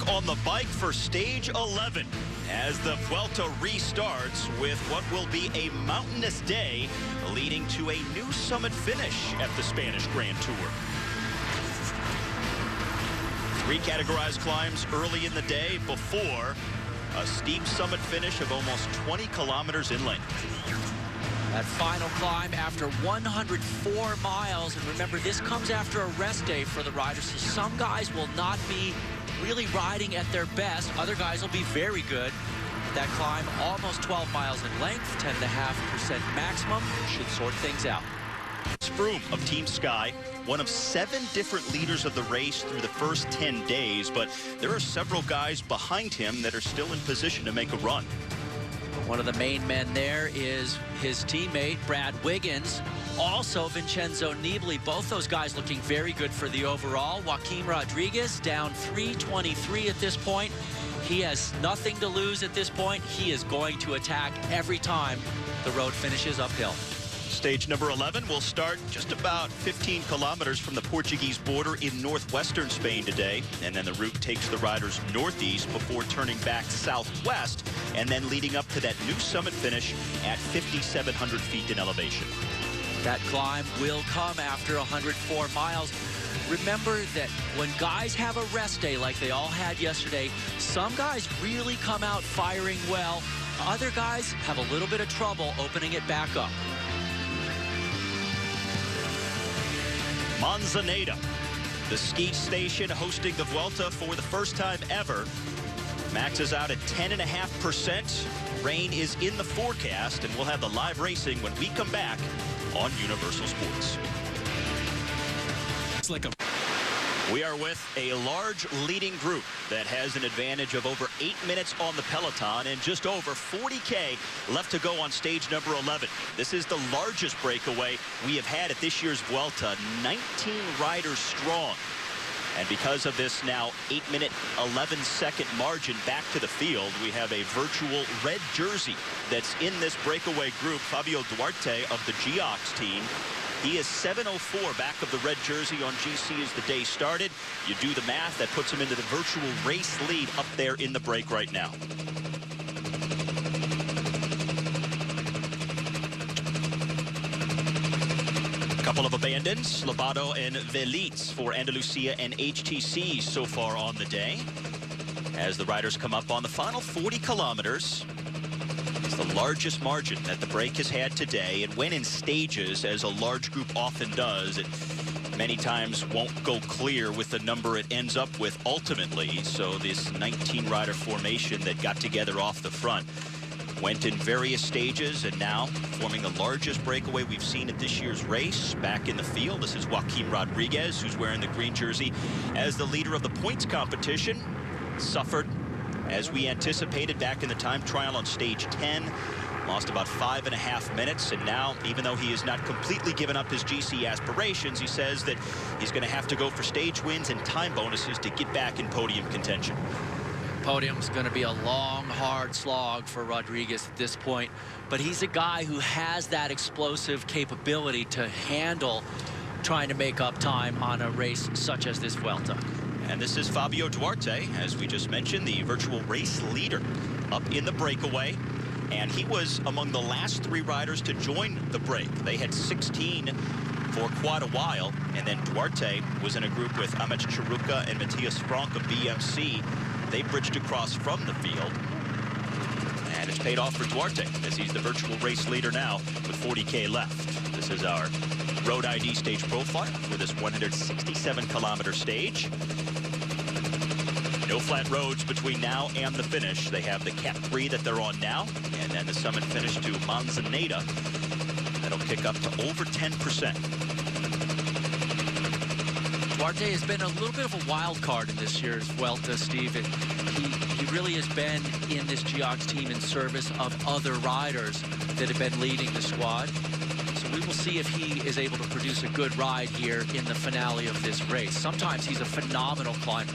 on the bike for stage 11 as the Vuelta restarts with what will be a mountainous day leading to a new summit finish at the Spanish Grand Tour. 3 categorized climbs early in the day before a steep summit finish of almost 20 kilometers in length. That final climb after 104 miles. And remember, this comes after a rest day for the riders. So some guys will not be really riding at their best. Other guys will be very good. That climb, almost 12 miles in length, 10.5% maximum, should sort things out. Froome of Team Sky, one of 7 different leaders of the race through the first 10 days, but there are several guys behind him that are still in position to make a run. One of the main men there is his teammate, Brad Wiggins. Also, Vincenzo Nibali. Both those guys looking very good for the overall. Joaquim Rodriguez down 3:23 at this point. He has nothing to lose at this point. He is going to attack every time the road finishes uphill. Stage number 11 will start just about 15 kilometers from the Portuguese border in northwestern Spain today. And then the route takes the riders northeast before turning back southwest and then leading up to that new summit finish at 5,700 feet in elevation. That climb will come after 104 miles. Remember that when guys have a rest day like they all had yesterday, some guys really come out firing well. Other guys have a little bit of trouble opening it back up. Manzaneda, the ski station hosting the Vuelta for the first time ever, maxes out at 10.5%. Rain is in the forecast, and we'll have the live racing when we come back on Universal Sports. It's like a... We are with a large leading group that has an advantage of over 8 minutes on the peloton and just over 40K left to go on stage number 11. This is the largest breakaway we have had at this year's Vuelta, 19 riders strong. And because of this now 8-minute, 11-second margin back to the field, we have a virtual red jersey that's in this breakaway group, Fabio Duarte of the Geox team. He is 7:04 back of the red jersey on GC as the day started. You do the math, that puts him into the virtual race lead up there in the break right now. Couple of abandons, Lobato and Velitz for Andalusia and HTC so far on the day. As the riders come up on the final 40 kilometers, it's the largest margin that the break has had today. It went in stages, as a large group often does. It many times won't go clear with the number it ends up with ultimately. So this 19-rider formation that got together off the front went in various stages, and now forming the largest breakaway we've seen at this year's race. Back in the field, this is Joaquim Rodriguez, who's wearing the green jersey as the leader of the points competition. Suffered, as we anticipated, back in the time trial on stage 10. Lost about 5.5 minutes, and now, even though he has not completely given up his GC aspirations, he says that he's going to have to go for stage wins and time bonuses to get back in podium contention. Podium's going to be a long, hard slog for Rodriguez at this point, but he's a guy who has that explosive capability to handle trying to make up time on a race such as this Vuelta. And this is Fabio Duarte, as we just mentioned, the virtual race leader up in the breakaway. And he was among the last 3 riders to join the break. They had 16 for quite a while. And then Duarte was in a group with Amit Chiruka and Matthias Frank of BMC. They bridged across from the field. And it's paid off for Duarte, as he's the virtual race leader now with 40K left. This is our Road ID stage profile for this 167-kilometer stage. No flat roads between now and the finish. They have the Cat 3 that they're on now, and then the summit finish to Manzaneda. That'll kick up to over 10%. Duarte has been a little bit of a wild card in this year's Vuelta, Steve. He really has been in this Geox team in service of other riders that have been leading the squad. So we will see if he is able to produce a good ride here in the finale of this race. Sometimes he's a phenomenal climber.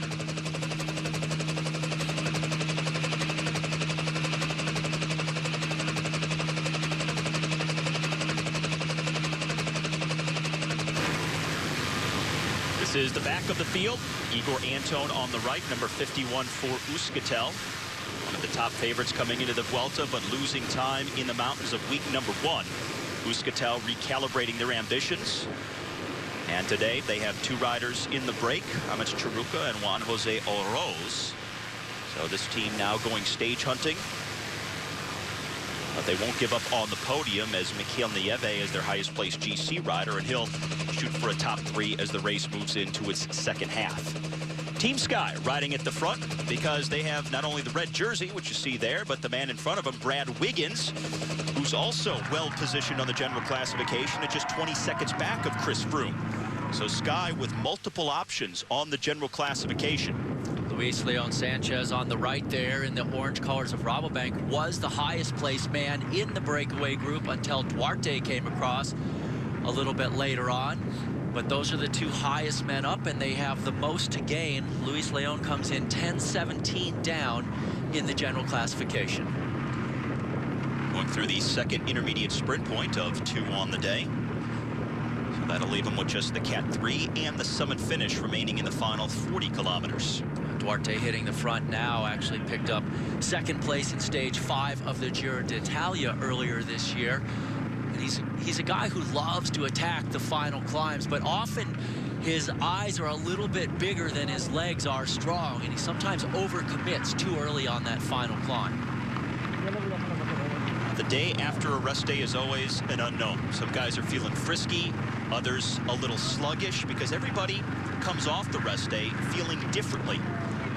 This is the back of the field. Igor Anton on the right, number 51 for Euskaltel. One of the top favorites coming into the Vuelta, but losing time in the mountains of week number 1. Euskaltel recalibrating their ambitions. And today they have 2 riders in the break, Amic Chiruka and Juan Jose Oroz. So this team now going stage hunting. But they won't give up on the podium, as Mikel Nieve is their highest placed GC rider, and he'll shoot for a top 3 as the race moves into its second half. Team Sky riding at the front because they have not only the red jersey, which you see there, but the man in front of him, Brad Wiggins, who's also well positioned on the general classification at just 20 seconds back of Chris Froome. So Sky with multiple options on the general classification. Luis Leon Sanchez on the right there in the orange colors of Rabobank was the highest placed man in the breakaway group until Duarte came across a little bit later on. But those are the 2 highest men up, and they have the most to gain. Luis Leon comes in 10-17 down in the general classification. Going through the second intermediate sprint point of 2 on the day. So that'll leave him with just the Cat 3 and the summit finish remaining in the final 40 kilometers. Duarte hitting the front now, actually picked up 2nd place in stage 5 of the Giro d'Italia earlier this year. And he's a guy who loves to attack the final climbs, but often his eyes are a little bit bigger than his legs are strong, and he sometimes overcommits too early on that final climb. The day after a rest day is always an unknown. Some guys are feeling frisky, others a little sluggish, because everybody comes off the rest day feeling differently.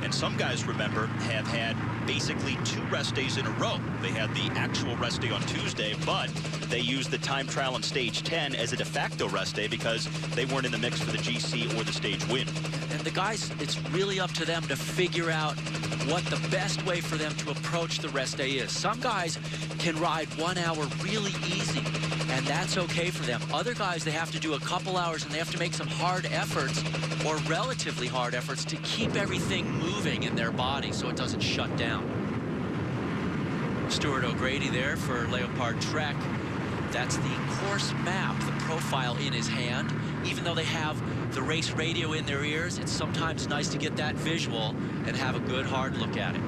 And some guys, remember, have had basically 2 rest days in a row. They had the actual rest day on Tuesday, but they used the time trial on stage 10 as a de facto rest day because they weren't in the mix for the GC or the stage win. And the guys, it's really up to them to figure out what the best way for them to approach the rest day is. Some guys can ride 1 hour really easy, and that's okay for them. Other guys, they have to do a couple hours, and they have to make some hard efforts, or relatively hard efforts, to keep everything moving in their body so it doesn't shut down. Stuart O'Grady there for Leopard Trek. That's the course map, the profile in his hand. Even though they have the race radio in their ears, it's sometimes nice to get that visual and have a good hard look at it.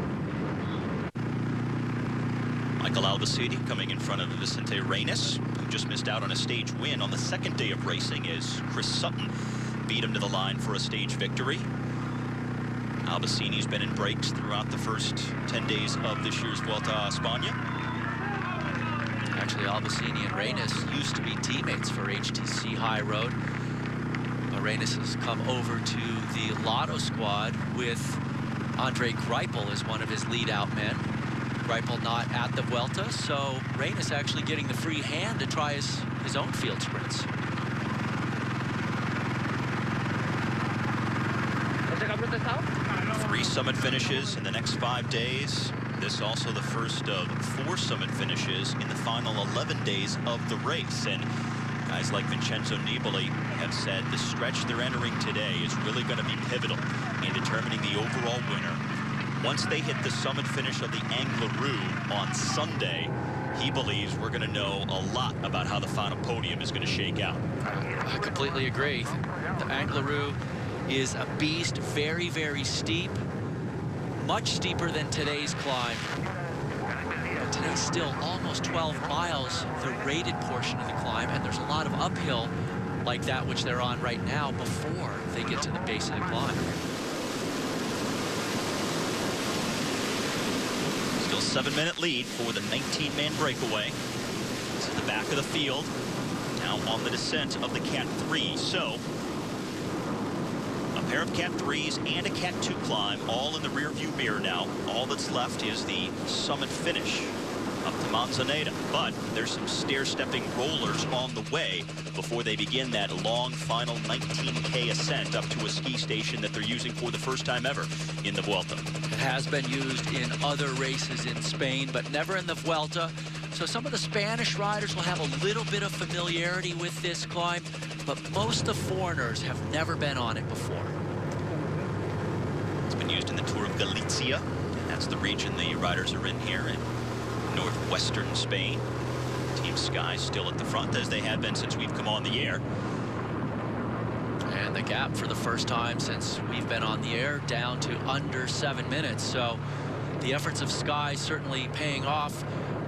Michael Albacete coming in front of Vicente Reynes, who just missed out on a stage win on the 2nd day of racing as Chris Sutton beat him to the line for a stage victory. Albacete's been in breaks throughout the first 10 days of this year's Vuelta a Espana. Actually, Albacete and Reynes used to be teammates for HTC High Road. Reynes has come over to the Lotto squad with Andre Greipel as one of his lead-out men. Greipel not at the Vuelta, so Reynes actually getting the free hand to try his own field sprints. Three summit finishes in the next 5 days. This also the first of 4 summit finishes in the final 11 days of the race. And guys like Vincenzo Nibali have said the stretch they're entering today is really going to be pivotal in determining the overall winner. Once they hit the summit finish of the Angleroo on Sunday, he believes we're going to know a lot about how the final podium is going to shake out. I completely agree. The Angleroo is a beast, very, very steep, much steeper than today's climb. But today's still almost 12 miles, the rated portion of the climb, and there's a lot of uphill like that which they're on right now before they get to the base of the climb. Still 7-minute lead for the 19-man breakaway. This is the back of the field, now on the descent of the Cat 3. So a pair of Cat 3s and a Cat 2 climb, all in the rearview mirror now. All that's left is the summit finish up to Manzaneda. But there's some stair-stepping rollers on the way before they begin that long final 19K ascent up to a ski station that they're using for the first time ever in the Vuelta. It has been used in other races in Spain, but never in the Vuelta. So some of the Spanish riders will have a little bit of familiarity with this climb, but most of the foreigners have never been on it before. It's been used in the Tour of Galicia, and that's the region the riders are in here in northwestern Spain. Team Sky still at the front, as they have been since we've come on the air. And the gap for the first time since we've been on the air down to under 7 minutes. So the efforts of Sky certainly paying off.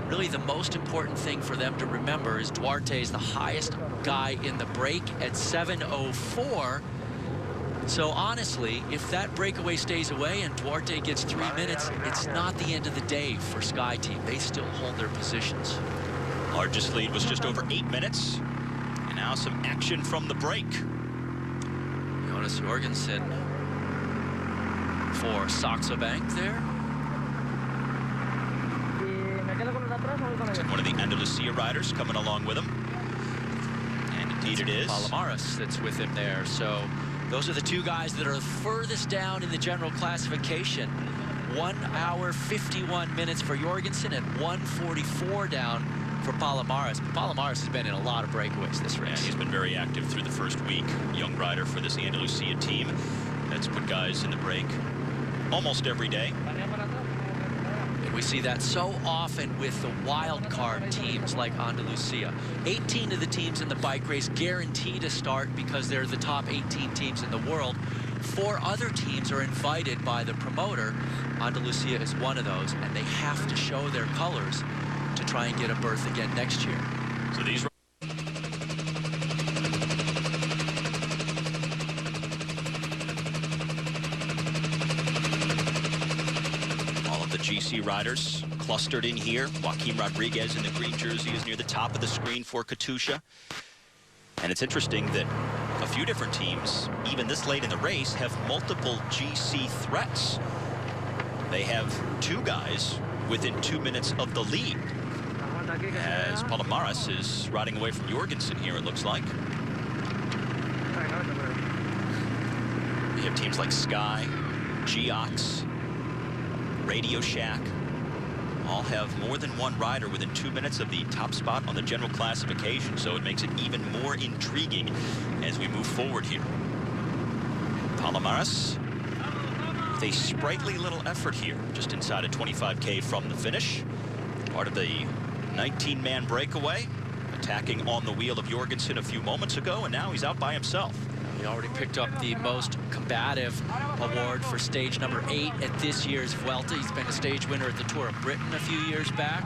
Really the most important thing for them to remember is Duarte is the highest guy in the break at 7:04. So honestly, if that breakaway stays away and Duarte gets 3 minutes, it's not the end of the day for Sky Team. They still hold their positions. Largest lead was just over 8 minutes. And now some action from the break. Jonas Jorgensen for Saxo Bank there. One of the Andalusia riders coming along with him. And indeed it is Palomares that's with him there. So those are the two guys that are furthest down in the general classification. 1 hour, 51 minutes for Jorgensen and 1:44 down for Palomares. Palomares has been in a lot of breakaways this race. Yeah, he's been very active through the first week. Young rider for this Andalusia team. That's put guys in the break almost every day. And we see that so often with the wild card teams like Andalusia. 18 of the teams in the bike race guaranteed to start because they're the top 18 teams in the world. 4 other teams are invited by the promoter. Andalusia is one of those, and they have to show their colors to try and get a berth again next year. So these all of the GC riders clustered in here. Joaquim Rodriguez in the green jersey is near the top of the screen for Katusha. And it's interesting that a few different teams, even this late in the race, have multiple GC threats. They have 2 guys within 2 minutes of the lead, as Palomares is riding away from Jorgensen here, it looks like. We have teams like Sky, Geox, Radio Shack, all have more than 1 rider within 2 minutes of the top spot on the general classification, so it makes it even more intriguing as we move forward here. Palomares with a sprightly little effort here, just inside of 25K from the finish. Part of the 19-man breakaway, attacking on the wheel of Jorgensen a few moments ago, and now he's out by himself. He already picked up the most combative award for stage number 8 at this year's Vuelta. He's been a stage winner at the Tour of Britain a few years back.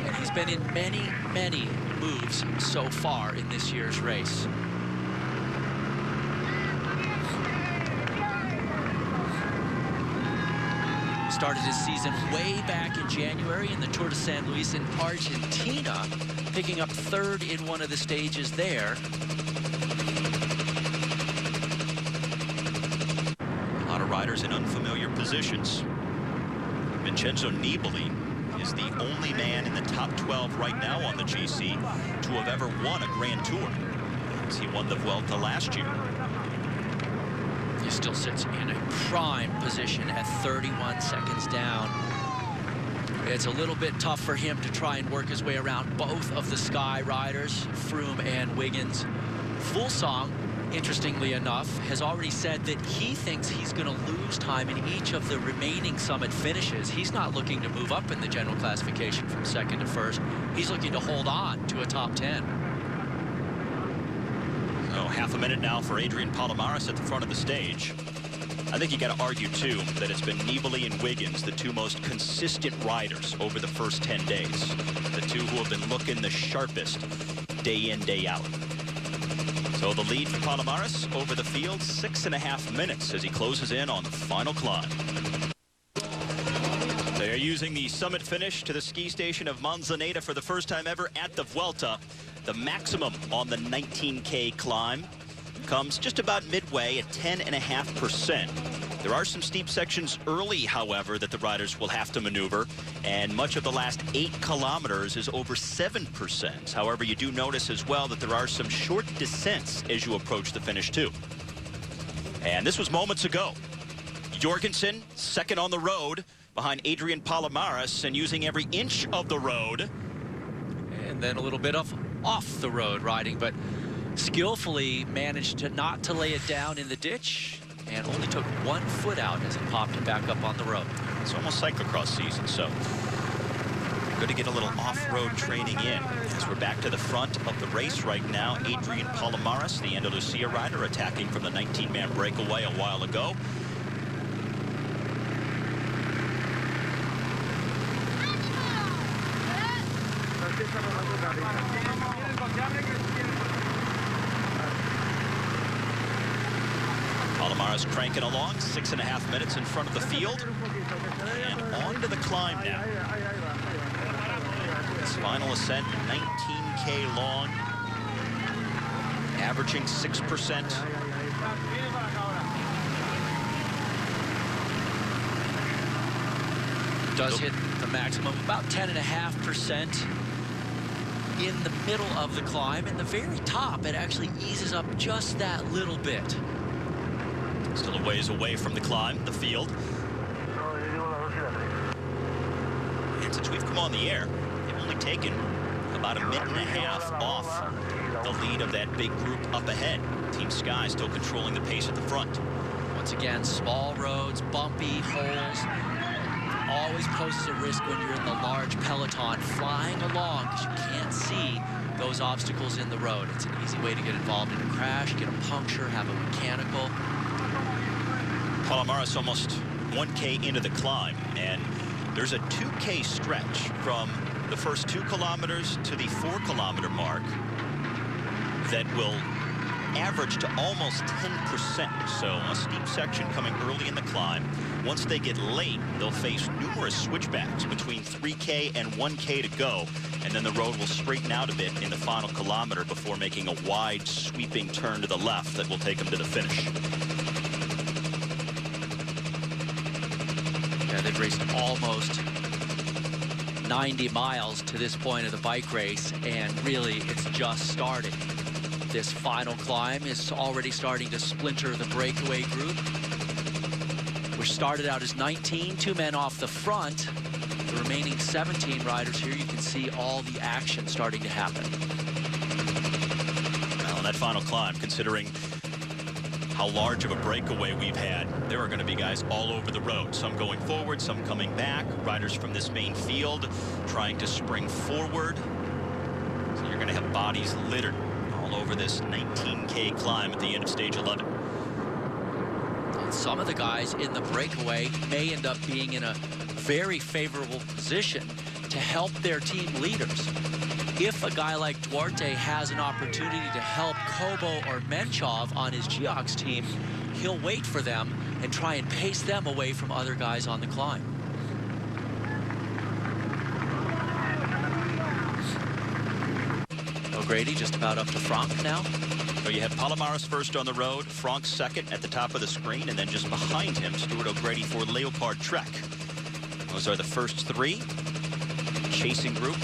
And he's been in many, many moves so far in this year's race. Started his season way back in January in the Tour de San Luis in Argentina, picking up 3rd in one of the stages there. A lot of riders in unfamiliar positions. Vincenzo Nibali is the only man in the top 12 right now on the GC to have ever won a Grand Tour, as he won the Vuelta last year. He still sits in a prime position at 31 seconds down. It's a little bit tough for him to try and work his way around both of the Sky riders, Froome and Wiggins. Fuglsang, interestingly enough, has already said that he thinks he's going to lose time in each of the remaining summit finishes. He's not looking to move up in the general classification from 2nd to 1st. He's looking to hold on to a top 10. So half a minute now for Adrian Palomares at the front of the stage. I think you got to argue, too, that it's been Nibali and Wiggins, the 2 most consistent riders over the first 10 days. The 2 who have been looking the sharpest day in, day out. So the lead for Palomares over the field, 6.5 minutes as he closes in on the final climb. They are using the summit finish to the ski station of Manzaneda for the first time ever at the Vuelta. The maximum on the 19K climb comes just about midway at 10.5%. There are some steep sections early, however, that the riders will have to maneuver, and much of the last 8 kilometers is over 7%. However, you do notice as well that there are some short descents as you approach the finish, too. And this was moments ago. Jorgensen, second on the road, behind Adrian Palomares, and using every inch of the road. And then a little bit of off the road riding, but skillfully managed to not to lay it down in the ditch, and only took 1 foot out as it popped it back up on the road. It's almost cyclocross season, so Good to get a little off-road training in. As we're back to the front of the race right now, Adrian Palomares, the Andalucia rider, attacking from the 19-man breakaway a while ago. Palomares cranking along, 6.5 minutes in front of the field. And on to the climb now. His final ascent, 19K long, averaging 6%. Does hit the maximum, about 10.5%. In the middle of the climb. In the very top, it actually eases up just that little bit. Still a ways away from the climb, the field. And since we've come on the air, they've only taken about a minute and a half off the lead of that big group up ahead. Team Sky still controlling the pace at the front. Once again, small roads, bumpy holes. Always poses a risk when you're in the large peloton flying along because you can't see those obstacles in the road. It's an easy way to get involved in a crash, get a puncture, have a mechanical. Palomares almost 1K into the climb, and there's a 2K stretch from the first 2 kilometers to the 4-kilometer mark that will average to almost 10%. So a steep section coming early in the climb. Once they get late, they'll face numerous switchbacks between 3K and 1K to go, and then the road will straighten out a bit in the final kilometer before making a wide sweeping turn to the left that will take them to the finish. Yeah, they've raced almost 90 miles to this point of the bike race, and really it's just started. This final climb is already starting to splinter the breakaway group, which started out as 19, 2 men off the front. The remaining 17 riders here, you can see all the action starting to happen. Well, in that final climb, considering how large of a breakaway we've had, there are going to be guys all over the road. Some going forward, some coming back. Riders from this main field trying to spring forward. So you're going to have bodies littered all over this 19K climb at the end of stage 11. And some of the guys in the breakaway may end up being in a very favorable position to help their team leaders. If a guy like Duarte has an opportunity to help Kobo or Menchov on his Geox team, he'll wait for them and try and pace them away from other guys on the climb. O'Grady just about up to Franck now. So you have Palomares first on the road, Franck second at the top of the screen, and then just behind him, Stuart O'Grady for Leopard Trek. Those are the first 3. Chasing group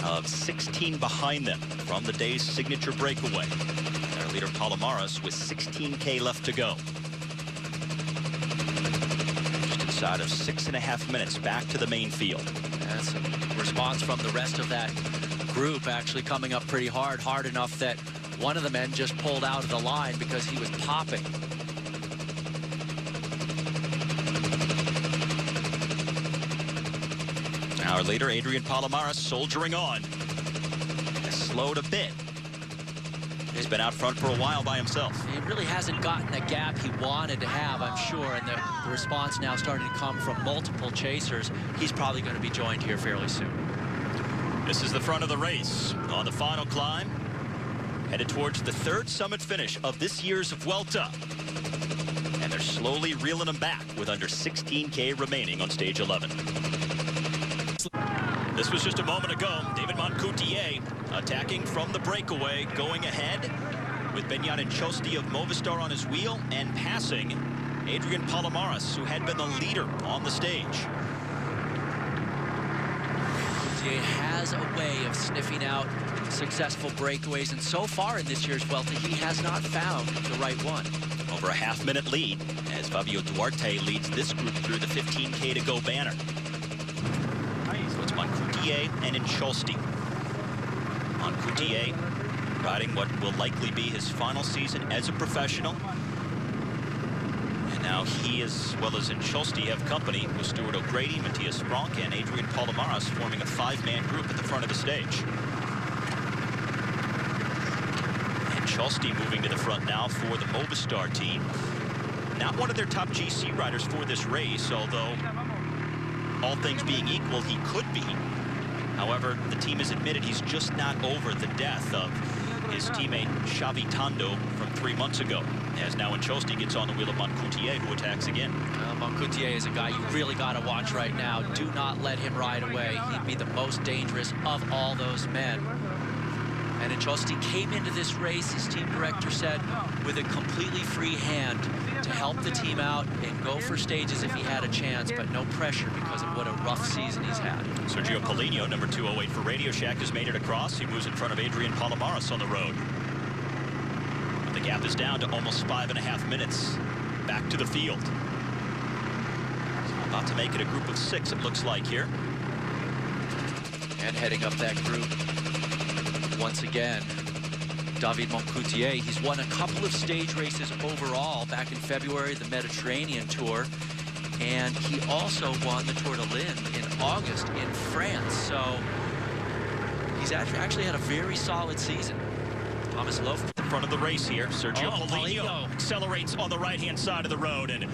of 16 behind them from the day's signature breakaway. Their leader Palomares with 16K left to go. Just inside of 6.5 minutes back to the main field. That's a response from the rest of that group, actually coming up pretty hard enough that one of the men just pulled out of the line because he was popping. Our leader, Adrian Palomares, soldiering on. Has slowed a bit. He's been out front for a while by himself. He really hasn't gotten the gap he wanted to have, I'm sure, and the response now starting to come from multiple chasers. He's probably going to be joined here fairly soon. This is the front of the race on the final climb, headed towards the 3rd summit finish of this year's Vuelta. And they're slowly reeling them back with under 16K remaining on stage 11. This was just a moment ago. David Moncoutier attacking from the breakaway, going ahead with Benjamin Chosti of Movistar on his wheel and passing Adrian Palomares, who had been the leader on the stage. Moncoutier has a way of sniffing out successful breakaways, and so far in this year's Vuelta, he has not found the right one. Over a half-minute lead as Fabio Duarte leads this group through the 15K to go banner. So it's Moncoutier and Inchulsti. Moncoutier riding what will likely be his final season as a professional. And Now he, as well as in Cholsty, have company with Stuart O'Grady, Matthias Frank, and Adrian Palomares, forming a 5-man group at the front of the stage. And Cholsty moving to the front now for the Movistar team. Not one of their top GC riders for this race, although all things being equal, he could be. However, the team has admitted he's just not over the death of his teammate Xavi Tondo from 3 months ago, as now in Cholsty gets on the wheel of Moncoutier, who attacks again. Moncoutier is a guy you really got to watch right now. Do not let him ride away. He'd be the most dangerous of all those men. And Cholsty came into this race, his team director said, with a completely free hand to help the team out and go for stages if he had a chance, but no pressure because of what a rough season he's had. Sergio Polino, number 208 for Radio Shack, has made it across. He moves in front of Adrian Palomares on the road. The gap is down to almost 5.5 minutes back to the field. So about to make it a group of 6, it looks like here. And heading up that group once again, David Moncoutier. He's won a couple of stage races overall back in February, the Mediterranean Tour, and he also won the Tour de Linde in August in France. So he's actually had a very solid season. Thomas Loaf in front of the race here. Sergio Polino accelerates on the right-hand side of the road, and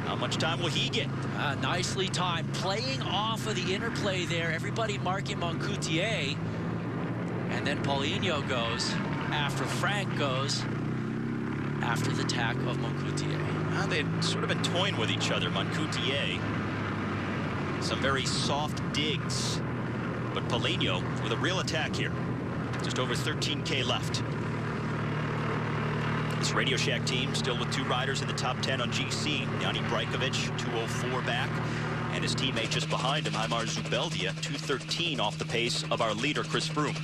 how much time will he get? Nicely timed, playing off of the interplay there. Everybody marking Moncoutier, and then Polino goes after Frank goes after the tack of Moncoutier. They've sort of been toying with each other. Moncoutier, some very soft digs, but Polino with a real attack here. Just over 13K left. This Radio Shack team still with 2 riders in the top 10 on GC. Yanni Brajkovic, 204 back, and his teammate just behind him, Aymar Zubeldia, 213 off the pace of our leader, Chris Froome.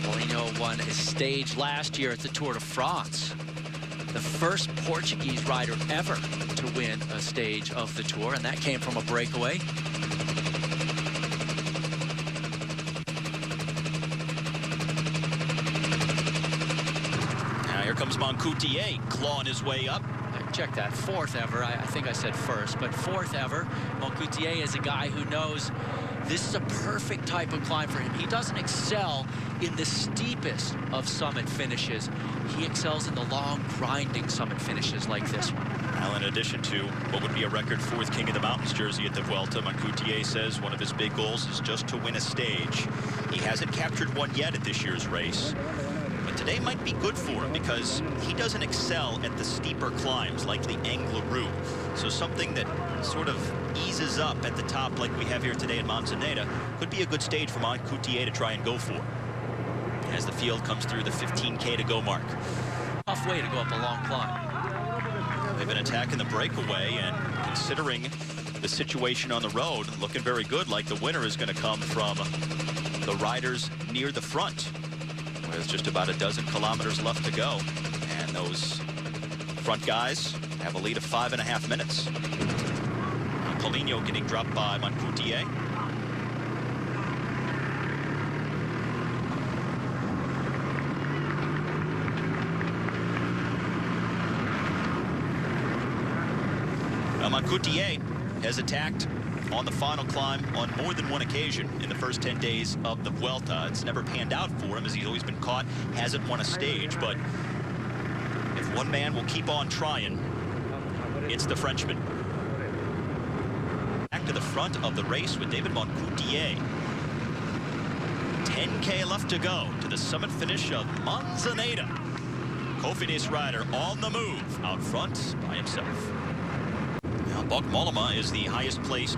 Polino won a stage last year at the Tour de France. The first Portuguese rider ever to win a stage of the Tour, and that came from a breakaway. Now here comes Moncoutier, clawing his way up. Check that, 4th ever. I think I said first, but 4th ever. Moncoutier is a guy who knows this is a perfect type of climb for him. He doesn't excel in the steepest of summit finishes. He excels in the long, grinding summit finishes like this one. Well, in addition to what would be a record 4th King of the Mountains jersey at the Vuelta, Moncoutier says one of his big goals is just to win a stage. He hasn't captured one yet at this year's race. But today might be good for him because he doesn't excel at the steeper climbs like the Angleroo. So something that sort of eases up at the top like we have here today in Manzaneda could be a good stage for Moncoutier to try and go for as the field comes through the 15K to go mark. Tough way to go up a long climb. They've been attacking the breakaway, and considering the situation on the road, looking very good, like the winner is going to come from the riders near the front. There's just about a dozen kilometers left to go, and those front guys have a lead of 5.5 minutes. Polino getting dropped by Moncoutier. Moncoutier has attacked on the final climb on more than one occasion in the first 10 days of the Vuelta. It's never panned out for him as he's always been caught, hasn't won a stage, but if one man will keep on trying, it's the Frenchman. Back to the front of the race with David Moncoutier. 10K left to go to the summit finish of Manzaneda. Cofidis rider on the move out front by himself. Now, Bok Mollema is the highest placed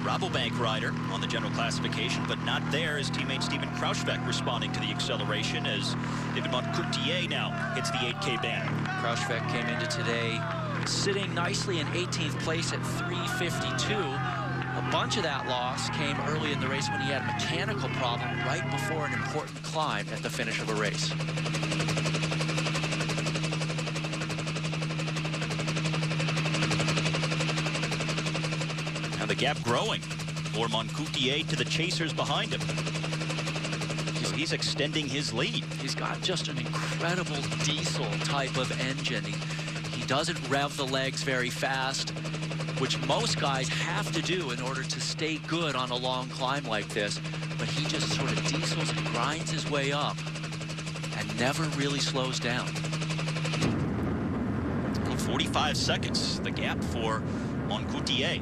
Rabobank rider on the general classification, but not there. His teammate Steven Kruijswijk responding to the acceleration as David Moncoutier now hits the 8K banner. Kruijswijk came into today sitting nicely in 18th place at 3:52. A bunch of that loss came early in the race when he had a mechanical problem right before an important climb at the finish of a race. Now the gap growing for Moncoutier to the chasers behind him. So he's extending his lead. He's got just an incredible diesel type of engine. He doesn't rev the legs very fast, which most guys have to do in order to stay good on a long climb like this. But he just sort of diesels and grinds his way up and never really slows down. 45 seconds, the gap for Moncoutier.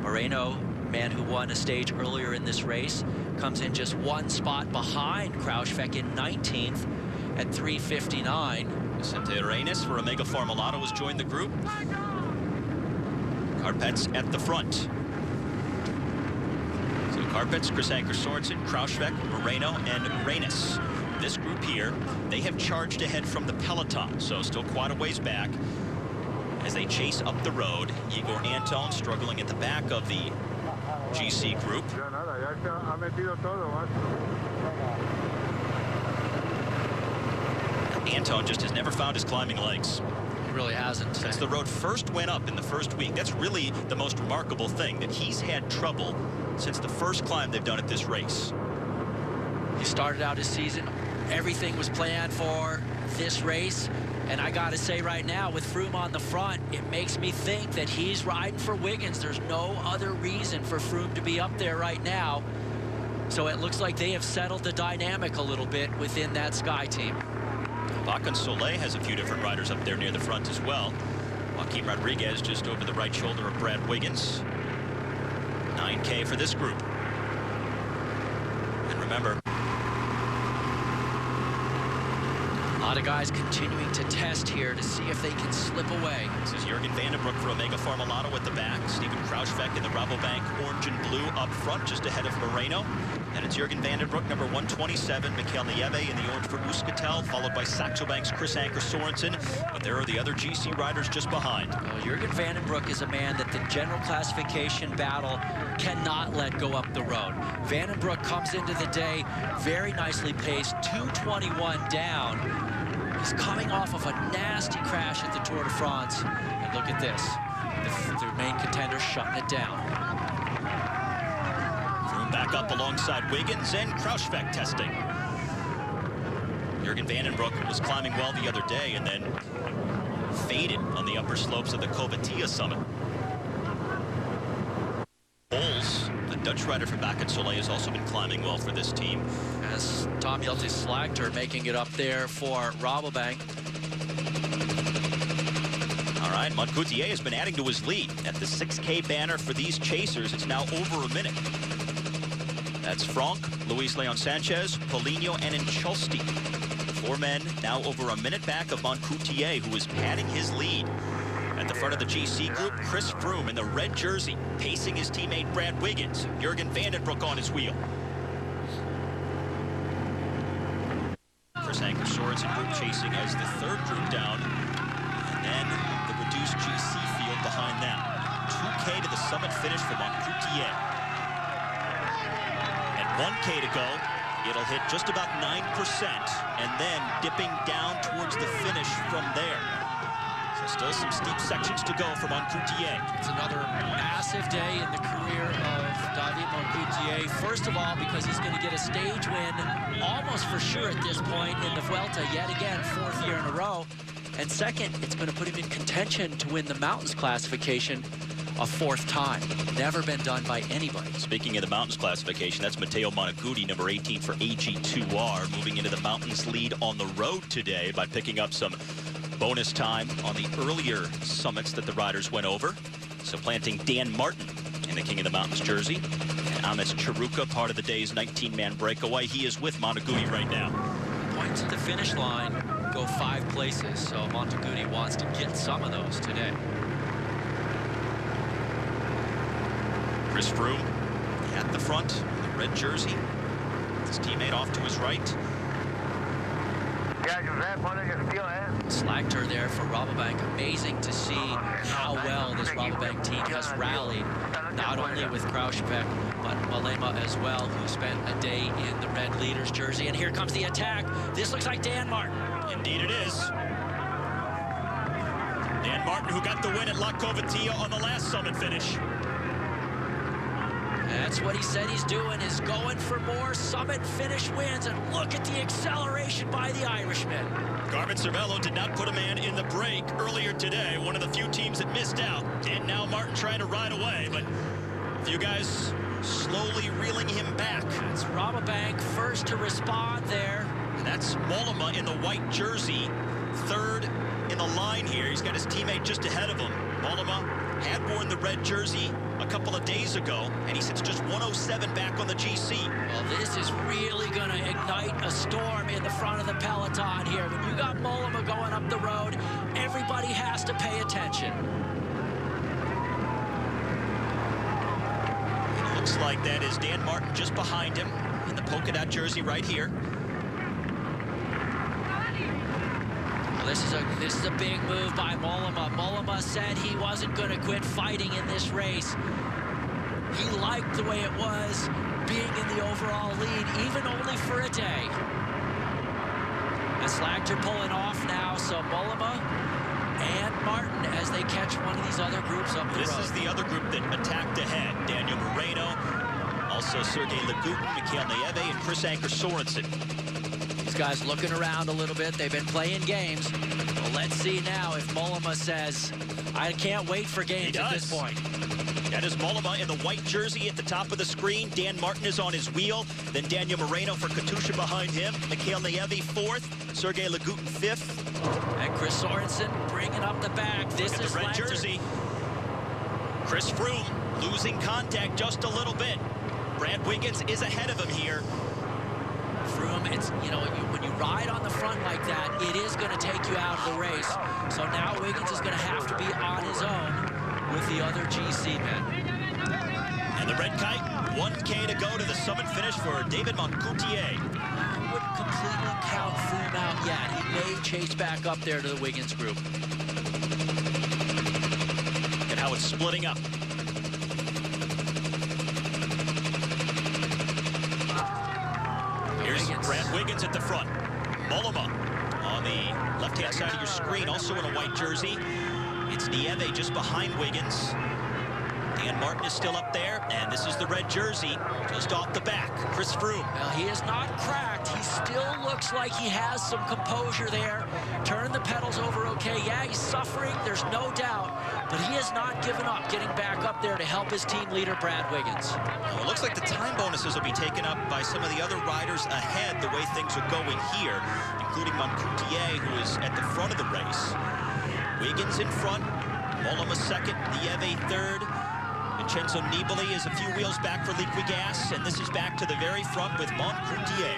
Moreno, man who won a stage earlier in this race, comes in just one spot behind Kruijswijk in 19th at 3:59. Vicente Arenas for Omega Formulato has joined the group. Carpets at the front. So Carpets, Chris Anker Sorensen, Kruijswijk, Moreno, and Arenas. This group here, they have charged ahead from the peloton, so still quite a ways back as they chase up the road. Igor Anton struggling at the back of the GC group. Anton just has never found his climbing legs. He really hasn't. Since the road first went up in the first week, that's really the most remarkable thing, that he's had trouble since the first climb they've done at this race. He started out his season, everything was planned for this race, and I gotta say right now, with Froome on the front, it makes me think that he's riding for Wiggins. There's no other reason for Froome to be up there right now. So it looks like they have settled the dynamic a little bit within that Sky team. Bakken Soleil has a few different riders up there near the front as well. Joaquim Rodriguez just over the right shoulder of Brad Wiggins. 9K for this group. And remember, a lot of guys continuing to test here to see if they can slip away. This is Jurgen Vandenbroek for Omega Formulato at the back. Steven Kruijswijk in the Rabobank orange and blue up front, just ahead of Moreno. And it's Jurgen Vandenbroek, number 127, Mikel Nieve in the orange for Euskaltel, followed by Saxo Bank's Chris Anker Sorensen. But there are the other GC riders just behind. Well, Jurgen Vandenbroek is a man that the general classification battle cannot let go up the road. Vandenbroek comes into the day very nicely paced, 2:21 down. He's coming off of a nasty crash at the Tour de France. And look at this. The main contender shutting it down. Froome back up alongside Wiggins and Kruijswijk testing. Jurgen Vandenbroek was climbing well the other day and then faded on the upper slopes of the Covatia summit. Bols, the Dutch rider from Bakken Soleil, has also been climbing well for this team. As Tom Jelte Slagter making it up there for Rabobank. All right, Moncoutier has been adding to his lead. At the 6K banner for these chasers, it's now over a minute. That's Franck, Luis Leon Sanchez, Paulinho, and Incholsti. Four men now over a minute back of Moncoutier, who is padding his lead. At the front of the GC group, Chris Froome in the red jersey, pacing his teammate Brad Wiggins. Jurgen Vandenbroek on his wheel. Chris Anker Sorensen group chasing as the third group down. And then the reduced GC field behind them. 2K to the summit finish for Moncoutier. And 1K to go. It'll hit just about 9% and then dipping down towards the finish from there. So still some steep sections to go for Moncoutier. It's another massive day in the career of David Moncoutier. First of all, because he's going to get a stage win almost for sure at this point in the Vuelta, yet again, 4th year in a row. And second, it's going to put him in contention to win the mountains classification a 4th time. Never been done by anybody. Speaking of the mountains classification, that's Matteo Monagudi, number 18 for AG2R, moving into the mountains lead on the road today by picking up some bonus time on the earlier summits that the riders went over. Supplanting Dan Martin in the King of the Mountains jersey. And Amis Chiruka, part of the day's 19-man breakaway. He is with Monagudi right now. Points at the finish line go 5 places, so Monagudi wants to get some of those today. Chris Froome at the front, the red jersey. His teammate off to his right. Slagter there for Rabobank. Amazing to see how well this Rabobank team has rallied, not only with Kruijswijk, but Malema as well, who spent a day in the red leaders jersey. And here comes the attack. This looks like Dan Martin. Indeed it is. Dan Martin, who got the win at La Covatia on the last summit finish. That's what he said he's doing, is going for more summit finish wins. And look at the acceleration by the Irishman. Garmin Cervello did not put a man in the break earlier today. One of the few teams that missed out. And now Martin trying to ride away, but a few guys slowly reeling him back. It's Rabobank first to respond there. And that's Mollema in the white jersey, third in the line here. He's got his teammate just ahead of him. Mollema had worn the red jersey a couple of days ago, and he sits just 107 back on the GC. Well, this is really going to ignite a storm in the front of the peloton here. When you got Mollema going up the road, everybody has to pay attention. It looks like that is Dan Martin just behind him in the polka dot jersey right here. Well, this is a big move by Mollema. Mollema said he wasn't going to quit fighting in this race. He liked the way it was, being in the overall lead, even only for a day. As Slagter pulling off now, so Mollema and Martin as they catch one of these other groups up the road. This is the other group that attacked ahead. Daniel Moreno, also Sergei Lagutin, Mikhail Nieve, and Chris Anker Sorensen. These guys looking around a little bit. They've been playing games. Well, let's see now if Mollema says, I can't wait for games at this point. That is Mollema in the white jersey at the top of the screen. Dan Martin is on his wheel. Then Daniel Moreno for Katusha behind him. Mikhail Nieve fourth. Sergei Lagutin fifth. And Chris Sorensen bringing up the back. This is the red jersey. Chris Froome losing contact just a little bit. Brad Wiggins is ahead of him here. Froome, it's, when you ride on the front like that, it is going to take you out of the race. So now Wiggins is going to have to be on his own with the other GC men. And the red kite, 1K to go to the summit finish for David Moncoutier. I wouldn't completely count Froome out yet. He may chase back up there to the Wiggins group. And how it's splitting up. Here's Brad Wiggins at the front. Mollema on the left-hand side of your screen, also in a white jersey. It's Nieve just behind Wiggins. Dan Martin is still up there, and this is the red jersey just off the back. Chris Froome. Well, he is not cracked. He still looks like he has some composure there. Turning the pedals over okay. Yeah, he's suffering, there's no doubt, but he has not given up, getting back up there to help his team leader, Brad Wiggins. Well, it looks like the time bonuses will be taken up by some of the other riders ahead, the way things are going here, including Moncoutier, who is at the front of the race. Wiggins in front, Mollema second, Nieve third. Vincenzo Nibali is a few wheels back for Liquigas, and this is back to the very front with Moncoutier.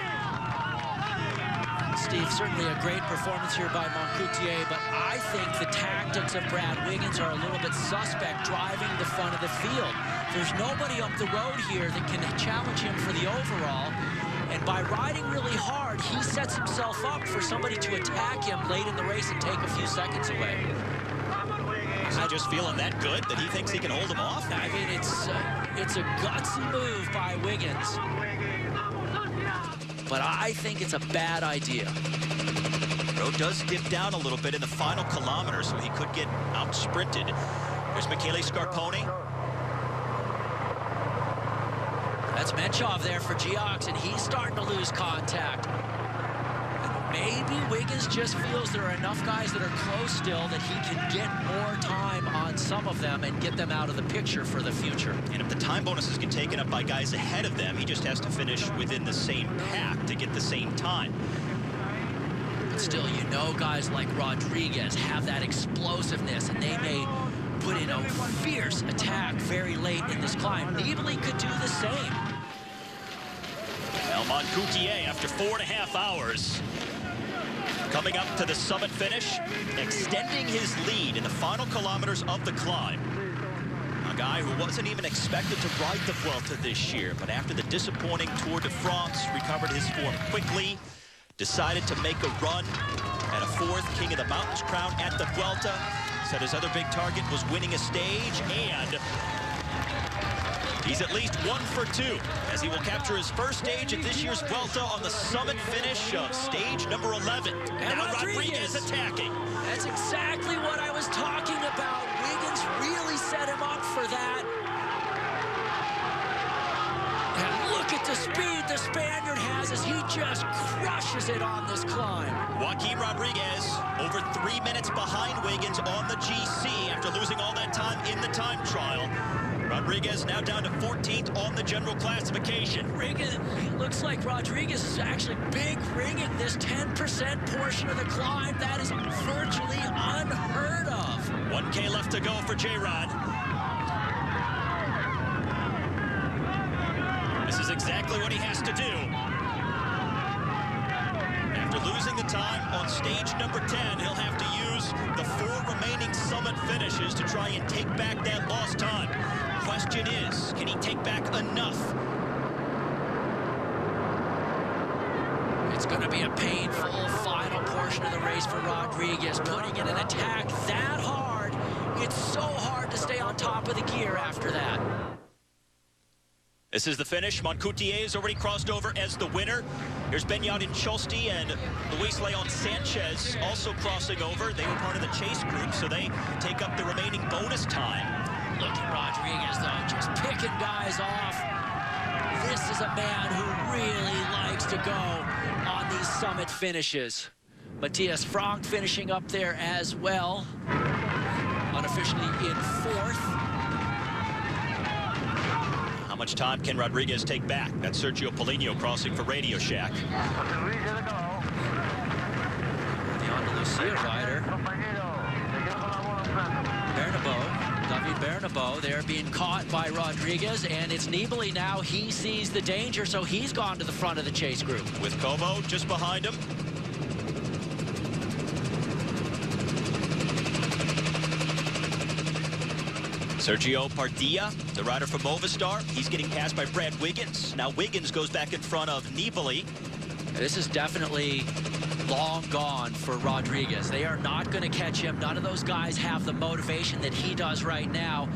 Steve, certainly a great performance here by Moncoutier, but I think the tactics of Brad Wiggins are a little bit suspect driving the front of the field. There's nobody up the road here that can challenge him for the overall, and by riding really hard, he sets himself up for somebody to attack him late in the race and take a few seconds away. Is he just feeling that good that he thinks he can hold him off? I mean, it's a gutsy move by Wiggins, but I think it's a bad idea. Road does dip down a little bit in the final kilometer, so he could get out-sprinted. There's Michele Scarponi. That's Menchov there for Geox, and he's starting to lose contact. Maybe Wiggins just feels there are enough guys that are close still that he can get more time on some of them and get them out of the picture for the future. And if the time bonuses get taken up by guys ahead of them, he just has to finish within the same pack to get the same time. But still, guys like Rodriguez have that explosiveness, and they may put in a fierce attack very late in this climb. Nibali could do the same. Well, Moncoutier, after 4.5 hours, coming up to the summit finish, extending his lead in the final kilometers of the climb. A guy who wasn't even expected to ride the Vuelta this year, but after the disappointing Tour de France, recovered his form quickly, decided to make a run at a fourth King of the Mountains crown at the Vuelta. Said his other big target was winning a stage, and he's at least 1 for 2 as he will capture his first stage at this year's Vuelta on the summit finish of stage number 11. And now Rodriguez attacking. That's exactly what I was talking about. Wiggins really set him up for that. the speed the Spaniard has as he just crushes it on this climb. Joaquim Rodriguez over 3 minutes behind Wiggins on the GC after losing all that time in the time trial. Rodriguez now down to 14th on the general classification. It looks like Rodriguez is actually big ringing this 10% portion of the climb. That is virtually unheard of. 1K left to go for J-Rod. This is exactly what he has to do. After losing the time on stage number 10, he'll have to use the 4 remaining summit finishes to try and take back that lost time. Question is, can he take back enough? It's going to be a painful final portion of the race for Rodriguez, putting in an attack that hard. It's so hard to stay on top of the gear after that. This is the finish. Moncoutier has already crossed over as the winner. Here's Benyat Chosti and Luis Leon Sanchez also crossing over. They were part of the chase group, so they take up the remaining bonus time. Look at Rodriguez, though, just picking guys off. This is a man who really likes to go on these summit finishes. Matthias Frank finishing up there as well, unofficially in 4th. How much time can Rodriguez take back? That's Sergio Polino crossing for Radio Shack. The Andalusia rider, David Bernabeu, they're being caught by Rodriguez, and it's Nibali now. He sees the danger, so he's gone to the front of the chase group. With Como just behind him. Sergio Pardia, the rider for Movistar, he's getting passed by Brad Wiggins. Now Wiggins goes back in front of Nibali. This is definitely long gone for Rodriguez. They are not going to catch him. None of those guys have the motivation that he does right now.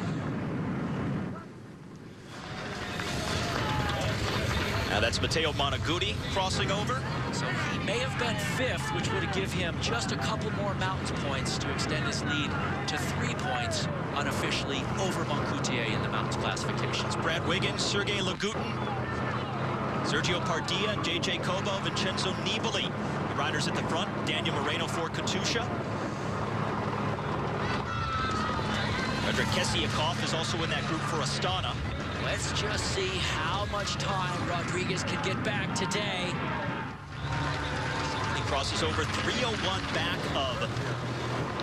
Now that's Matteo Monagudi crossing over. So he may have been 5th, which would have given him just a couple more mountains points to extend his lead to 3 points unofficially over Moncoutier in the mountains classifications. Brad Wiggins, Sergei Lagutin, Sergio Pardia, JJ Cobo, Vincenzo Nibali. The riders at the front, Daniel Moreno for Katusha. Frederick Kesiakov is also in that group for Astana. Let's just see how much time Rodriguez can get back today. He crosses over 3:01 back of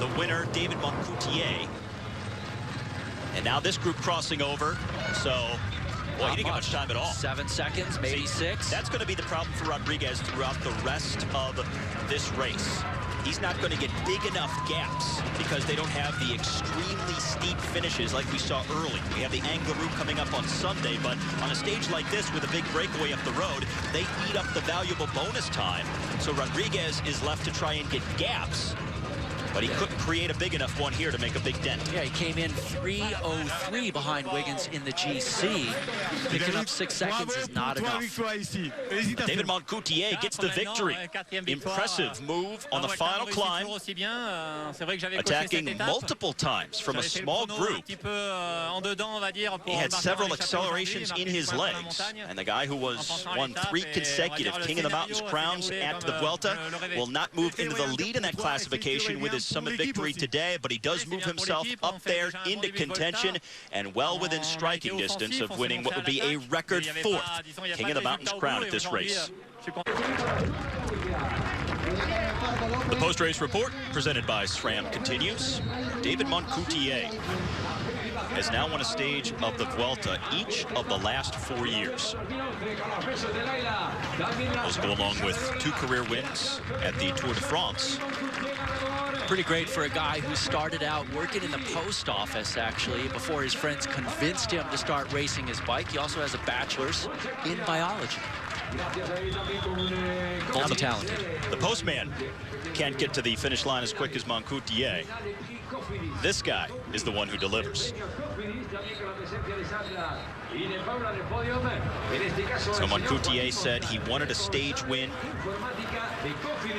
the winner, David Moncoutier. And now this group crossing over, so, well, he didn't get much time at all. 7 seconds, maybe 6. That's going to be the problem for Rodriguez throughout the rest of this race. He's not going to get big enough gaps because they don't have the extremely steep finishes like we saw early. We have the Angler route coming up on Sunday, but on a stage like this with a big breakaway up the road, they eat up the valuable bonus time. So Rodriguez is left to try and get gaps, but he couldn't create a big enough one here to make a big dent. Yeah, he came in 3:03 behind Wiggins in the GC. Picking up 6 seconds is not enough. David Moncoutier gets the victory. Impressive move on the final climb, attacking multiple times from a small group. He had several accelerations in his legs, and the guy who won 3 consecutive King of the Mountains crowns at the Vuelta will not move into the lead in that classification with his summit victory today, but he does move himself up there into contention and well within striking distance of winning what would be a record 4th King of the Mountains crown at this race. The post-race report presented by SRAM continues. David Moncoutier has now won a stage of the Vuelta each of the last 4 years. Those go along with 2 career wins at the Tour de France. Pretty great for a guy who started out working in the post office, actually, before his friends convinced him to start racing his bike. He also has a bachelor's in biology. Multi-talented. The postman can't get to the finish line as quick as Moncoutier. This guy is the one who delivers. So Moncoutier said he wanted a stage win,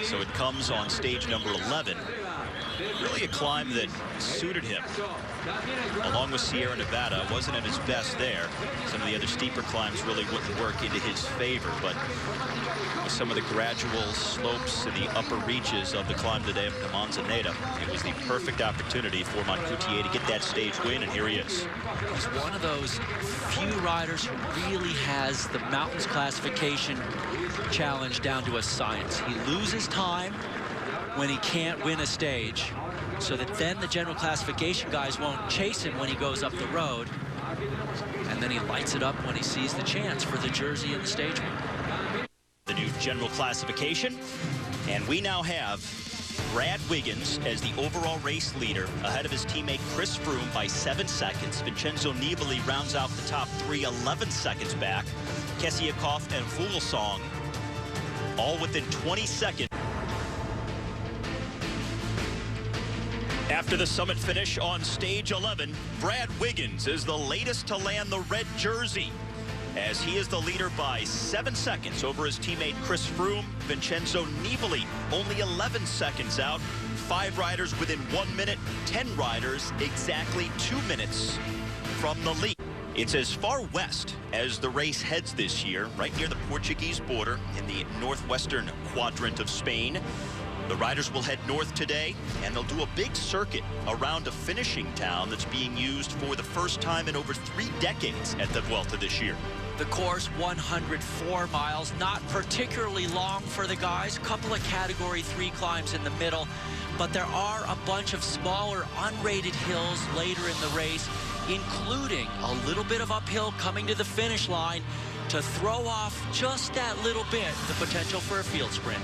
so it comes on stage number 11. Really a climb that suited him. Along with Sierra Nevada, wasn't at his best there. Some of the other steeper climbs really wouldn't work into his favor, but with some of the gradual slopes and the upper reaches of the climb today up to Manzaneda, it was the perfect opportunity for Moncoutier to get that stage win, and here he is. He's one of those few riders who really has the mountains classification challenge down to a science. He loses time when he can't win a stage, so that then the general classification guys won't chase him when he goes up the road, and then he lights it up when he sees the chance for the jersey and the stage win. The new general classification, and we now have Brad Wiggins as the overall race leader, ahead of his teammate Chris Froome by 7 seconds. Vincenzo Nibali rounds out the top three, 11 seconds back. Kessiakoff and Fuglsang all within 20 seconds. After the summit finish on stage 11, Brad Wiggins is the latest to land the red jersey, as he is the leader by 7 seconds over his teammate Chris Froome. Vincenzo Nibali only 11 seconds out. 5 riders within 1 minute, 10 riders exactly 2 minutes from the lead. It's as far west as the race heads this year, right near the Portuguese border in the northwestern quadrant of Spain. The riders will head north today, and they'll do a big circuit around a finishing town that's being used for the first time in over 3 decades at the Vuelta this year. The course, 104 miles, not particularly long for the guys. Couple of Category 3 climbs in the middle, but there are a bunch of smaller, unrated hills later in the race, including a little bit of uphill coming to the finish line to throw off just that little bit, the potential for a field sprint.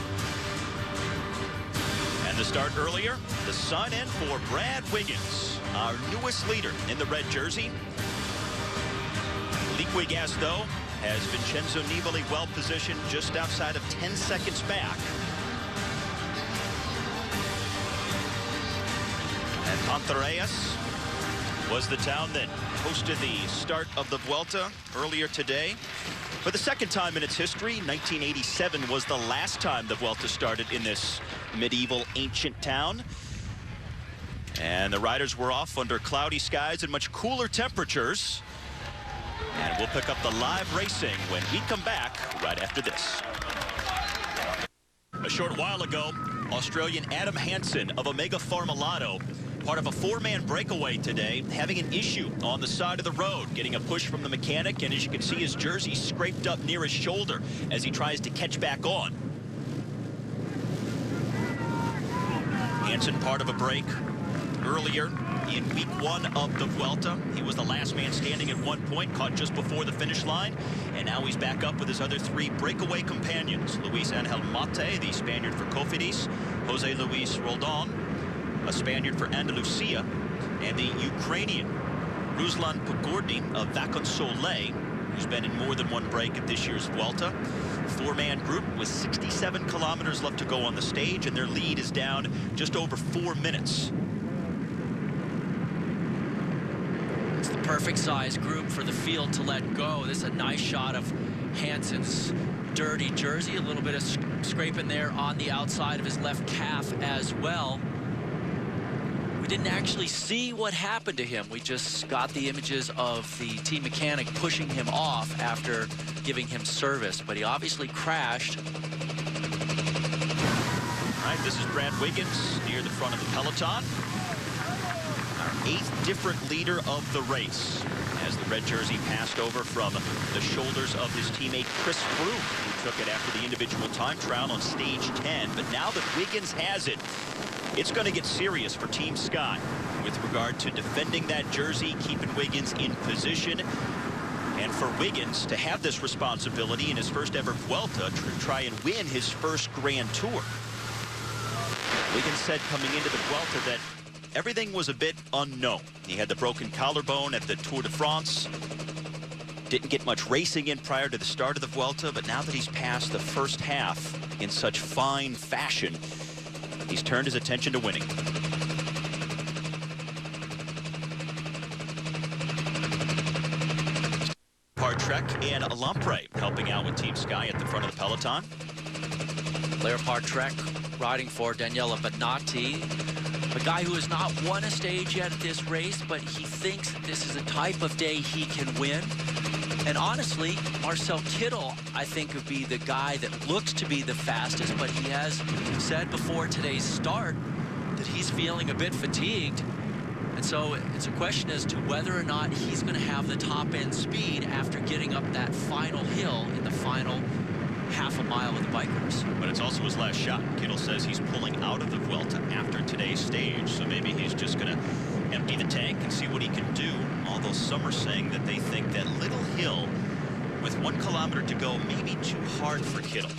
And to start earlier, the sun in for Brad Wiggins, our newest leader in the red jersey. Liquigas, Gaston has Vincenzo Nibali well positioned just outside of 10 seconds back. And Pontarrayas was the town that hosted the start of the Vuelta earlier today. For the second time in its history, 1987 was the last time the Vuelta started in this medieval ancient town. And the riders were off under cloudy skies and much cooler temperatures. And we'll pick up the live racing when we come back right after this. A short while ago, Australian Adam Hansen of Omega Pharma-Lotto, part of a 4-man breakaway today, having an issue on the side of the road, getting a push from the mechanic, and as you can see, his jersey scraped up near his shoulder as he tries to catch back on. Hansen part of a break earlier in week 1 of the Vuelta. He was the last man standing at one point, caught just before the finish line, and now he's back up with his other 3 breakaway companions. Luis Angel Mate, the Spaniard for Cofidis, Jose Luis Roldan, a Spaniard for Andalusia, and the Ukrainian Ruslan Pogorny of Vaconsoleil, who's been in more than one break at this year's Vuelta. 4-man group with 67 kilometers left to go on the stage, and their lead is down just over 4 minutes. It's the perfect size group for the field to let go. This is a nice shot of Hansen's dirty jersey, a little bit of scraping there on the outside of his left calf as well. We didn't actually see what happened to him. We just got the images of the team mechanic pushing him off after giving him service, but he obviously crashed. All right, this is Brad Wiggins near the front of the peloton. Our 8th different leader of the race, as the red jersey passed over from the shoulders of his teammate Chris Froome, who took it after the individual time trial on stage 10. But now that Wiggins has it, it's going to get serious for Team Sky with regard to defending that jersey, keeping Wiggins in position. And for Wiggins to have this responsibility in his first ever Vuelta to try and win his first Grand Tour. Wiggins said coming into the Vuelta that everything was a bit unknown. He had the broken collarbone at the Tour de France. Didn't get much racing in prior to the start of the Vuelta, but now that he's passed the first half in such fine fashion, he's turned his attention to winning. Trek and Lampre helping out with Team Sky at the front of the peloton. Leopard Trek riding for Daniele Benatti, a guy who has not won a stage yet at this race, but he thinks that this is a type of day he can win. And honestly, Marcel Kittel, I think, would be the guy that looks to be the fastest, but he has said before today's start that he's feeling a bit fatigued. And so it's a question as to whether or not he's going to have the top-end speed after getting up that final hill in the final half a mile of the bike race. But it's also his last shot. Kittel says he's pulling out of the Vuelta after today's stage, so maybe he's just going to empty the tank and see what he can do. Although some are saying that they think that little hill with 1 kilometer to go may be too hard for Kittel.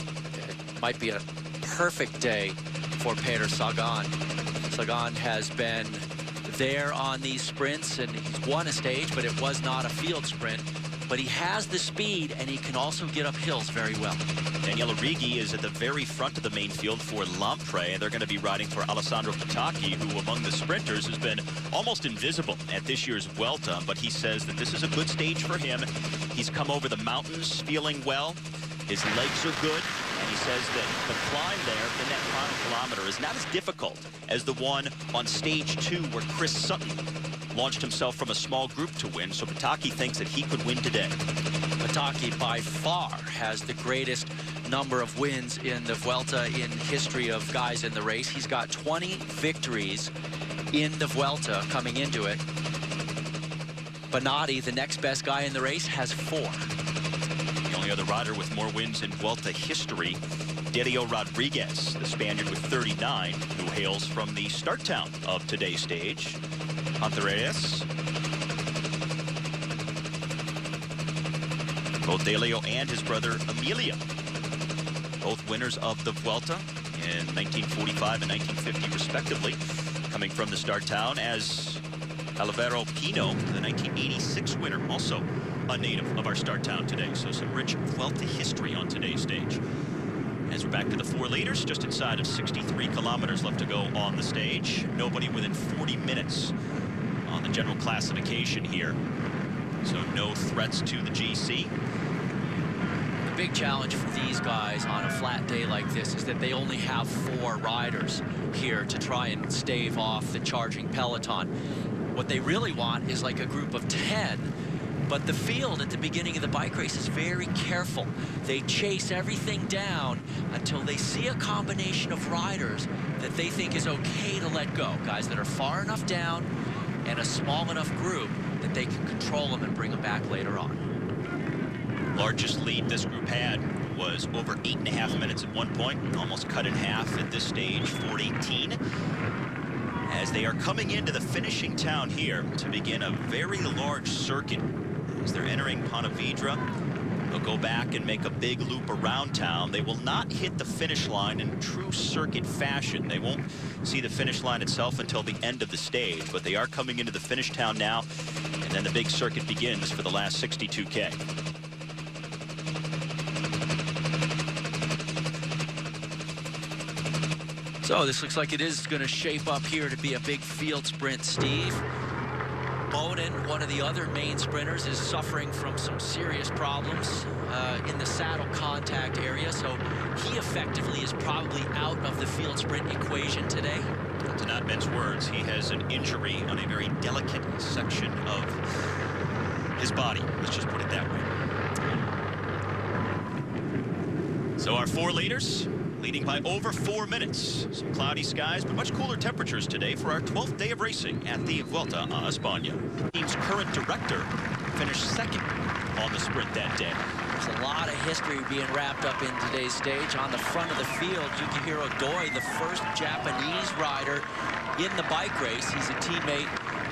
It might be a perfect day for Peter Sagan. Sagan has been there on these sprints, and he's won a stage, but it was not a field sprint. But he has the speed, and he can also get up hills very well. Daniele Righi is at the very front of the main field for Lampre, and they're going to be riding for Alessandro Petacchi, who among the sprinters has been almost invisible at this year's Vuelta, but he says that this is a good stage for him. He's come over the mountains feeling well. His legs are good, and he says that the climb there in that final kilometer is not as difficult as the one on stage 2 where Chris Sutton launched himself from a small group to win, so Petacchi thinks that he could win today. Petacchi by far has the greatest number of wins in the Vuelta in history of guys in the race. He's got 20 victories in the Vuelta coming into it. Benatti, the next best guy in the race, has 4. The only other rider with more wins in Vuelta history, Delio Rodriguez, the Spaniard with 39, who hails from the start town of today's stage, Pontereas. Both Delio and his brother Emilio, both winners of the Vuelta in 1945 and 1950 respectively, coming from the start town, as Alvaro Pino, the 1986 winner, also a native of our start town today. So some rich Vuelta history on today's stage. As we're back to the 4 leaders, just inside of 63 kilometers left to go on the stage. Nobody within 40 minutes on the general classification here. So no threats to the GC. The big challenge for these guys on a flat day like this is that they only have 4 riders here to try and stave off the charging peloton. What they really want is like a group of 10. But the field at the beginning of the bike race is very careful. They chase everything down until they see a combination of riders that they think is okay to let go. Guys that are far enough down and a small enough group that they can control them and bring them back later on. Largest lead this group had was over 8.5 minutes at one point. Almost cut in half at this stage, 4:18. As they are coming into the finishing town here to begin a very large circuit. As they're entering Pontevedra, they'll go back and make a big loop around town. They will not hit the finish line in true circuit fashion. They won't see the finish line itself until the end of the stage, but they are coming into the finish town now, and then the big circuit begins for the last 62K. So this looks like it is going to shape up here to be a big field sprint, Steve. Bowden, one of the other main sprinters, is suffering from some serious problems in the saddle contact area, so he effectively is probably out of the field sprint equation today. To not mince words, he has an injury on a very delicate section of his body. Let's just put it that way. So our 4 leaders, leading by over 4 minutes. Some cloudy skies, but much cooler temperatures today for our 12th day of racing at the Vuelta a Espana. The team's current director finished 2nd on the sprint that day. There's a lot of history being wrapped up in today's stage. On the front of the field, Yukihiro Doi, the first Japanese rider in the bike race. He's a teammate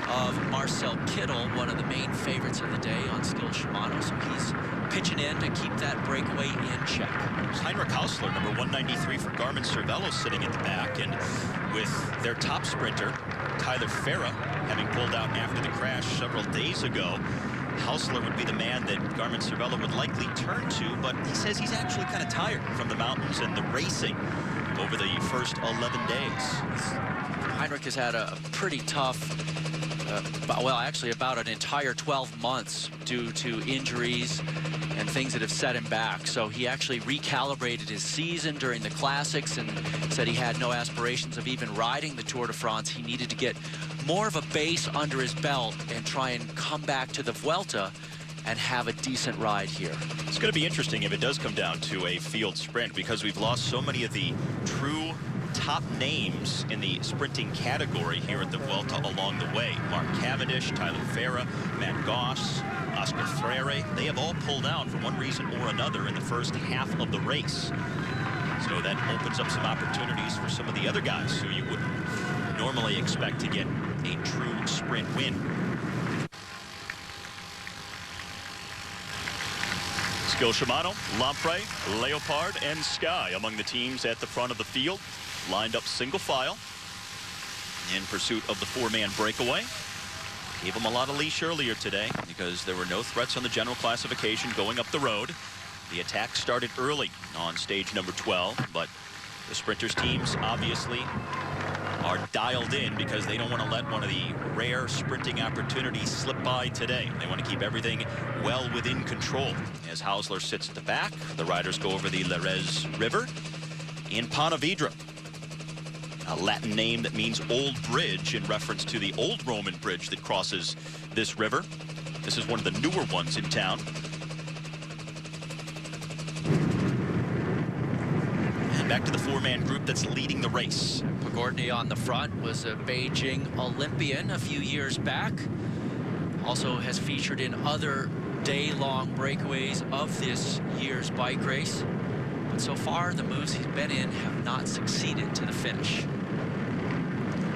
of Marcel Kittel, one of the main favorites of the day on Skill Shimano, so he's pitching in to keep that breakaway in check. Heinrich Hausler, number 193 for Garmin Cervelo, sitting at the back, and with their top sprinter, Tyler Farah, having pulled out after the crash several days ago, Hausler would be the man that Garmin Cervelo would likely turn to, but he says he's actually kind of tired from the mountains and the racing over the first 11 days. Heinrich has had a pretty tough, well, actually about an entire 12 months due to injuries and things that have set him back. So he actually recalibrated his season during the Classics and said he had no aspirations of even riding the Tour de France. He needed to get more of a base under his belt and try and come back to the Vuelta and have a decent ride here. It's going to be interesting if it does come down to a field sprint, because we've lost so many of the true top names in the sprinting category here at the Vuelta along the way. Mark Cavendish, Tyler Farah, Matt Goss, Oscar Freire, they have all pulled out for one reason or another in the first half of the race. So that opens up some opportunities for some of the other guys who you wouldn't normally expect to get a true sprint win. Skill Shimano, Lampre, Leopard, and Sky among the teams at the front of the field, lined up single file in pursuit of the four-man breakaway. Gave them a lot of leash earlier today because there were no threats on the general classification going up the road. The attack started early on stage number 12, but the sprinters teams obviously are dialed in because they don't want to let one of the rare sprinting opportunities slip by today. They want to keep everything well within control. As Hausler sits at the back, the riders go over the Larez River in Pontevedra, a Latin name that means old bridge in reference to the old Roman bridge that crosses this river. This is one of the newer ones in town. And back to the four-man group that's leading the race. Pagorny on the front was a Beijing Olympian a few years back. Also has featured in other day-long breakaways of this year's bike race. But so far, the moves he's been in have not succeeded to the finish.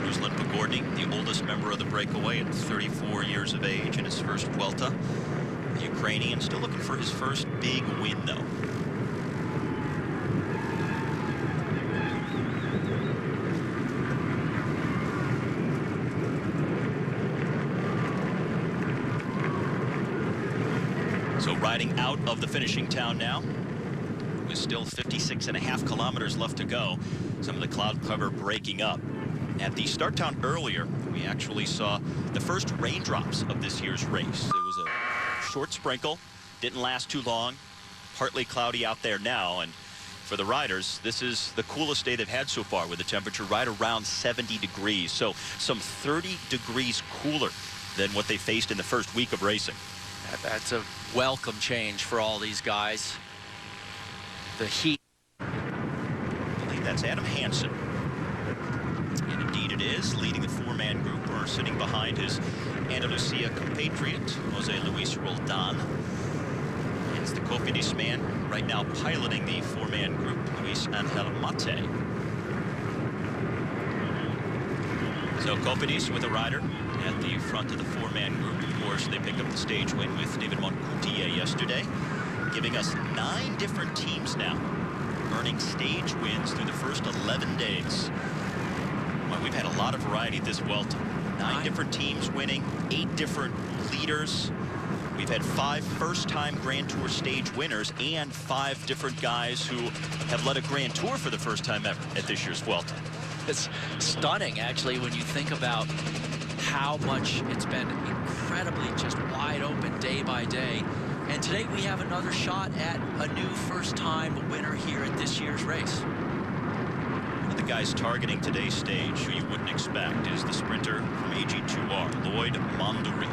Ruslan Pagorny, the oldest member of the breakaway at 34 years of age in his first Vuelta. The Ukrainian still looking for his first big win, though. So riding out of the finishing town now, with still 56.5 kilometers left to go. Some of the cloud cover breaking up. At the start town earlier, we actually saw the first raindrops of this year's race. It was a short sprinkle, didn't last too long, partly cloudy out there now, and for the riders, this is the coolest day they've had so far, with the temperature right around 70 degrees. So some 30 degrees cooler than what they faced in the first week of racing. That's a welcome change for all these guys. The heat. I believe that's Adam Hansen. And indeed it is, leading the four-man group, or sitting behind his Andalusia compatriot, Jose Luis Roldan. It's the Cofidis man right now piloting the four-man group, Luis Angel Mate. So Cofidis with a rider at the front of the four-man group. Of course, they picked up the stage win with David Moncoutier yesterday, giving us 9 different teams now earning stage wins through the first 11 days. Well, we've had a lot of variety at this Vuelta. 9 different teams winning, 8 different leaders. We've had 5 first-time Grand Tour stage winners and 5 different guys who have led a Grand Tour for the first time ever at this year's Vuelta. It's stunning, actually, when you think about how much it's been incredibly just wide open day by day. And today we have another shot at a new first-time winner here at this year's race. One of the guys targeting today's stage, who you wouldn't expect, is the sprinter from AG2R, Lloyd Monduri.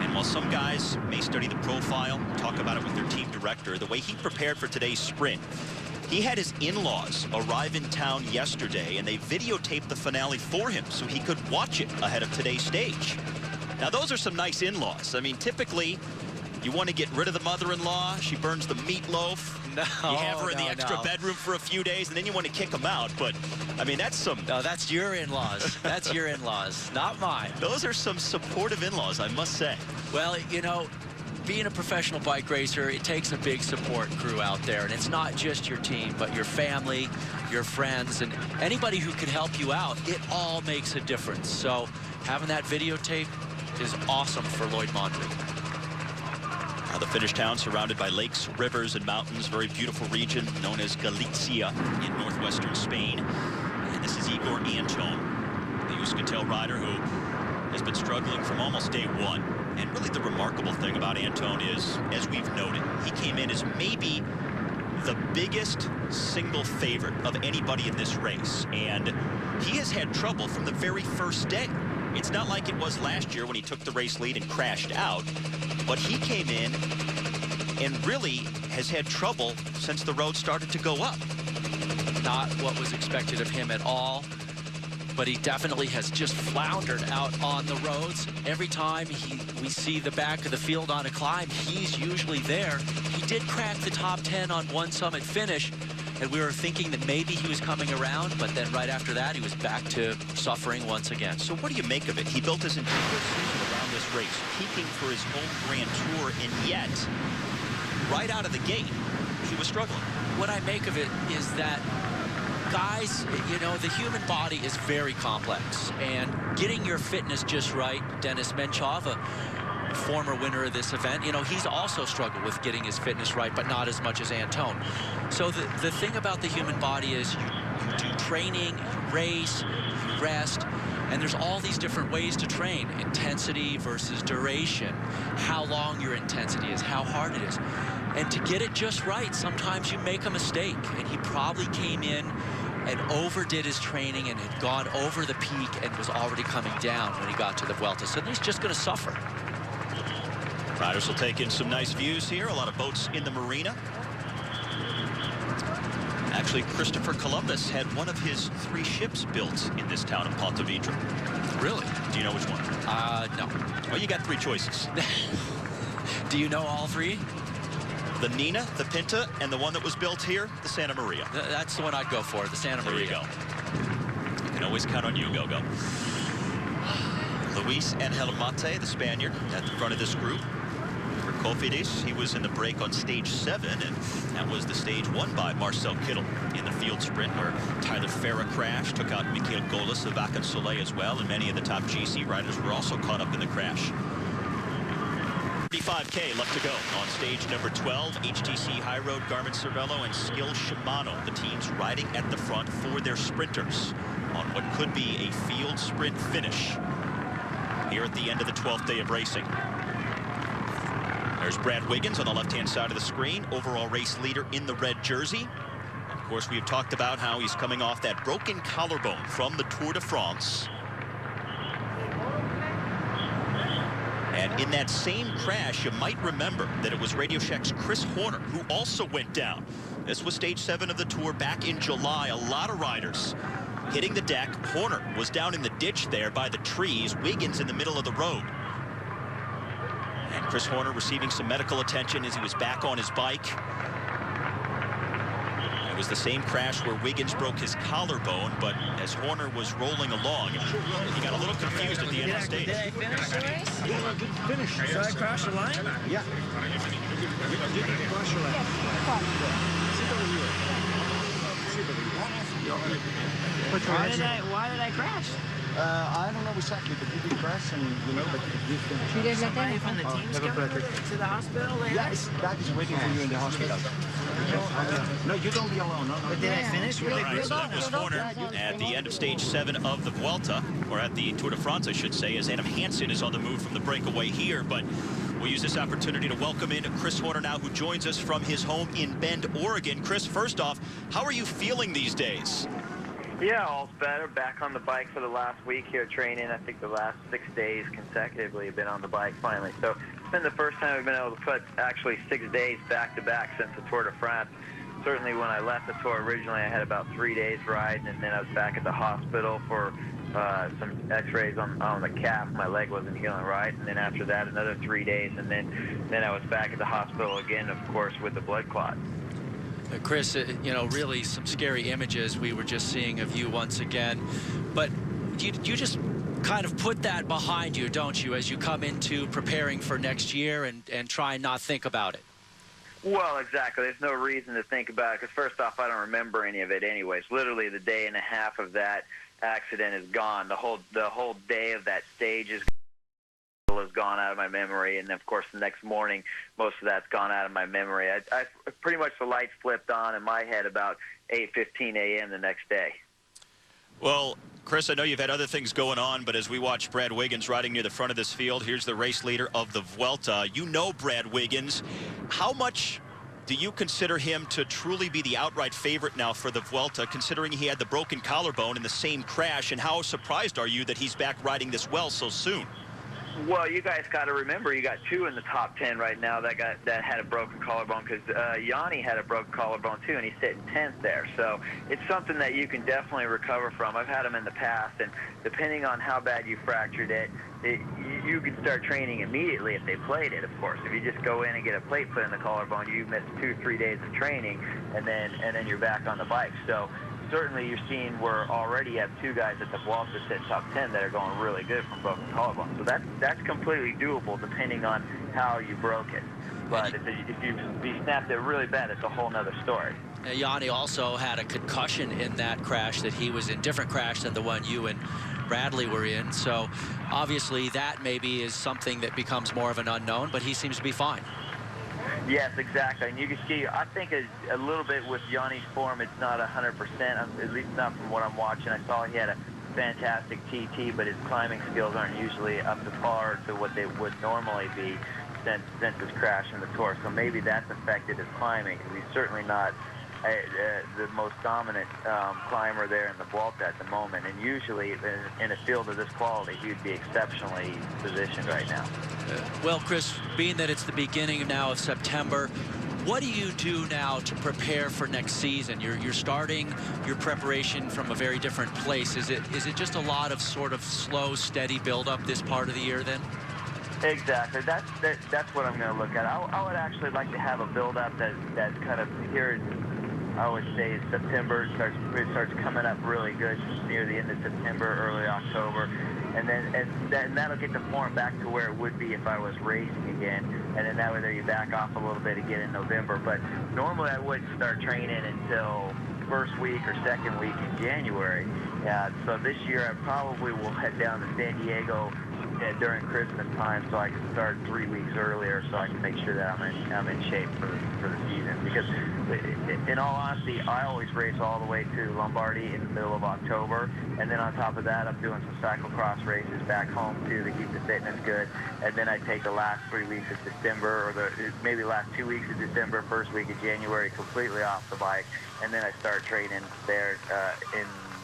And while some guys may study the profile, talk about it with their team director, the way he prepared for today's sprint, he had his in-laws arrive in town yesterday, and they videotaped the finale for him so he could watch it ahead of today's stage. Now, those are some nice in-laws. I mean, typically, you want to get rid of the mother-in-law. She burns the meatloaf. No, you have her in the extra bedroom for a few days, and then you want to kick them out. But, I mean, that's some... No, that's your in-laws. That's your in-laws, not mine. Those are some supportive in-laws, I must say. Well, you know, being a professional bike racer, it takes a big support crew out there. And it's not just your team, but your family, your friends, and anybody who can help you out. It all makes a difference. So having that videotape is awesome for Lloyd Mondry. The Finnish town surrounded by lakes, rivers, and mountains. Very beautiful region known as Galicia in northwestern Spain. And this is Igor Anton, the Euskaltel rider who has been struggling from almost day one. And really the remarkable thing about Antone is, as we've noted, he came in as maybe the biggest single favorite of anybody in this race. And he has had trouble from the very first day. It's not like it was last year when he took the race lead and crashed out. But he came in and really has had trouble since the road started to go up. Not what was expected of him at all. But he definitely has just floundered out on the roads. Every time we see the back of the field on a climb, he's usually there. He did crack the top 10 on one summit finish, and we were thinking that maybe he was coming around, but then right after that, he was back to suffering once again. So what do you make of it? He built his entire season around this race, peaking for his home Grand Tour, and yet, right out of the gate, he was struggling. What I make of it is that guys, you know, the human body is very complex, and getting your fitness just right. Denis Menchov, a former winner of this event, you know, he's also struggled with getting his fitness right, but not as much as Antone. So the thing about the human body is you do training, you race, you rest, and there's all these different ways to train. Intensity versus duration, how long your intensity is, how hard it is. And to get it just right, sometimes you make a mistake, and he probably came in and overdid his training and had gone over the peak and was already coming down when he got to the Vuelta. So he's just going to suffer. Riders will take in some nice views here. A lot of boats in the marina. Actually, Christopher Columbus had one of his 3 ships built in this town of Pontevedra. Really? Do you know which one? No. Well, you got 3 choices. Do you know all 3? The Nina, the Pinta, and the one that was built here, the Santa Maria. That's the one I'd go for, the Santa Maria. There you go. You can always count on you, Go-Go. Luis Angel Mate, the Spaniard, at the front of this group. For Cofidis, he was in the break on stage 7, and that was the stage won by Marcel Kittel in the field sprint, where Tyler Farah crashed, took out Michael Golis of Vaca Soleil as well, and many of the top GC riders were also caught up in the crash. 35K left to go on stage number 12. HTC High Road, Garmin Cervelo, and Skill Shimano, the teams riding at the front for their sprinters on what could be a field sprint finish here at the end of the 12th day of racing. There's Brad Wiggins on the left-hand side of the screen, overall race leader in the red jersey. Of course, we have talked about how he's coming off that broken collarbone from the Tour de France. And in that same crash, you might remember that it was Radio Shack's Chris Horner who also went down. This was stage 7 of the Tour back in July. A lot of riders hitting the deck. Horner was down in the ditch there by the trees. Wiggins in the middle of the road. And Chris Horner receiving some medical attention as he was back on his bike. It was the same crash where Wiggins broke his collarbone, but as Horner was rolling along, he got a little confused at the end of the stage. Did I finish the race? Yeah, I didn't finish. So I crashed the line? Yeah. You didn't crash the line. Why did I crash? I don't know exactly, but you did crash, and you know, but you finished. Somebody from the team's coming to the hospital there? Yes, that is waiting for you in the hospital. No, you don't be alone. No, no. But did I finish really All right, good? so that was Horner at the end of stage 7 of the Vuelta, or at the Tour de France, I should say, as Adam Hansen is on the move from the breakaway here. But we'll use this opportunity to welcome in Chris Horner now, who joins us from his home in Bend, Oregon. Chris, first off, how are you feeling these days? Yeah, all's better. Back on the bike for the last week here training. I think the last 6 days consecutively have been on the bike finally. So it's been the first time we've been able to put actually 6 days back-to-back since the Tour de France. Certainly when I left the Tour originally, I had about 3 days riding, and then I was back at the hospital for some x-rays on the calf. My leg wasn't healing right, and then after that another 3 days, and then I was back at the hospital again, of course, with the blood clot. Chris, you know, really some scary images we were just seeing of you once again. But you just kind of put that behind you, don't you, as you come into preparing for next year and try and not think about it? Well, exactly. There's no reason to think about it, because first off, I don't remember any of it anyways. Literally the day and a half of that accident is gone. The whole day of that stage is gone out of my memory, and of course the next morning most of that's gone out of my memory. I pretty much, the lights flipped on in my head about 8:15 a.m. the next day. Well, Chris, I know you've had other things going on, but as we watch Brad Wiggins riding near the front of this field, here's the race leader of the Vuelta. You know Brad Wiggins. How much do you consider him to truly be the outright favorite now for the Vuelta, considering he had the broken collarbone in the same crash? And how surprised are you that he's back riding this well so soon? Well, you guys got to remember, you got two in the top 10 right now that had a broken collarbone, because Yanni had a broken collarbone too, and he's sitting 10th there. So it's something that you can definitely recover from. I've had them in the past, and depending on how bad you fractured it, you can start training immediately if they played it, of course. If you just go in and get a plate put in the collarbone, you miss 2-3 days of training, and then you're back on the bike. So certainly you're seeing where already you have two guys at the Vuelta sitting top 10 that are going really good from broken collarbone. So that's completely doable depending on how you broke it. But if you snapped it really bad, it's a whole nother story. Yanni also had a concussion in that crash, that he was in different crash than the one you and Bradley were in. So obviously that maybe is something that becomes more of an unknown, but he seems to be fine. Yes, exactly. And you can see, I think a little bit with Yanni's form, it's not 100%, at least not from what I'm watching. I saw he had a fantastic TT, but his climbing skills aren't usually up to par to what they would normally be since his crash in the Tour. So maybe that's affected his climbing, because he's certainly not the most dominant climber there in the Vuelta at the moment. And usually in a field of this quality, he'd be exceptionally positioned right now. Well, Chris, being that it's the beginning now of September, what do you do now to prepare for next season? You're starting your preparation from a very different place. Is it just a lot of sort of slow, steady build-up this part of the year then? Exactly. That's what I'm going to look at. I would actually like to have a build-up that's kind of here in, I would say, September. It starts coming up really good near the end of September, early October. And that'll get the form back to where it would be if I was racing again. And then that way there you back off a little bit again in November. But normally I wouldn't start training until first week or second week in January. So this year I probably will head down to San Diego during Christmas time, so I can start 3 weeks earlier, so I can make sure that I'm in shape for the season. Because in all honesty, I always race all the way to Lombardy in the middle of October, and then on top of that, I'm doing some cyclocross races back home too to keep the fitness good. And then I take the last 3 weeks of December, or maybe last 2 weeks of December, first week of January, completely off the bike, and then I start training there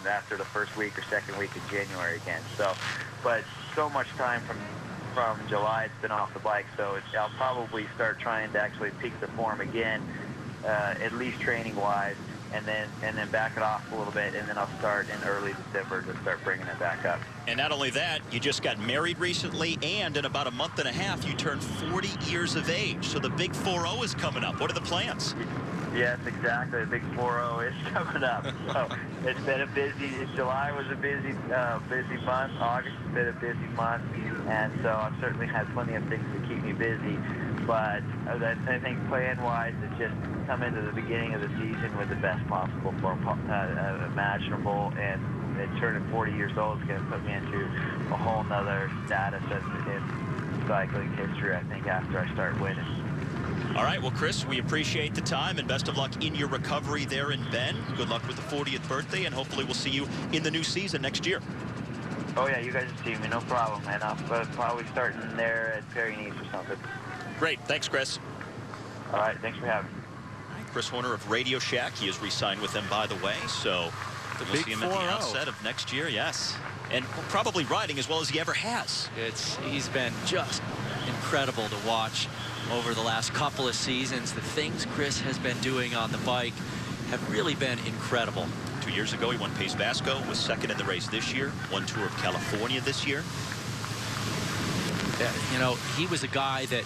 after the first week or second week of January again. But so much time from July it's been off the bike, so I'll probably start trying to actually peak the form again, at least training wise, and then back it off a little bit, and then I'll start in early December to start bringing it back up. And not only that, you just got married recently, and in about a month and a half you turned 40 years of age, so the big 4-0 is coming up. What are the plans? Yes, exactly. The big 4-0 is coming up. So it's been a busy. July was a busy month. August has been a busy month, and so I've certainly had plenty of things to keep me busy. But I think plan-wise, it's just come into the beginning of the season with the best possible form imaginable, and turning 40 years old is going to put me into a whole nother status in cycling history, I think, after I start winning. All right, well, Chris, we appreciate the time, and best of luck in your recovery there in Bend. Good luck with the 40th birthday, and hopefully we'll see you in the new season next year. Oh, yeah, you guys will see me, no problem, man. I'll probably starting there at Perry-Nice or something. Great. Thanks, Chris. All right, thanks for having me. Chris Horner of Radio Shack. He has re-signed with them, by the way, so we'll see him at the outset of next year, yes. And probably riding as well as he ever has. He's been just incredible to watch over the last couple of seasons. The things Chris has been doing on the bike have really been incredible. 2 years ago, he won Pace Vasco, was second in the race this year, won Tour of California this year. You know, he was a guy that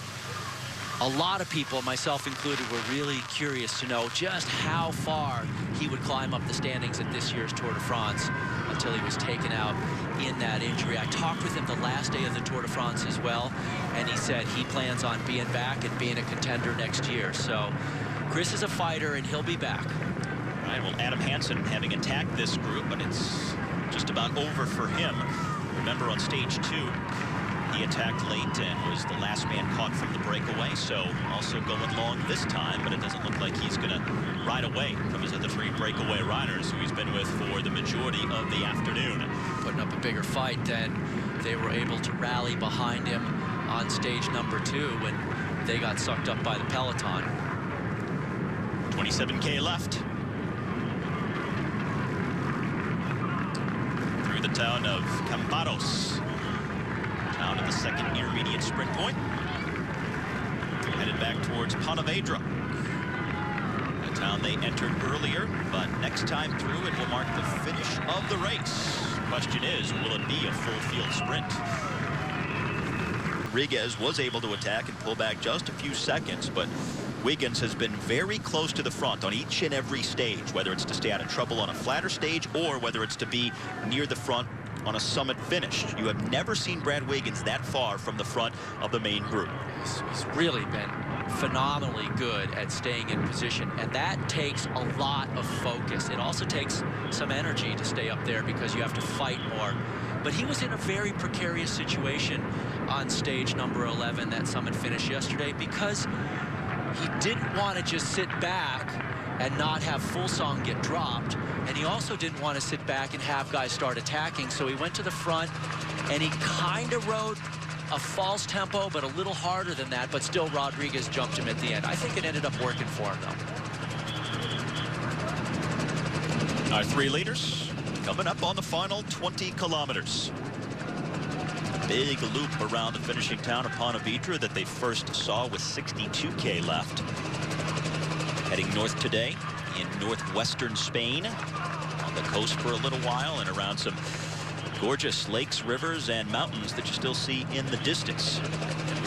a lot of people, myself included, were really curious to know just how far he would climb up the standings at this year's Tour de France until he was taken out in that injury. I talked with him the last day of the Tour de France as well, and he said he plans on being back and being a contender next year. So Chris is a fighter, and he'll be back. All right, well, Adam Hansen having attacked this group, but it's just about over for him. Remember, on stage 2, he attacked late and was the last man caught from the breakaway, so also going long this time, but it doesn't look like he's going to ride away from his other 3 breakaway riders who he's been with for the majority of the afternoon. up a bigger fight, then they were able to rally behind him on stage number 2 when they got sucked up by the peloton. 27K left. Through the town of Cambaros, town of the second intermediate sprint point. Headed back towards Pontevedra, a town they entered earlier, but next time through it will mark the finish of the race. Question is, will it be a full field sprint? Rodriguez was able to attack and pull back just a few seconds, but Wiggins has been very close to the front on each and every stage, whether it's to stay out of trouble on a flatter stage or whether it's to be near the front on a summit finish. You have never seen Brad Wiggins that far from the front of the main group. He's really been phenomenally good at staying in position, and that takes a lot of focus. It also takes some energy to stay up there because you have to fight more. But he was in a very precarious situation on stage number 11, that summit finish yesterday, because he didn't want to just sit back and not have Fuglsang get dropped, and he also didn't want to sit back and have guys start attacking. So he went to the front and he kind of rode a false tempo, but a little harder than that, but still Rodriguez jumped him at the end. I think it ended up working for him, though. Our 3 leaders coming up on the final 20 kilometers. Big loop around the finishing town of Pontevedra that they first saw with 62K left. Heading north today in northwestern Spain, on the coast for a little while and around some gorgeous lakes, rivers, and mountains that you still see in the distance.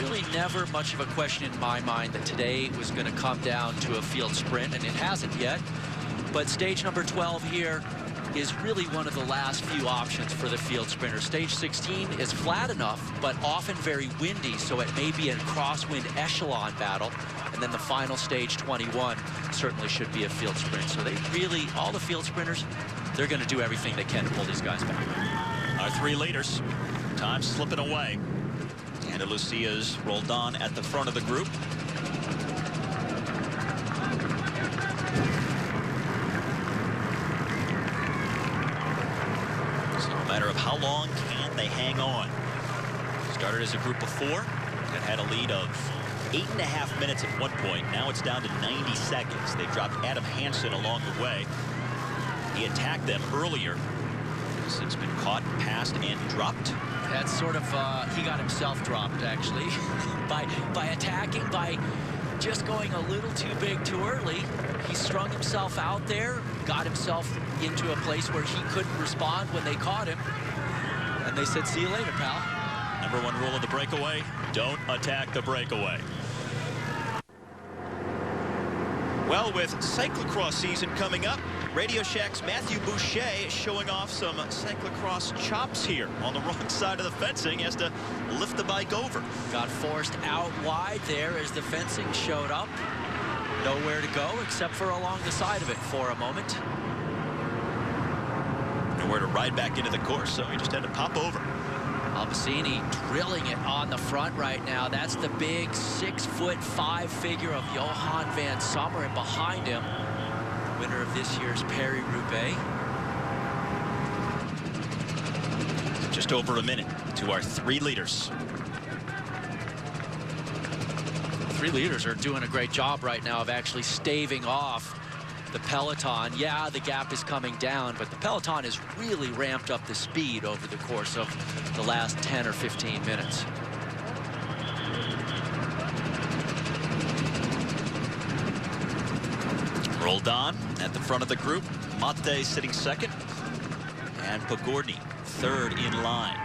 Really never much of a question in my mind that today was going to come down to a field sprint, and it hasn't yet. But stage number 12 here is really one of the last few options for the field sprinter. Stage 16 is flat enough, but often very windy, so it may be a crosswind echelon battle. And then the final stage, 21, certainly should be a field sprint. So they really, all the field sprinters, they're going to do everything they can to pull these guys back. Our 3 leaders, time slipping away. Andalucia's Roldan at the front of the group. So no matter of how long can they hang on. Started as a group of 4 that had a lead of 8.5 minutes at one point. Now it's down to 90 seconds. They dropped Adam Hansen along the way. He attacked them earlier. Since been caught, passed, and dropped. That's sort of, he got himself dropped, actually, by attacking, by just going a little too big too early. He strung himself out there, got himself into a place where he couldn't respond when they caught him. And they said, see you later, pal. Number 1 rule of the breakaway, don't attack the breakaway. Well, with cyclocross season coming up, Radio Shack's Matthew Boucher is showing off some cyclocross chops here on the wrong side of the fencing. He has to lift the bike over. Got forced out wide there as the fencing showed up. Nowhere to go except for along the side of it for a moment. Nowhere to ride back into the course, so he just had to pop over. Albacini drilling it on the front right now. That's the big 6'5" figure of Johan van Sommer, and behind him, winner of this year's Paris-Roubaix. Just over a minute to our 3 leaders. 3 leaders are doing a great job right now of actually staving off the peloton. Yeah, the gap is coming down, but the peloton has really ramped up the speed over the course of the last 10 or 15 minutes. Roldan at the front of the group. Mate sitting second. And Pogorny third in line.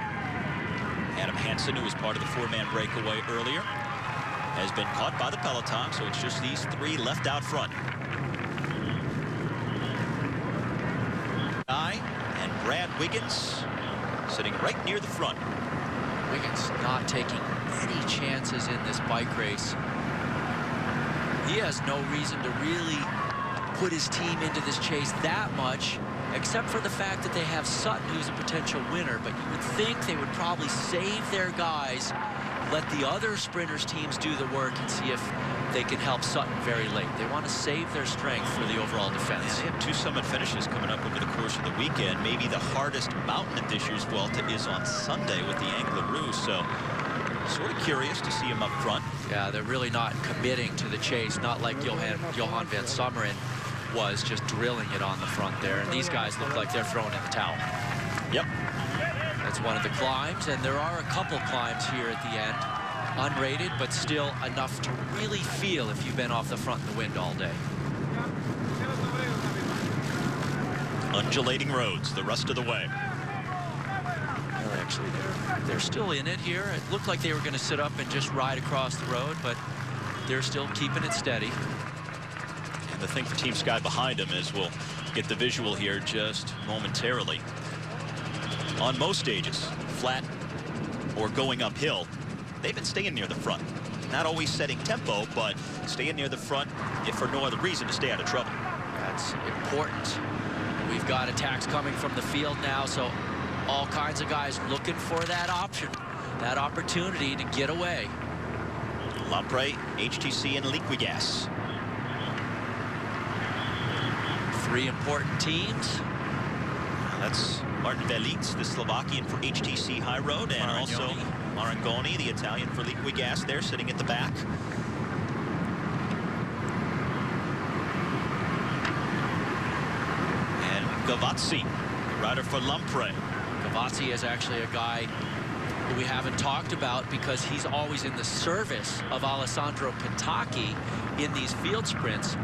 Adam Hansen, who was part of the 4-man breakaway earlier, has been caught by the peloton, so it's just these 3 left out front. And Brad Wiggins sitting right near the front. Wiggins not taking any chances in this bike race. He has no reason to really put his team into this chase that much, except for the fact that they have Sutton, who's a potential winner. But you would think they would probably save their guys, let the other sprinters' teams do the work, and see if they can help Sutton very late. They want to save their strength for the overall defense. Yeah, they have 2 summit finishes coming up over the course of the weekend. Maybe the hardest mountain at this year's Vuelta is on Sunday with the Angleroo, so sort of curious to see him up front. Yeah, they're really not committing to the chase, not like Johan van Sommeren was, just drilling it on the front there. And these guys look like they're throwing in the towel. Yep. That's one of the climbs, and there are a couple climbs here at the end. Unrated, but still enough to really feel if you've been off the front in the wind all day. Undulating roads the rest of the way. Well, actually, they're still in it here. It looked like they were going to sit up and just ride across the road, but they're still keeping it steady. And the thing for Team Sky behind them is we'll get the visual here just momentarily. On most stages, flat or going uphill, they've been staying near the front. Not always setting tempo, but staying near the front, if for no other reason, to stay out of trouble. That's important. We've got attacks coming from the field now, so all kinds of guys looking for that option, that opportunity to get away. Lampre, HTC, and Liquigas. 3 important teams. That's Martin Velits, the Slovakian for HTC High Road, and also Marangoni, the Italian for Liquigas, there sitting at the back. And Gavazzi, the rider for Lampre. Gavazzi is actually a guy who we haven't talked about because he's always in the service of Alessandro Pataki in these field sprints.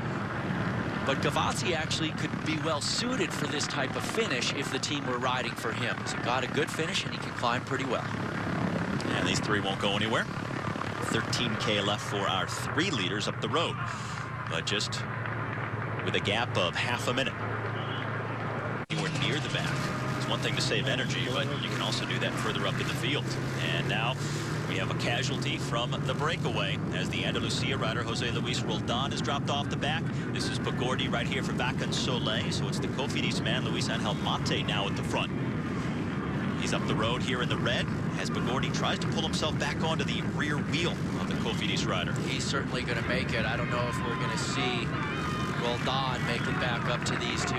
But Gavazzi actually could be well suited for this type of finish if the team were riding for him. He's got a good finish and he can climb pretty well. And these 3 won't go anywhere. 13K left for our 3 leaders up the road, but just with a gap of half a minute. You were near the back. It's one thing to save energy, but you can also do that further up in the field. And now we have a casualty from the breakaway as the Andalusia rider Jose Luis Roldan is dropped off the back. This is Pagordi right here for Vacan Soleil. So it's the Cofidis man, Luis Angel Mate, now at the front. He's up the road here in the red as Pagordi tries to pull himself back onto the rear wheel of the Cofidis rider. He's certainly going to make it. I don't know if we're going to see Roldan make it back up to these 2.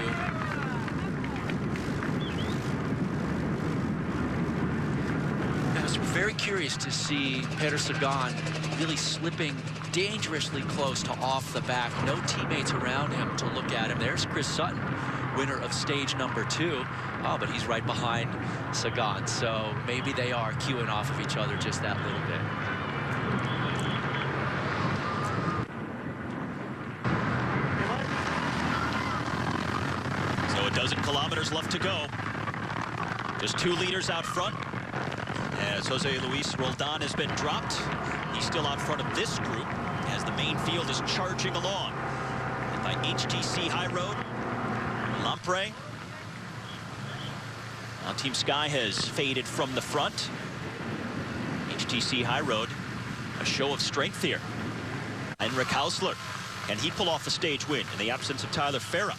I was very curious to see Peter Sagan really slipping dangerously close to off the back. No teammates around him to look at him. There's Chris Sutton, winner of stage number 2. Oh, but he's right behind Sagan, so maybe they are queuing off of each other just that little bit. So a dozen kilometers left to go. Just 2 leaders out front. As Jose Luis Roldan has been dropped, he's still out front of this group as the main field is charging along. And by HTC High Road, Lampre. Now Team Sky has faded from the front. HTC High Road, a show of strength here. Henrik Hausler, can he pull off a stage win in the absence of Tyler Farah?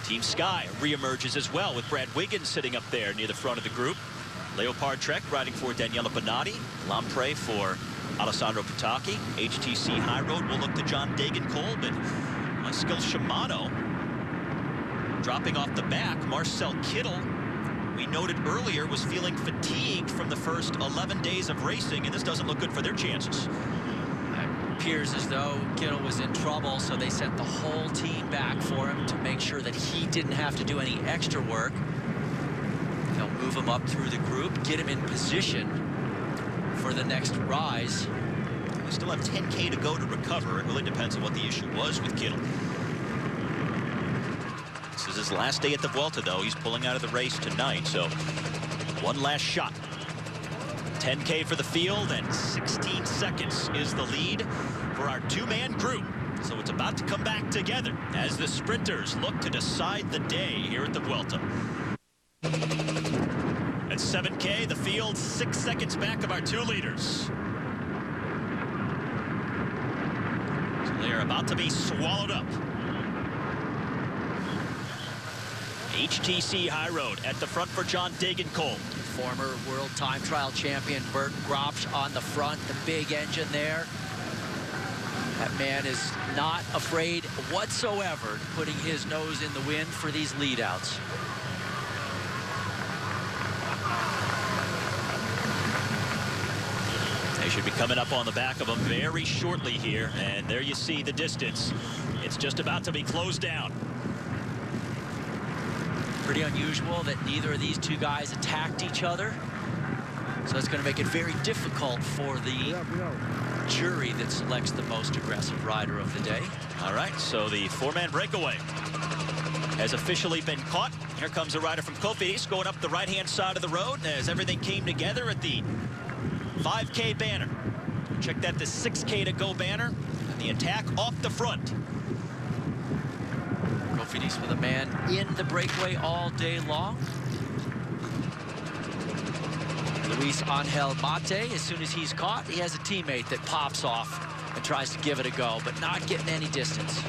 Team Sky reemerges as well with Brad Wiggins sitting up there near the front of the group. Leopard Trek riding for Daniela Bonatti. Lampre for Alessandro Pataki. HTC High Road will look to John Degenkolb and Skill Shimano. Dropping off the back, Marcel Kittel, we noted earlier, was feeling fatigued from the first 11 days of racing, and this doesn't look good for their chances. It appears as though Kittel was in trouble, so they sent the whole team back for him to make sure that he didn't have to do any extra work. They'll move him up through the group, get him in position for the next rise. They still have 10K to go to recover. It really depends on what the issue was with Kittel. This is his last day at the Vuelta, though. He's pulling out of the race tonight, so one last shot. 10K for the field, and 16 seconds is the lead for our 2-man group. So it's about to come back together as the sprinters look to decide the day here at the Vuelta. At 7K, the field 6 seconds back of our 2 leaders. So they are about to be swallowed up. HTC High Road at the front for John Degenkolb. Former world time trial champion Bert Gropsch on the front, the big engine there. That man is not afraid whatsoever putting his nose in the wind for these leadouts. They should be coming up on the back of them very shortly here. And there you see the distance. It's just about to be closed down. Pretty unusual that neither of these two guys attacked each other. So it's going to make it very difficult for the jury that selects the most aggressive rider of the day. All right, so the four-man breakaway has officially been caught. Here comes a rider from Cofidis going up the right-hand side of the road as everything came together at the 5K banner. Check that, the 6K to go banner, and the attack off the front. Cofidis with a man in the breakaway all day long. Luis Angel Mate, as soon as he's caught, he has a teammate that pops off and tries to give it a go, but not getting any distance.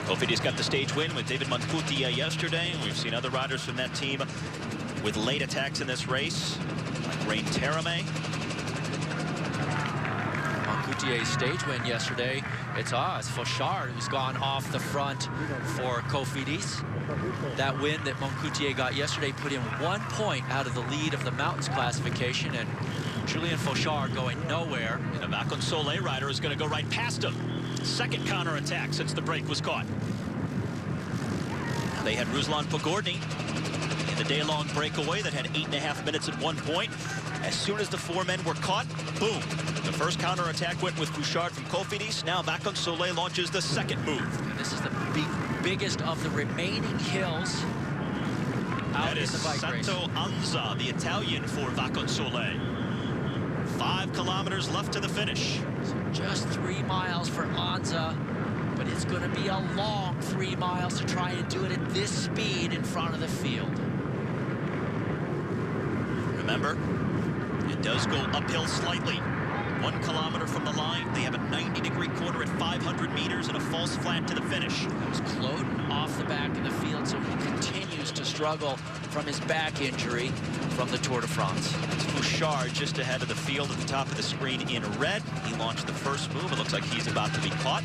Cofidis got the stage win with David Moncutia yesterday. We've seen other riders from that team with late attacks in this race, like Rain Terame. Moncoutier's stage win yesterday. It's Fauchard who's gone off the front for Cofidis. That win that Moncoutier got yesterday put him 1 point out of the lead of the mountains classification, and Julien Fauchard going nowhere. And a Vacon Soleil rider is going to go right past him. Second counterattack since the break was caught. They had Ruslan Pogorny in the day-long breakaway that had 8.5 minutes at 1 point. As soon as the four men were caught, boom. The first counterattack went with Fauchard from Cofidis. Now Vacon Soleil launches the second move. And this is the biggest of the remaining hills out in the bike race. Santo Anza, the Italian for Vacon Soleil. 5 kilometers left to the finish. So just 3 miles for Anza, but it's going to be a long 3 miles to try and do it at this speed in front of the field. Remember, it does go uphill slightly. 1 kilometer from the line, they have a 90-degree corner at 500 meters and a false flat to the finish. That was Cloden off the back of the field, so he continues to struggle from his back injury from the Tour de France. It's Fauchard just ahead of the field at the top of the screen in red. He launched the first move. It looks like he's about to be caught.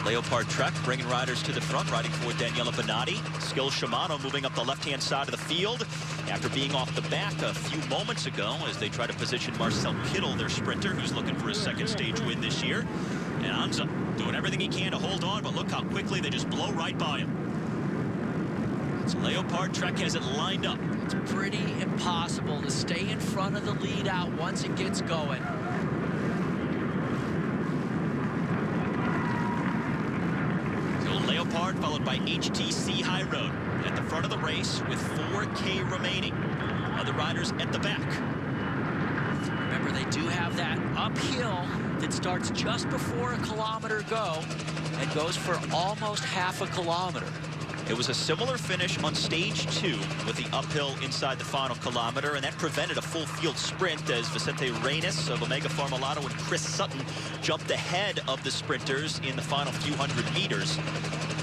Leopard Trek bringing riders to the front, riding for Daniela Benatti. Skill Shimano moving up the left-hand side of the field after being off the back a few moments ago as they try to position Marcel Kittel, their sprinter, who's looking for his second stage win this year. And Anza doing everything he can to hold on, but look how quickly they just blow right by him. So Leopard Trek has it lined up. It's pretty impossible to stay in front of the lead out once it gets going. Leopard followed by HTC High Road at the front of the race with 4K remaining. Other riders at the back. Remember, they do have that uphill that starts just before a kilometer go and goes for almost half a kilometer. It was a similar finish on stage 2 with the uphill inside the final kilometer, and that prevented a full field sprint as Vicente Reyes of Omega Pharmalato and Chris Sutton jumped ahead of the sprinters in the final few hundred meters.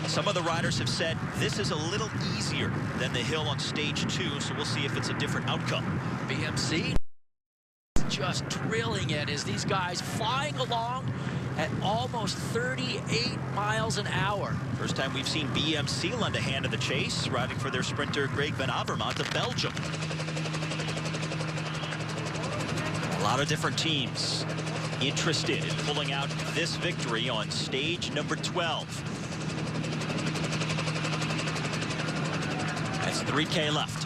Some of the riders have said this is a little easier than the hill on stage 2, so we'll see if it's a different outcome. BMC just drilling it as these guys flying along at almost 38 miles an hour. First time we've seen BMC lend a hand to the chase, riding for their sprinter Greg Van Avermaet of Belgium. A lot of different teams interested in pulling out this victory on stage number 12. That's 3K left.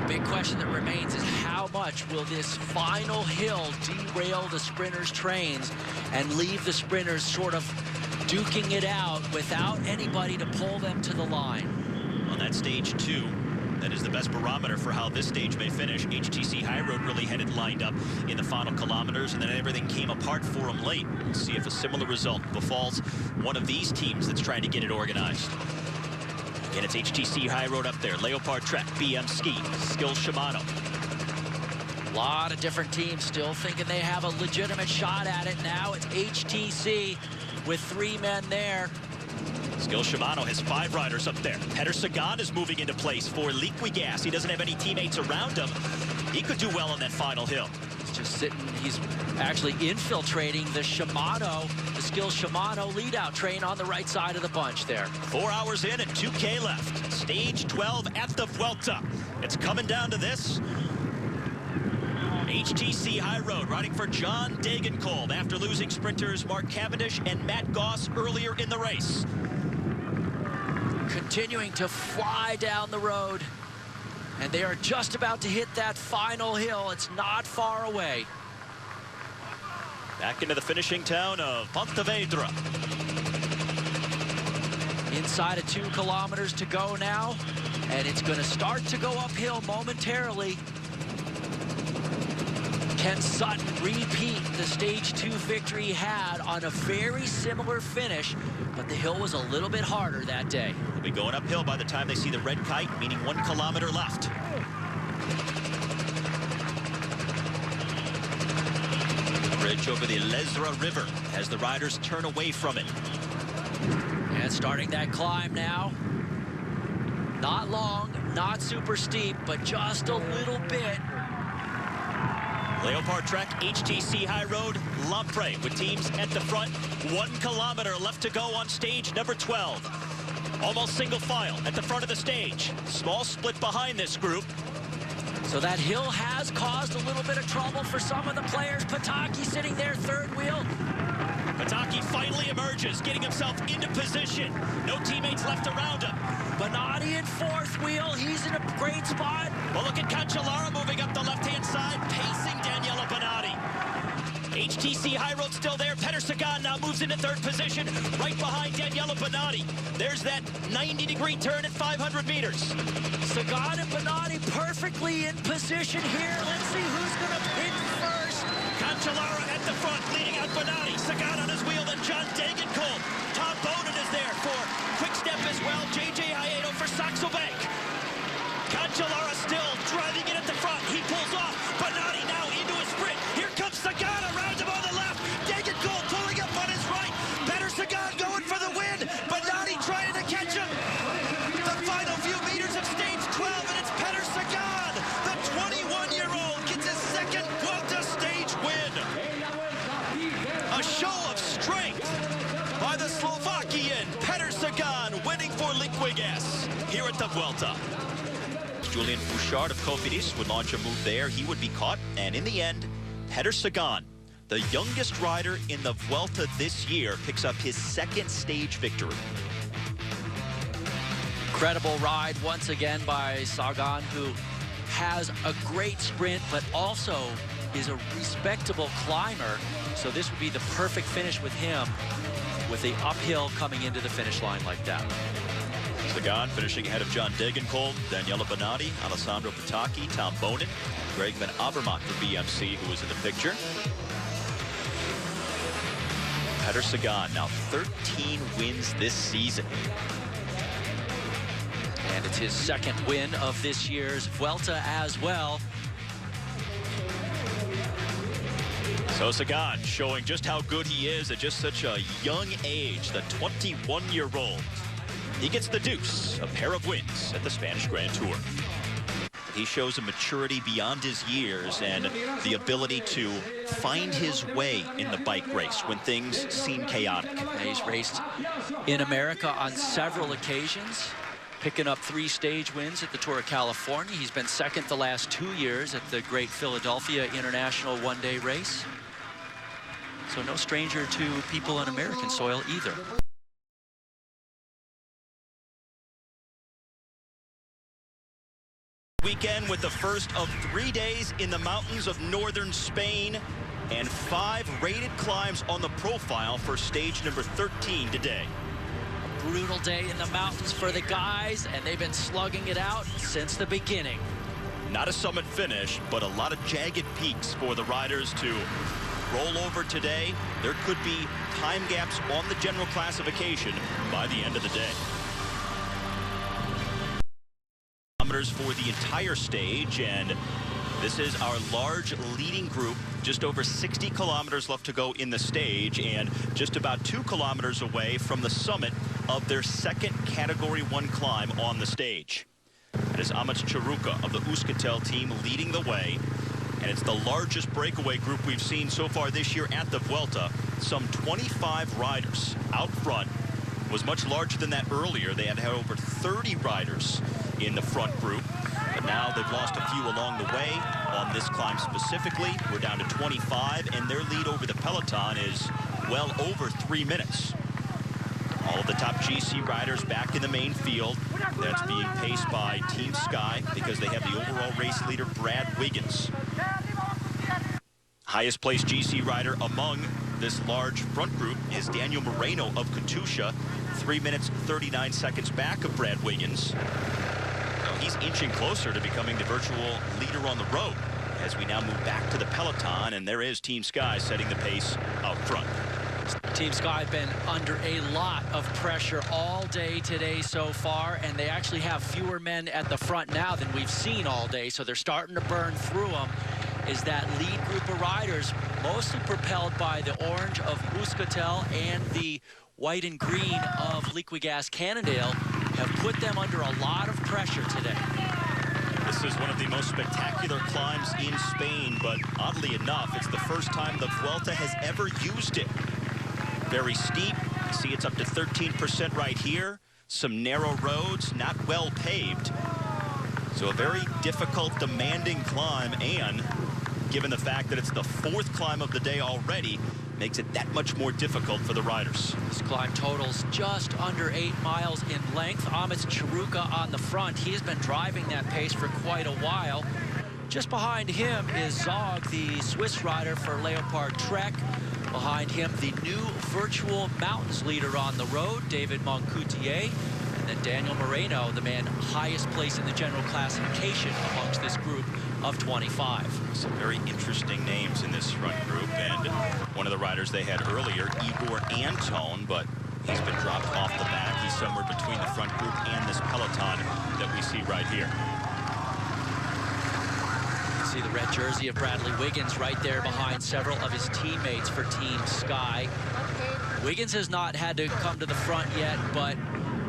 The big question that remains is how much will this final hill derail the sprinters' trains and leave the sprinters sort of duking it out without anybody to pull them to the line. On that stage 2, that is the best barometer for how this stage may finish. HTC High Road really had it lined up in the final kilometers, and then everything came apart for them late. We'll see if a similar result befalls one of these teams that's trying to get it organized. Again, it's HTC High Road up there. Leopard Trek, BM Ski, Skill Shimano. A lot of different teams still thinking they have a legitimate shot at it. Now it's HTC with 3 men there. Skill Shimano has 5 riders up there. Petter Sagan is moving into place for Liquigas. He doesn't have any teammates around him. He could do well on that final hill. He's just sitting, he's actually infiltrating the Shimano, the Skill Shimano lead-out train on the right side of the bunch there. 4 hours in and 2K left. Stage 12 at the Vuelta. It's coming down to this. HTC High Road riding for John Degenkolb after losing sprinters Mark Cavendish and Matt Goss earlier in the race. Continuing to fly down the road, and they are just about to hit that final hill. It's not far away. Back into the finishing town of Pontevedra. Inside of 2 kilometers to go now, and it's going to start to go uphill momentarily. Can Sutton repeat the stage 2 victory he had on a very similar finish, but the hill was a little bit harder that day. They'll be going uphill by the time they see the red kite, meaning 1 kilometer left. Bridge over the Lesra River as the riders turn away from it. And starting that climb now. Not long, not super steep, but just a little bit. Leopard Trek, HTC High Road, Lampre with teams at the front. 1 kilometer left to go on stage number 12. Almost single file at the front of the stage. Small split behind this group. So that hill has caused a little bit of trouble for some of the players. Pataki sitting there, third wheel. Pataki finally emerges, getting himself into position. No teammates left around him. Bonatti in fourth wheel. He's in a great spot. Well, look at Cancellara moving up the left-hand side, pacing Daniela Bonatti. HTC High Road still there. Petter Sagan now moves into third position, right behind Daniela Bonatti. There's that 90-degree turn at 500 meters. Sagan and Bonatti perfectly in position here. Let's see who's going to pick first. Cancellara at the front, leading out Bonatti. Sagan on his wheel, then John Degenkolb. Tom Bowden is there for Quick Step as well. JJ Hayedo for Saxo Bank. Cancellara still driving it at the front. He pulls off. Bonatti now into a sprint. Here comes Sagan around him on the left. Degenkolb pulling up on his right. Petter Sagan going for the win. Bonatti trying to catch him. The final few meters of stage 12, and it's Petter Sagan. The 21-year-old gets his second Vuelta stage win. A show of strength by the Slovakian Petter Sagan, winning for Liquigas here at the Vuelta. Julian Bouchard of Cofidis would launch a move there. He would be caught, and in the end, Petter Sagan, the youngest rider in the Vuelta this year, picks up his second stage victory. Incredible ride once again by Sagan, who has a great sprint, but also is a respectable climber. So this would be the perfect finish with him, with the uphill coming into the finish line like that. Sagan finishing ahead of John Degenkolb, Daniela Bonatti, Alessandro Pataki, Tom Bowden, Greg Van Avermaet for BMC, who was in the picture. Petter Sagan now 13 wins this season. And it's his second win of this year's Vuelta as well. So Sagan showing just how good he is at just such a young age, the 21-year-old. He gets the deuce, a pair of wins at the Spanish Grand Tour. He shows a maturity beyond his years and the ability to find his way in the bike race when things seem chaotic. He's raced in America on several occasions, picking up 3 stage wins at the Tour of California. He's been second the last 2 years at the Great Philadelphia International one-day race. So no stranger to people on American soil either. Weekend with the first of 3 days in the mountains of northern Spain and 5 rated climbs on the profile for stage number 13 today. A brutal day in the mountains for the guys, and they've been slugging it out since the beginning. Not a summit finish, but a lot of jagged peaks for the riders to roll over today. There could be time gaps on the general classification by the end of the day. For the entire stage, and this is our large leading group. Just over 60 kilometers left to go in the stage, and just about 2 kilometers away from the summit of their second Category 1 climb on the stage. It is Amos Charuka of the Euskaltel team leading the way. And it's the largest breakaway group we've seen so far this year at the Vuelta. Some 25 riders out front. Was much larger than that earlier. They had over 30 riders in the front group. But now they've lost a few along the way. On this climb specifically, we're down to 25, and their lead over the peloton is well over 3 minutes. All of the top GC riders back in the main field. That's being paced by Team Sky because they have the overall race leader, Brad Wiggins. Highest placed GC rider among this large front group is Daniel Moreno of Katusha, 3 minutes 39 seconds back of Brad Wiggins. So he's inching closer to becoming the virtual leader on the road as we now move back to the peloton, and there is Team Sky setting the pace out front. Team Sky been under a lot of pressure all day today so far, and they actually have fewer men at the front now than we've seen all day, so they're starting to burn through them. Is that lead group of riders, mostly propelled by the orange of Euskaltel and the white and green of Liquigas Cannondale, have put them under a lot of pressure today. This is one of the most spectacular climbs in Spain, but oddly enough, it's the first time the Vuelta has ever used it. Very steep. You see it's up to 13% right here. Some narrow roads, not well paved. So a very difficult, demanding climb, and given the fact that it's the fourth climb of the day already, makes it that much more difficult for the riders. This climb totals just under 8 miles in length. Amos Charuka on the front. He has been driving that pace for quite a while. Just behind him is Zog, the Swiss rider for Leopard Trek. Behind him, the new virtual mountains leader on the road, David Moncoutier. And then Daniel Moreno, the man highest place in the general classification amongst this group of 25. Some very interesting names in this front group, and one of the riders they had earlier, Igor Anton, but he's been dropped off the back. He's somewhere between the front group and this peloton that we see right here. See the red jersey of Bradley Wiggins right there behind several of his teammates for Team Sky. Wiggins has not had to come to the front yet, but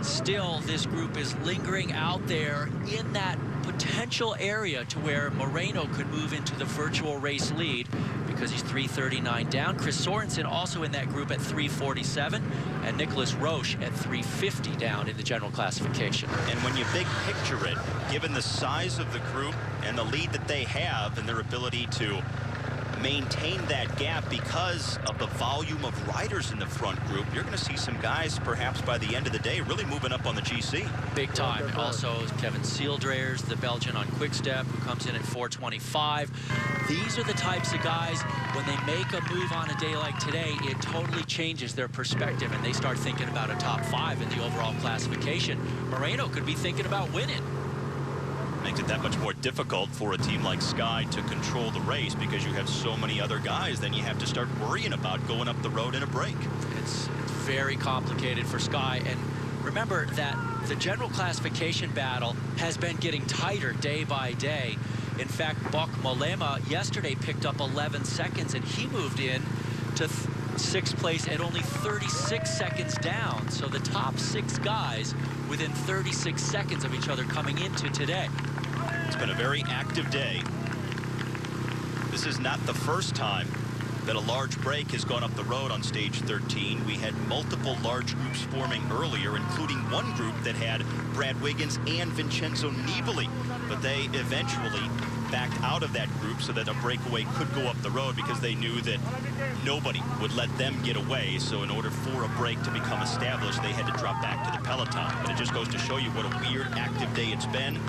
still this group is lingering out there in that potential area to where Moreno could move into the virtual race lead because he's 3:39 down. Chris Sorensen also in that group at 3:47, and Nicholas Roche at 3:50 down in the general classification. And when you big picture it, given the size of the group and the lead that they have and their ability to maintain that gap because of the volume of riders in the front group, you're going to see some guys perhaps by the end of the day really moving up on the GC. Big time. Also Kevin Seeldraers, the Belgian on Quick Step, who comes in at 4:25. These are the types of guys, when they make a move on a day like today, it totally changes their perspective and they start thinking about a top 5 in the overall classification. Moreno could be thinking about winning. Makes it that much more difficult for a team like Sky to control the race because you have so many other guys. Then you have to start worrying about going up the road in a break. It's very complicated for Sky, and remember that the general classification battle has been getting tighter day by day. In fact, Bok Mollema yesterday picked up 11 seconds and he moved in to 6th place at only 36 seconds down. So the top 6 guys within 36 seconds of each other coming into today. It's been a very active day. This is not the first time that a large break has gone up the road on stage 13. We had multiple large groups forming earlier, including one group that had Brad Wiggins and Vincenzo Nibali, but they eventually backed out of that group so that a breakaway could go up the road because they knew that nobody would let them get away. So in order for a break to become established, they had to drop back to the peloton. But it just goes to show you what a weird active day it's been.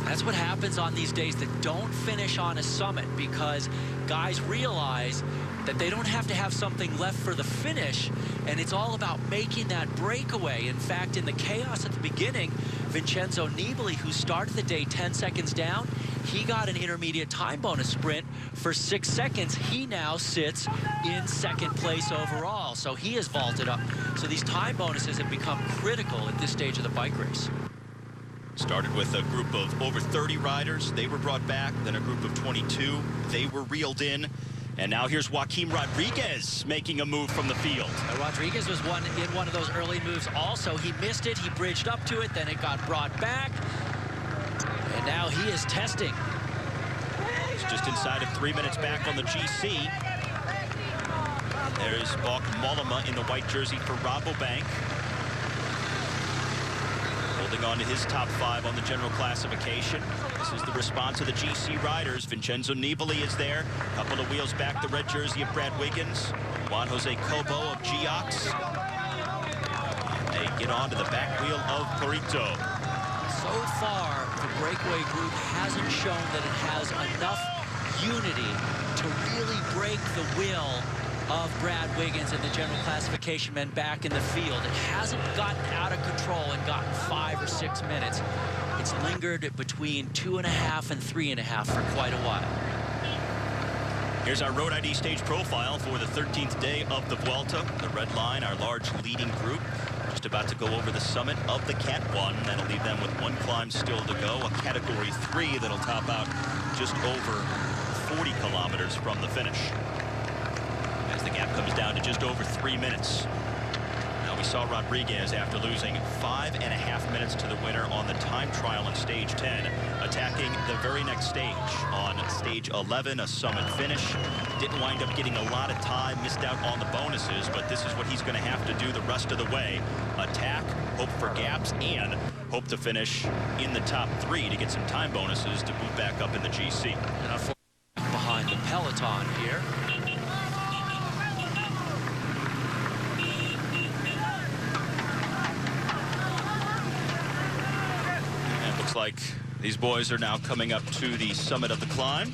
That's what happens on these days that don't finish on a summit, because guys realize that they don't have to have something left for the finish, and it's all about making that breakaway. In fact, in the chaos at the beginning, Vincenzo Nibali, who started the day 10 seconds down, he got an intermediate time bonus sprint for 6 seconds. He now sits in 2nd place overall, so he has vaulted up. So these time bonuses have become critical at this stage of the bike race. Started with a group of over 30 riders. They were brought back. Then a group of 22. They were reeled in. And now here's Joaquim Rodriguez making a move from the field. Rodriguez was in one of those early moves also. He missed it. He bridged up to it. Then it got brought back. And now he is testing. He's just inside of 3 minutes back on the GC. There's Balk Mollema in the white jersey for Rabobank. Holding on to his top 5 on the general classification. This is the response of the GC riders. Vincenzo Nibali is there. Couple of wheels back, the red jersey of Brad Wiggins. Juan Jose Cobo of Geox. They get onto the back wheel of Perito. So far, the breakaway group hasn't shown that it has enough unity to really break the will of Brad Wiggins and the general classification men back in the field. It hasn't gotten out of control and gotten 5 or 6 minutes. It's lingered between 2.5 and 3.5 for quite a while. Here's our Road ID stage profile for the 13th day of the Vuelta. The red line, our large leading group, just about to go over the summit of the Cat 1. That'll leave them with 1 climb still to go, a Category 3 that'll top out just over 40 kilometers from the finish. As the gap comes down to just over 3 minutes. Now we saw Rodriguez, after losing 5.5 minutes to the winner on the time trial in stage 10, attacking the very next stage on stage 11, a summit finish. Didn't wind up getting a lot of time, missed out on the bonuses, but this is what he's going to have to do the rest of the way. Attack, hope for gaps, and hope to finish in the top 3 to get some time bonuses to move back up in the GC. And unfortunately, behind the peloton here. Looks like these boys are now coming up to the summit of the climb.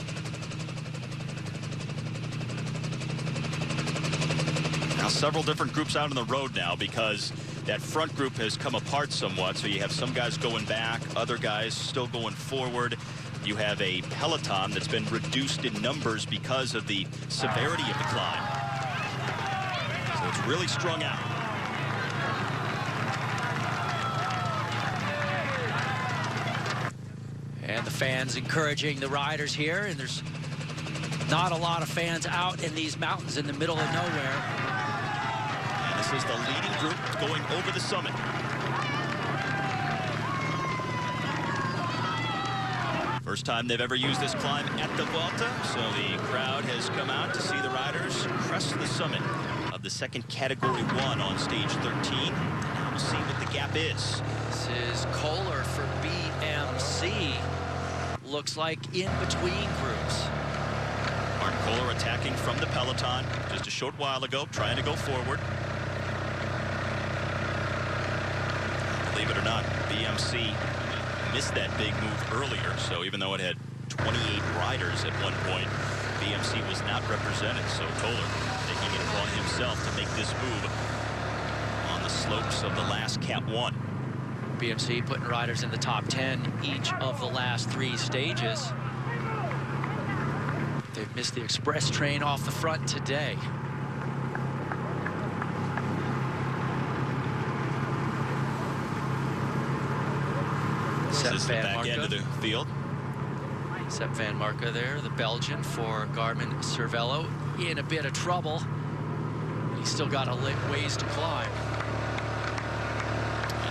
Now several different groups out on the road now because that front group has come apart somewhat. So you have some guys going back, other guys still going forward. You have a peloton that's been reduced in numbers because of the severity of the climb. So it's really strung out. And the fans encouraging the riders here, and there's not a lot of fans out in these mountains in the middle of nowhere. And this is the leading group going over the summit. First time they've ever used this climb at the Vuelta, so the crowd has come out to see the riders crest the summit of the second Category 1 on stage 13. Now we'll see what the gap is. This is Kohler for BMC. Looks like in between groups. Mark Kohler attacking from the peloton just a short while ago, trying to go forward. Believe it or not, BMC missed that big move earlier, so even though it had 28 riders at one point, BMC was not represented, so Kohler taking it upon himself to make this move on the slopes of the last Cat 1. BMC putting riders in the top 10 each of the last 3 stages. They've missed the express train off the front today. This is the back end of the field. Sepp Van Marke there, the Belgian for Garmin Cervelo, in a bit of trouble. He's still got a ways to climb.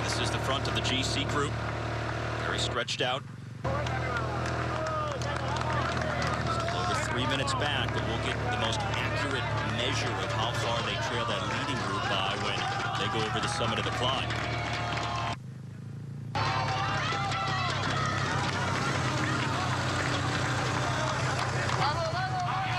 This is the front of the GC group. Very stretched out. Still over 3 minutes back, but we'll get the most accurate measure of how far they trail that leading group by when they go over the summit of the climb.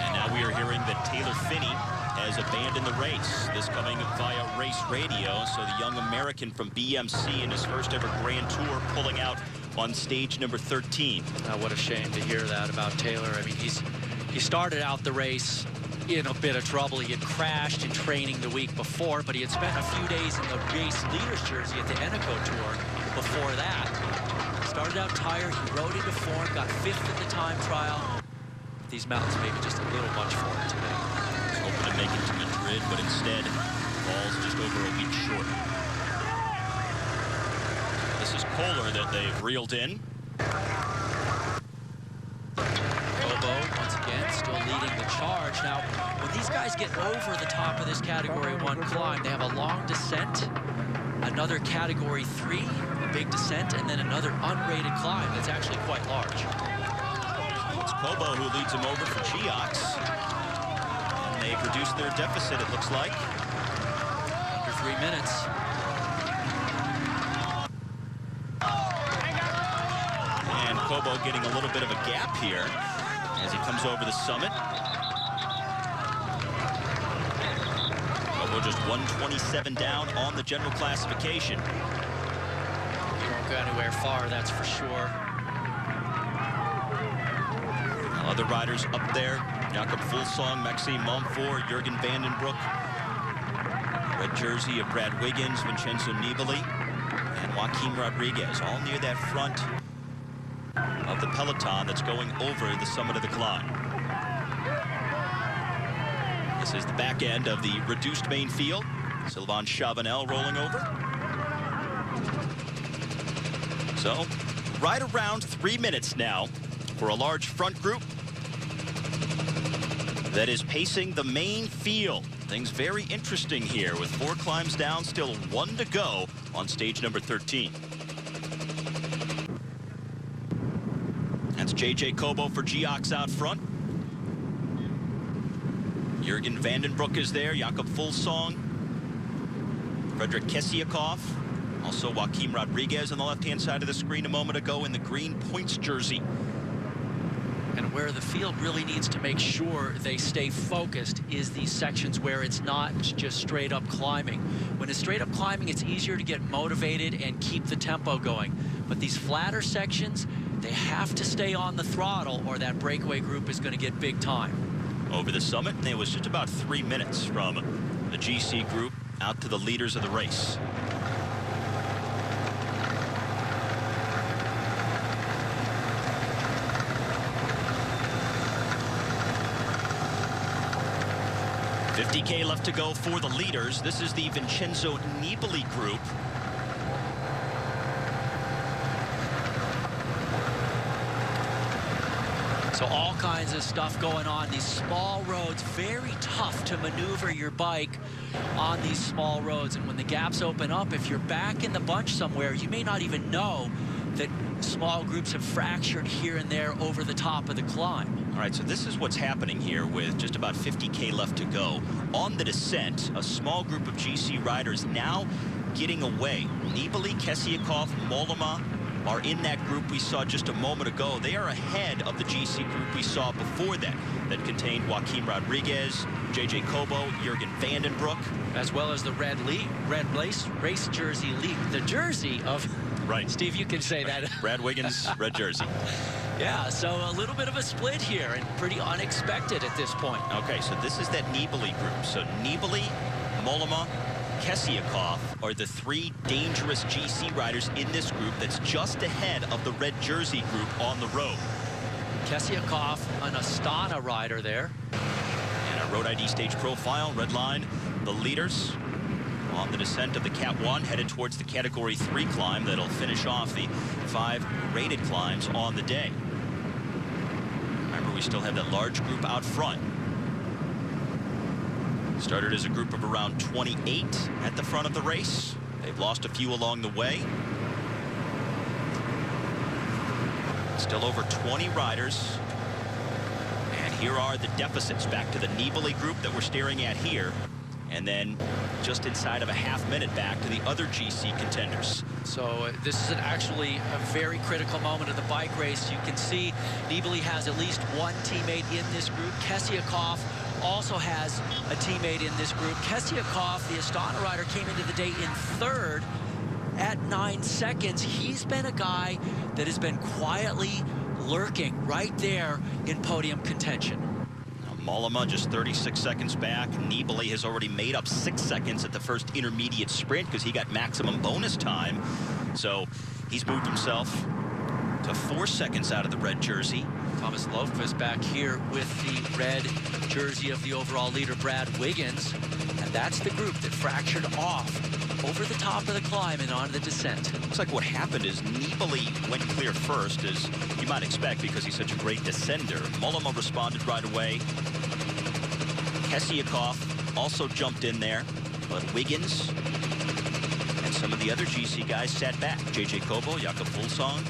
And now we are hearing that Taylor Phinney has abandoned the race. This coming via race radio. So the young American from BMC in his first ever Grand Tour pulling out on stage number 13. What a shame to hear that about Taylor. I mean, he started out the race in a bit of trouble. He had crashed in training the week before, but he had spent a few days in the race leaders jersey at the Eneco Tour before that. Started out tired, he rode into form, got 5th at the time trial. These mountains may be just a little much for him today. Hoping to make it to Madrid, but instead falls just over a week short. This is Kohler that they've reeled in. Bobo, once again, still leading the charge. Now, when these guys get over the top of this Category 1 climb, they have a long descent, another Category 3, a big descent, and then another unrated climb that's actually quite large. It's Kobo who leads them over for Geox. And they've reduced their deficit, it looks like. Under 3 minutes. And Kobo getting a little bit of a gap here as he comes over the summit. Kobo just 127 down on the general classification. He won't go anywhere far, that's for sure. Other riders up there, Jakob Fuglsang, Maxime Montfort, Jürgen Vandenbroek. Red jersey of Brad Wiggins, Vincenzo Nibali, and Joaquim Rodriguez, all near that front of the peloton that's going over the summit of the climb. This is the back end of the reduced main field. Sylvain Chavanel rolling over. So, right around 3 minutes now for a large front group that is pacing the main field. Things very interesting here with 4 climbs down, still 1 to go on stage number 13. That's J.J. Kobo for Geox out front. Jürgen Vandenbroek is there, Jakob Fuglsang, Frederick Kessiakoff, also Joaquim Rodriguez on the left-hand side of the screen a moment ago in the green points jersey. And where the field really needs to make sure they stay focused is these sections where it's not just straight up climbing. When it's straight up climbing, it's easier to get motivated and keep the tempo going. But these flatter sections, they have to stay on the throttle or that breakaway group is going to get big time. Over the summit, and it was just about 3 minutes from the GC group out to the leaders of the race. $50K left to go for the leaders. This is the Vincenzo Nibali group. So all kinds of stuff going on. These small roads, very tough to maneuver your bike on these small roads. And when the gaps open up, if you're back in the bunch somewhere, you may not even know that small groups have fractured here and there over the top of the climb. All right, so this is what's happening here with just about 50K left to go. On the descent, a small group of GC riders now getting away. Nibali, Kessiakoff, Mollema are in that group we saw just a moment ago. They are ahead of the GC group we saw before that contained Joaquim Rodriguez, J.J. Kobo, Jürgen Vandenbroek. As well as the red race jersey league. The jersey of... Right. Steve, you can say that. Brad Wiggins, red jersey. Yeah, so a little bit of a split here and pretty unexpected at this point. Okay, so this is that Nibali group. So Nibali, Mollema, Kessiakoff are the 3 dangerous GC riders in this group that's just ahead of the red jersey group on the road. Kessiakoff, an Astana rider there. And our road ID stage profile, red line, the leaders on the descent of the Cat 1 headed towards the Category 3 climb that'll finish off the 5 rated climbs on the day. Remember, we still have that large group out front. Started as a group of around 28 at the front of the race. They've lost a few along the way. Still over 20 riders. And here are the deficits back to the Nibali group that we're staring at here. And then just inside of a half minute back to the other GC contenders. So this is actually a very critical moment of the bike race. You can see Nibali has at least 1 teammate in this group. Kessiakoff also has a teammate in this group. Kessiakoff, the Astana rider, came into the day in 3rd at 9 seconds. He's been a guy that has been quietly lurking right there in podium contention. Mollema just 36 seconds back. Nibali has already made up 6 seconds at the first intermediate sprint because he got maximum bonus time. So he's moved himself to 4 seconds out of the red jersey. Thomas Lofquist back here with the red jersey of the overall leader, Brad Wiggins. And that's the group that fractured off over the top of the climb and on the descent. Looks like what happened is Nibali went clear first, as you might expect because he's such a great descender. Mollema responded right away. Kesiakov also jumped in there, but Wiggins and some of the other GC guys sat back. JJ Kobo, Jakob Fuglsang.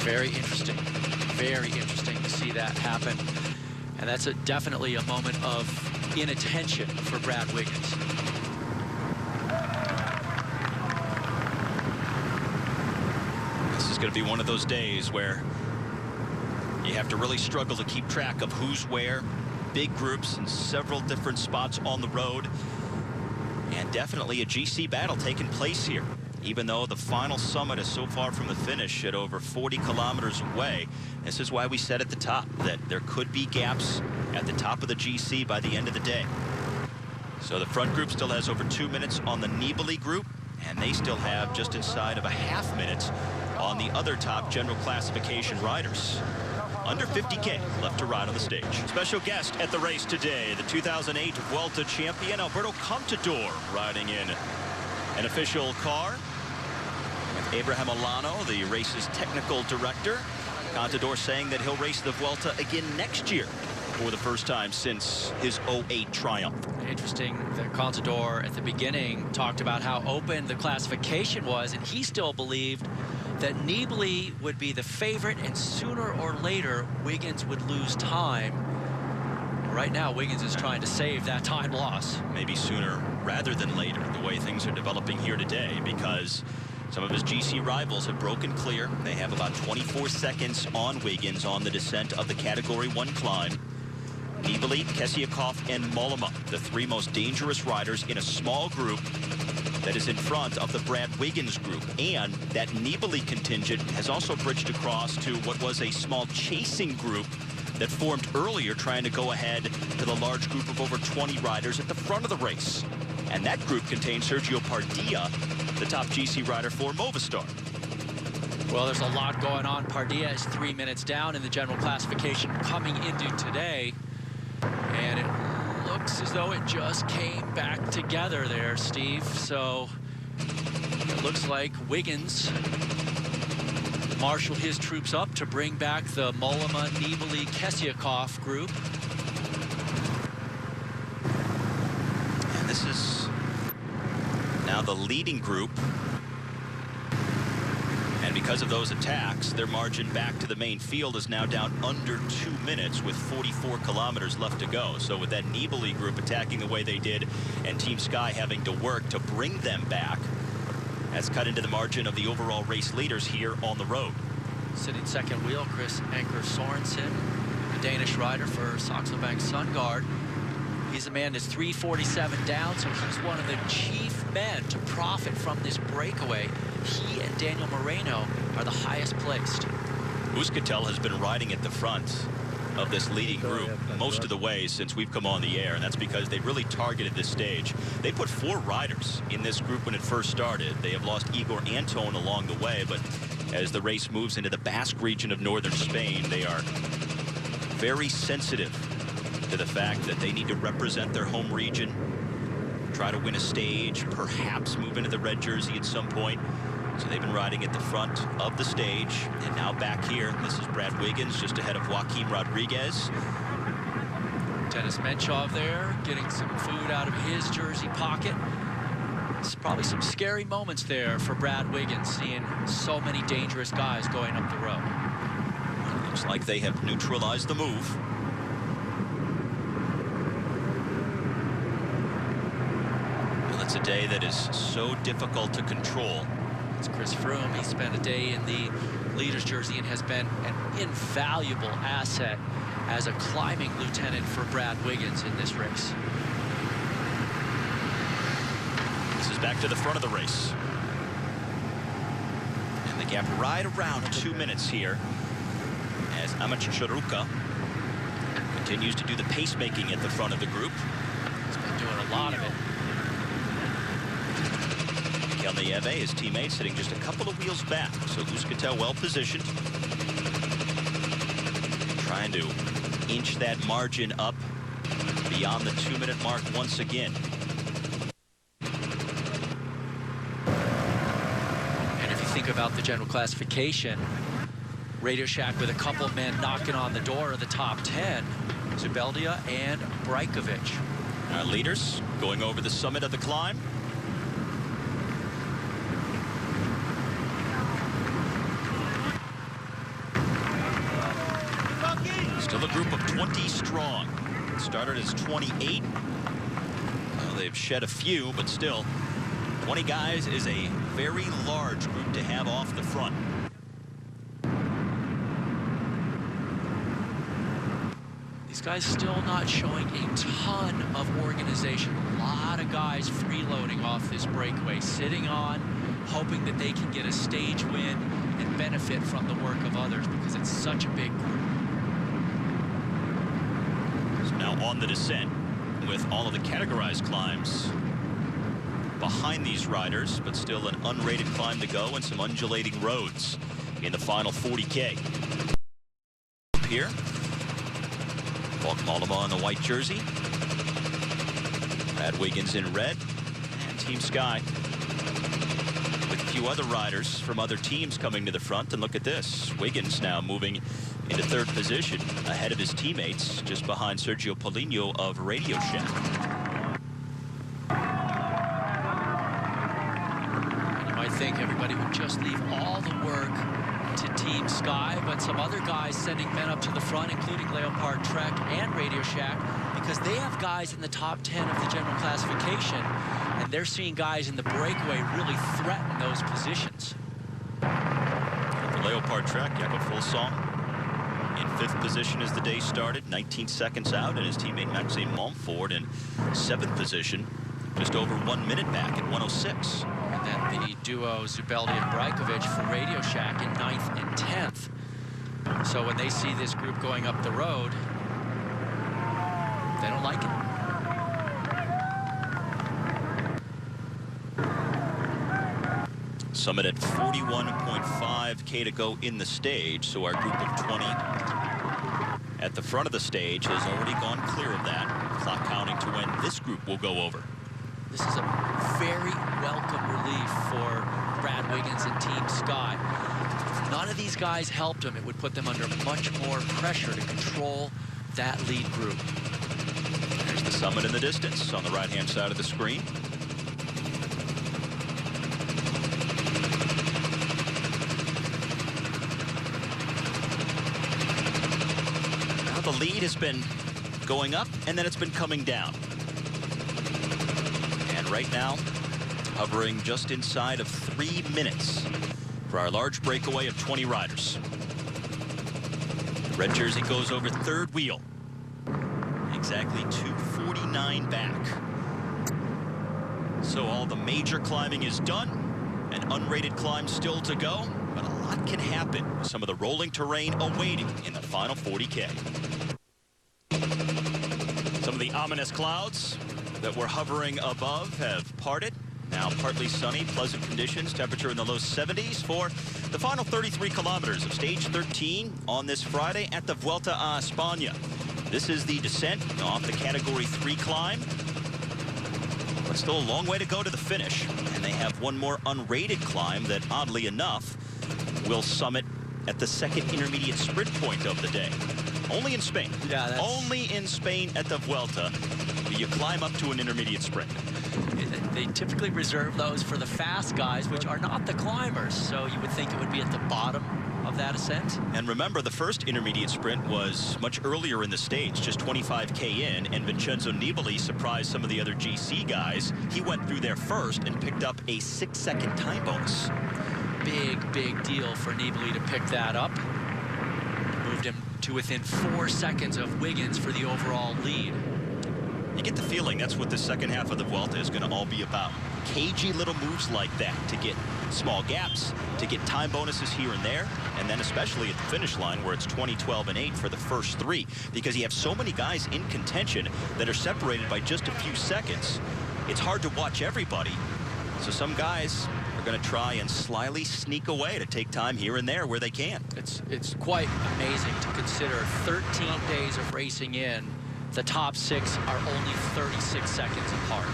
Very interesting to see that happen. And that's definitely a moment of inattention for Brad Wiggins. This is going to be one of those days where you have to really struggle to keep track of who's where. Big groups in several different spots on the road. And definitely a GC battle taking place here. Even though the final summit is so far from the finish at over 40 kilometers away, this is why we said at the top that there could be gaps at the top of the GC by the end of the day. So the front group still has over 2 minutes on the Nibali group, and they still have just inside of a ½ minute on the other top general classification riders. Under 50K left to ride on the stage. Special guest at the race today, the 2008 Vuelta champion Alberto Contador, riding in an official car with Abraham Olano, the race's technical director. Contador saying that he'll race the Vuelta again next year for the first time since his 08 triumph. Interesting that Contador at the beginning talked about how open the classification was, and he still believed that Nibali would be the favorite, and sooner or later Wiggins would lose time. Right now Wiggins is trying to save that time loss. Maybe sooner rather than later, the way things are developing here today, because some of his GC rivals have broken clear. They have about 24 seconds on Wiggins on the descent of the Category 1 climb. Nibali, Kesiakov, and Mollema, the three most dangerous riders in a small group that is in front of the Brad Wiggins group. And that Nibali contingent has also bridged across to what was a small chasing group that formed earlier, trying to go ahead to the large group of over 20 riders at the front of the race. And that group contains Sergio Pardilla, the top GC rider for Movistar. Well, there's a lot going on. Pardilla is 3 minutes down in the general classification coming into today. And it looks as though it just came back together there, Steve. So it looks like Wiggins marshaled his troops up to bring back the Mollema, Nibali, Kesiakov group. And this is now the leading group. And because of those attacks, their margin back to the main field is now down under 2 minutes with 44 kilometers left to go. So with that Nibali group attacking the way they did and Team Sky having to work to bring them back, that's cut into the margin of the overall race leaders here on the road. Sitting second wheel, Chris Anker Sorensen, the Danish rider for Saxo Bank Sundgaard. He's a man that's 3:47 down, so he's one of the chief men to profit from this breakaway. He and Daniel Moreno are the highest placed. Euskaltel has been riding at the front of this leading group most of the way since we've come on the air, and that's because they really targeted this stage. They put 4 riders in this group when it first started. They have lost Igor Anton along the way, but as the race moves into the Basque region of northern Spain, they are very sensitive to the fact that they need to represent their home region, try to win a stage, perhaps move into the red jersey at some point. So they've been riding at the front of the stage, and now back here, this is Brad Wiggins just ahead of Joaquim Rodriguez. Dennis Menchov there, getting some food out of his jersey pocket. It's probably some scary moments there for Brad Wiggins, seeing so many dangerous guys going up the road. It looks like they have neutralized the move. Well, it's a day that is so difficult to control. It's Chris Froome. He spent a day in the leader's jersey and has been an invaluable asset as a climbing lieutenant for Brad Wiggins in this race. This is back to the front of the race. And the gap right around 2 minutes here as Amach Charuka continues to do the pacemaking at the front of the group. He's been doing a lot of it. Nieve, his teammate, sitting just a couple of wheels back. So Euskaltel well positioned. Trying to inch that margin up beyond the 2 minute mark once again. And if you think about the general classification, Radio Shack with a couple men knocking on the door of the top 10. Zubeldia and Brajkovic. Our leaders going over the summit of the climb. Still a group of 20 strong. It started as 28. Well, they've shed a few, but still, 20 guys is a very large group to have off the front. These guys still not showing a ton of organization. A lot of guys freeloading off this breakaway, sitting on, hoping that they can get a stage win and benefit from the work of others because it's such a big group. So now on the descent with all of the categorized climbs behind these riders, but still an unrated climb to go and some undulating roads in the final 40K. Up here, Falk Malama in the white jersey, Brad Wiggins in red, and Team Sky with a few other riders from other teams coming to the front. And look at this, Wiggins now moving into third position ahead of his teammates, just behind Sergio Paulinho of Radio Shack. I think everybody would just leave all the work to Team Sky, but some other guys sending men up to the front, including Leopard Trek and Radio Shack, because they have guys in the top 10 of the general classification, and they're seeing guys in the breakaway really threaten those positions. The Leopard Trek, Jakob Fuglsang in 5th position as the day started, 19 seconds out, and his teammate Maxime Montfort in 7th position, just over 1 minute back at 1:06. And then the duo Zubeldia and Brajkovic for Radio Shack in 9th and 10th. So when they see this group going up the road, they don't like it. Summit at 41.5K to go in the stage, so our group of 20 at the front of the stage has already gone clear of that. Clock counting to when this group will go over. This is a very welcome relief for Brad Wiggins and Team Sky. If none of these guys helped him, it would put them under much more pressure to control that lead group. There's the summit in the distance on the right-hand side of the screen. Now the lead has been going up, and then it's been coming down. Right now, hovering just inside of 3 minutes for our large breakaway of 20 riders. The red jersey goes over third wheel. Exactly 2:49 back. So all the major climbing is done, and unrated climbs still to go, but a lot can happen with some of the rolling terrain awaiting in the final 40K. Some of the ominous clouds that were hovering above have parted. Now partly sunny, pleasant conditions, temperature in the low 70s for the final 33 kilometers of stage 13 on this Friday at the Vuelta a Espana. This is the descent off the category 3 climb, but still a long way to go to the finish. And they have one more unrated climb that, oddly enough, will summit at the second intermediate sprint point of the day. Only in Spain. Yeah, only in Spain at the Vuelta do you climb up to an intermediate sprint. They typically reserve those for the fast guys, which are not the climbers. So you would think it would be at the bottom of that ascent. And remember, the first intermediate sprint was much earlier in the stage, just 25K in, and Vincenzo Nibali surprised some of the other GC guys. He went through there first and picked up a 6-second time bonus. Big deal for Nibali to pick that up. Moved him to within 4 seconds of Wiggins for the overall lead. You get the feeling that's what the second half of the Vuelta is going to all be about. Cagey little moves like that to get small gaps, to get time bonuses here and there, and then especially at the finish line where it's 20, 12, and 8 for the first 3, because you have so many guys in contention that are separated by just a few seconds. It's hard to watch everybody, so some guys are going to try and slyly sneak away to take time here and there where they can. It's quite amazing to consider 13 days of racing in. The top 6 are only 36 seconds apart.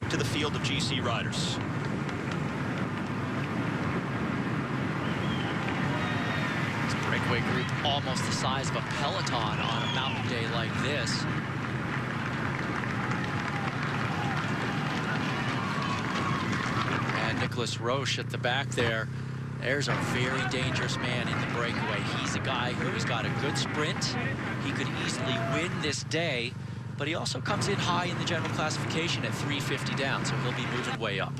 To the field of GC riders. breakaway group almost the size of a peloton on a mountain day like this. And Nicholas Roche at the back there. There's a very dangerous man in the breakaway. He's a guy who's got a good sprint. He could easily win this day, but he also comes in high in the general classification at 350 down, so he'll be moving way up.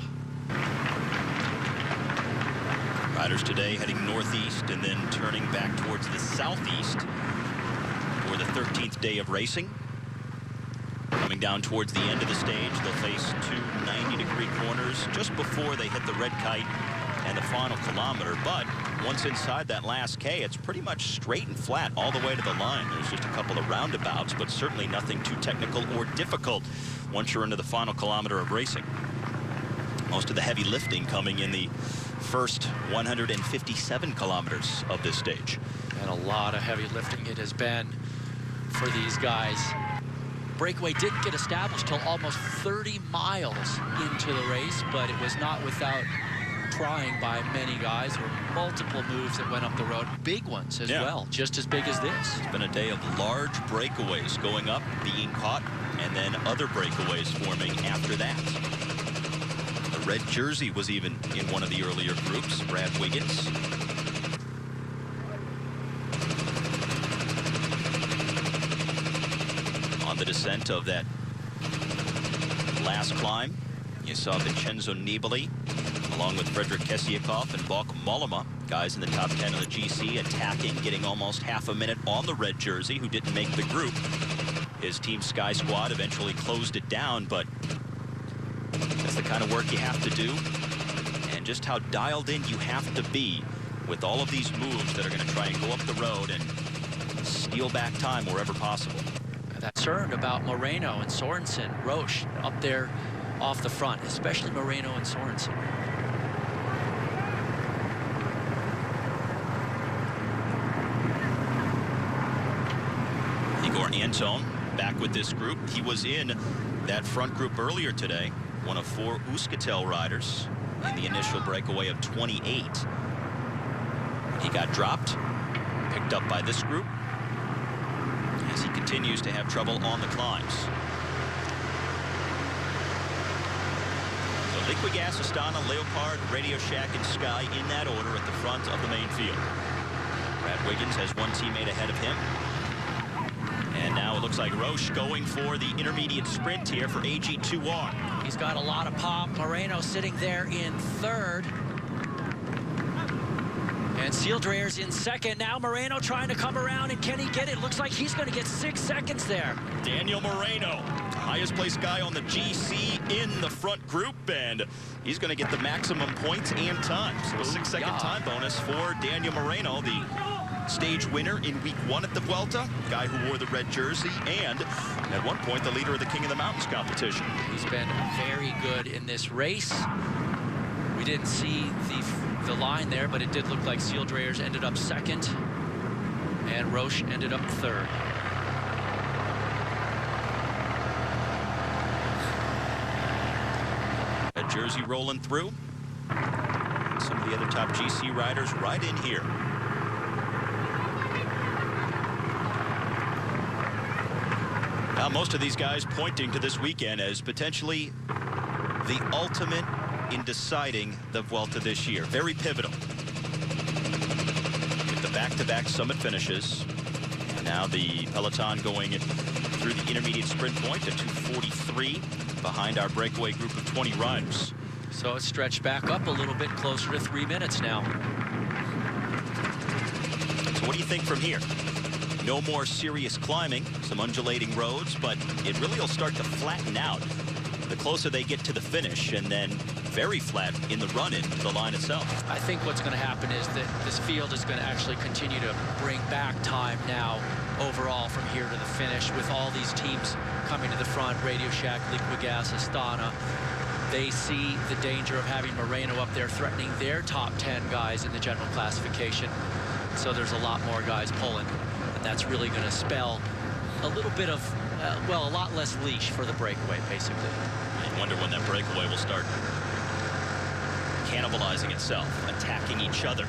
Riders today heading northeast and then turning back towards the southeast for the 13th day of racing. Coming down towards the end of the stage, they'll face two 90-degree corners just before they hit the red kite and the final kilometer. But once inside that last K, it's pretty much straight and flat all the way to the line. There's just a couple of roundabouts, but certainly nothing too technical or difficult once you're into the final kilometer of racing. Most of the heavy lifting coming in the first 157 kilometers of this stage. And a lot of heavy lifting it has been for these guys. Breakaway didn't get established till almost 30 miles into the race, but it was not without trying by many guys. There were multiple moves that went up the road, big ones as well, just as big as this. It's been a day of large breakaways going up, being caught, and then other breakaways forming after that. The red jersey was even in one of the earlier groups, Brad Wiggins. On the descent of that last climb, you saw Vincenzo Nibali along with Frederick Kessiakoff and Balk Mollema, guys in the top 10 of the GC, attacking, getting almost half a minute on the red jersey, who didn't make the group. His Team Sky squad eventually closed it down, but that's the kind of work you have to do, and just how dialed in you have to be with all of these moves that are going to try and go up the road and steal back time wherever possible. That's concerned about Moreno and Sorensen, Roche up there off the front, especially Moreno and Sorensen. Igor Anton back with this group. He was in that front group earlier today, one of 4 Euskaltel riders in the initial breakaway of 28. He got dropped, picked up by this group as he continues to have trouble on the climbs. So Liquigas, Astana, Leopard, Radio Shack, and Sky in that order at the front of the main field. Brad Wiggins has one teammate ahead of him. And now it looks like Roche going for the intermediate sprint here for AG2R. He's got a lot of pop. Moreno sitting there in third. And Sealdreyer's in second. Now Moreno trying to come around, and can he get it? Looks like he's going to get 6 seconds there. Daniel Moreno, highest placed guy on the GC in the front group, and he's going to get the maximum points and time. So a 6-second time bonus for Daniel Moreno, the stage winner in week 1 at the Vuelta, guy who wore the red jersey, and at one point the leader of the King of the Mountains competition. He's been very good in this race. We didn't see the line there, but it did look like Sealdreyer's ended up second, and Roche ended up third. A jersey rolling through. Some of the other top GC riders right in here. Now, most of these guys pointing to this weekend as potentially the ultimate in deciding the Vuelta this year. Very pivotal. With the back-to-back summit finishes. And now the peloton going through the intermediate sprint point at 2:43 behind our breakaway group of 20 riders. So it's stretched back up a little bit, closer to 3 minutes now. So what do you think from here? No more serious climbing, some undulating roads, but it really will start to flatten out the closer they get to the finish, and then very flat in the run-in to the line itself. I think what's going to happen is that this field is going to actually continue to bring back time now overall from here to the finish, with all these teams coming to the front. Radio Shack, Liquigas, Astana. They see the danger of having Moreno up there threatening their top 10 guys in the general classification. So there's a lot more guys pulling. That's really going to spell a little bit of, well, a lot less leash for the breakaway, basically. I wonder when that breakaway will start cannibalizing itself, attacking each other.